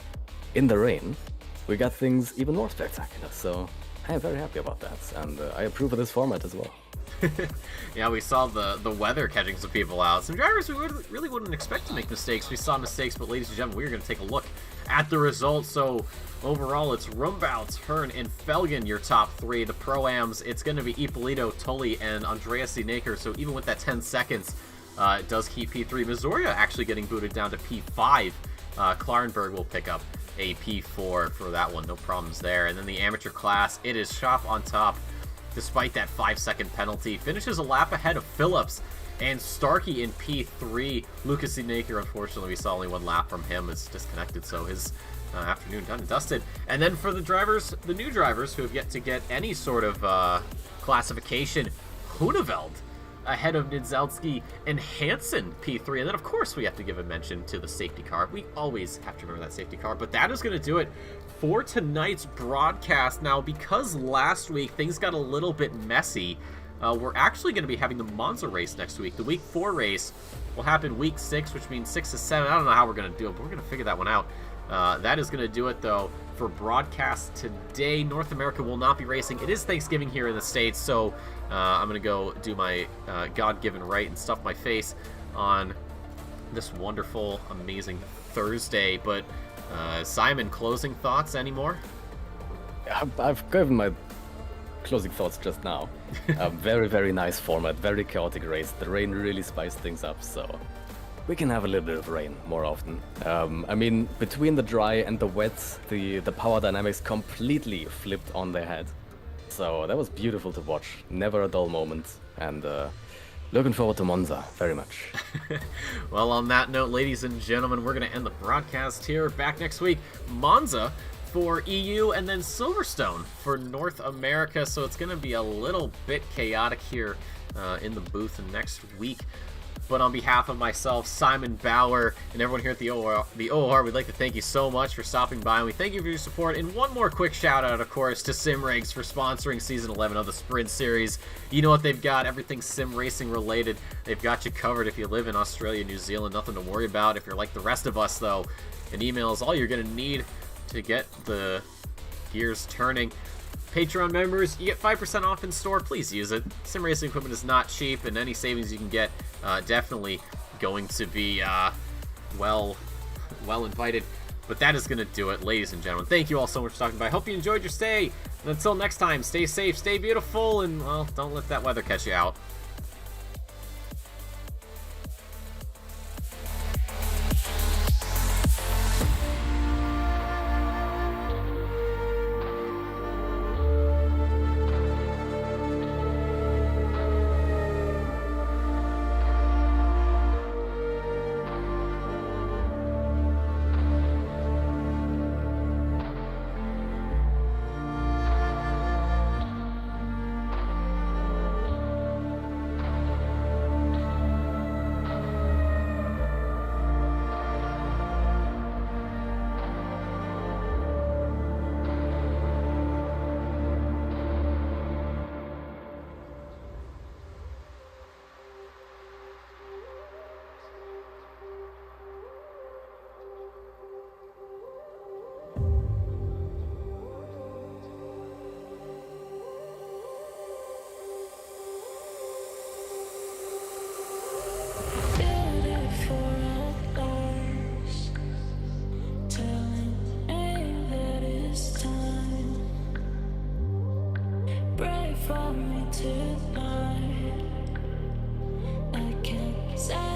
in the rain, we got things even more spectacular. So I'm very happy about that, and I approve of this format as well. Yeah, we saw the weather catching some people out. Some drivers we really wouldn't expect to make mistakes. We saw mistakes, but ladies and gentlemen, we're going to take a look at the results. So overall, it's Rumbouts, Hearn, and Felgen, your top 3. The Pro-Ams, it's going to be Ippolito, Tully, and Andreas Sinaker. So even with that 10 seconds, it does keep P3. Missouri actually getting booted down to P5. Klarenberg will pick up a P4 for that one. No problems there. And then the amateur class, it is Schaff on top. Despite that 5-second penalty, finishes a lap ahead of Phillips and Starkey in P3. Lucas Sinaker, unfortunately, we saw only 1 lap from him. Is disconnected, so his afternoon done and dusted. And then for the drivers, the new drivers who have yet to get any sort of classification, Huneveld ahead of Nidzelsky and Hansen P3. And then, of course, we have to give a mention to the safety car. We always have to remember that safety car. But that is going to do it for tonight's broadcast. Now, because last week things got a little bit messy, we're actually going to be having the Monza race next week. The week 4 race will happen week 6, which means 6 to 7. I don't know how we're going to do it, but we're going to figure that one out. That is going to do it, though, for broadcast today. North America will not be racing. It is Thanksgiving here in the States, so I'm going to go do my God-given right and stuff my face on this wonderful, amazing Thursday. But Simon, closing thoughts anymore? I've given my closing thoughts just now. Very, very nice format, very chaotic race. The rain really spiced things up, so we can have a little bit of rain more often. I mean, between the dry and the wet, the power dynamics completely flipped on their head. So that was beautiful to watch. Never a dull moment, and looking forward to Monza very much. Well, on that note, ladies and gentlemen, we're going to end the broadcast here. Back next week, Monza for EU, and then Silverstone for North America. So it's going to be a little bit chaotic here in the booth next week. But on behalf of myself, Simon Bauer, and everyone here at the OOR, we'd like to thank you so much for stopping by, and we thank you for your support. And one more quick shout out, of course, to Simrigs for sponsoring Season 11 of the Sprint Series. You know what they've got, everything sim racing related. They've got you covered if you live in Australia, New Zealand, nothing to worry about. If you're like the rest of us, though, an email is all you're going to need to get the gears turning. Patreon members, you get 5% off in store. Please use it. Sim racing equipment is not cheap, and any savings you can get definitely going to be well invited. But that is going to do it, ladies and gentlemen. Thank you all so much for stopping by. Hope you enjoyed your stay. And until next time, stay safe, stay beautiful, and, well, don't let that weather catch you out. for me tonight. I can't say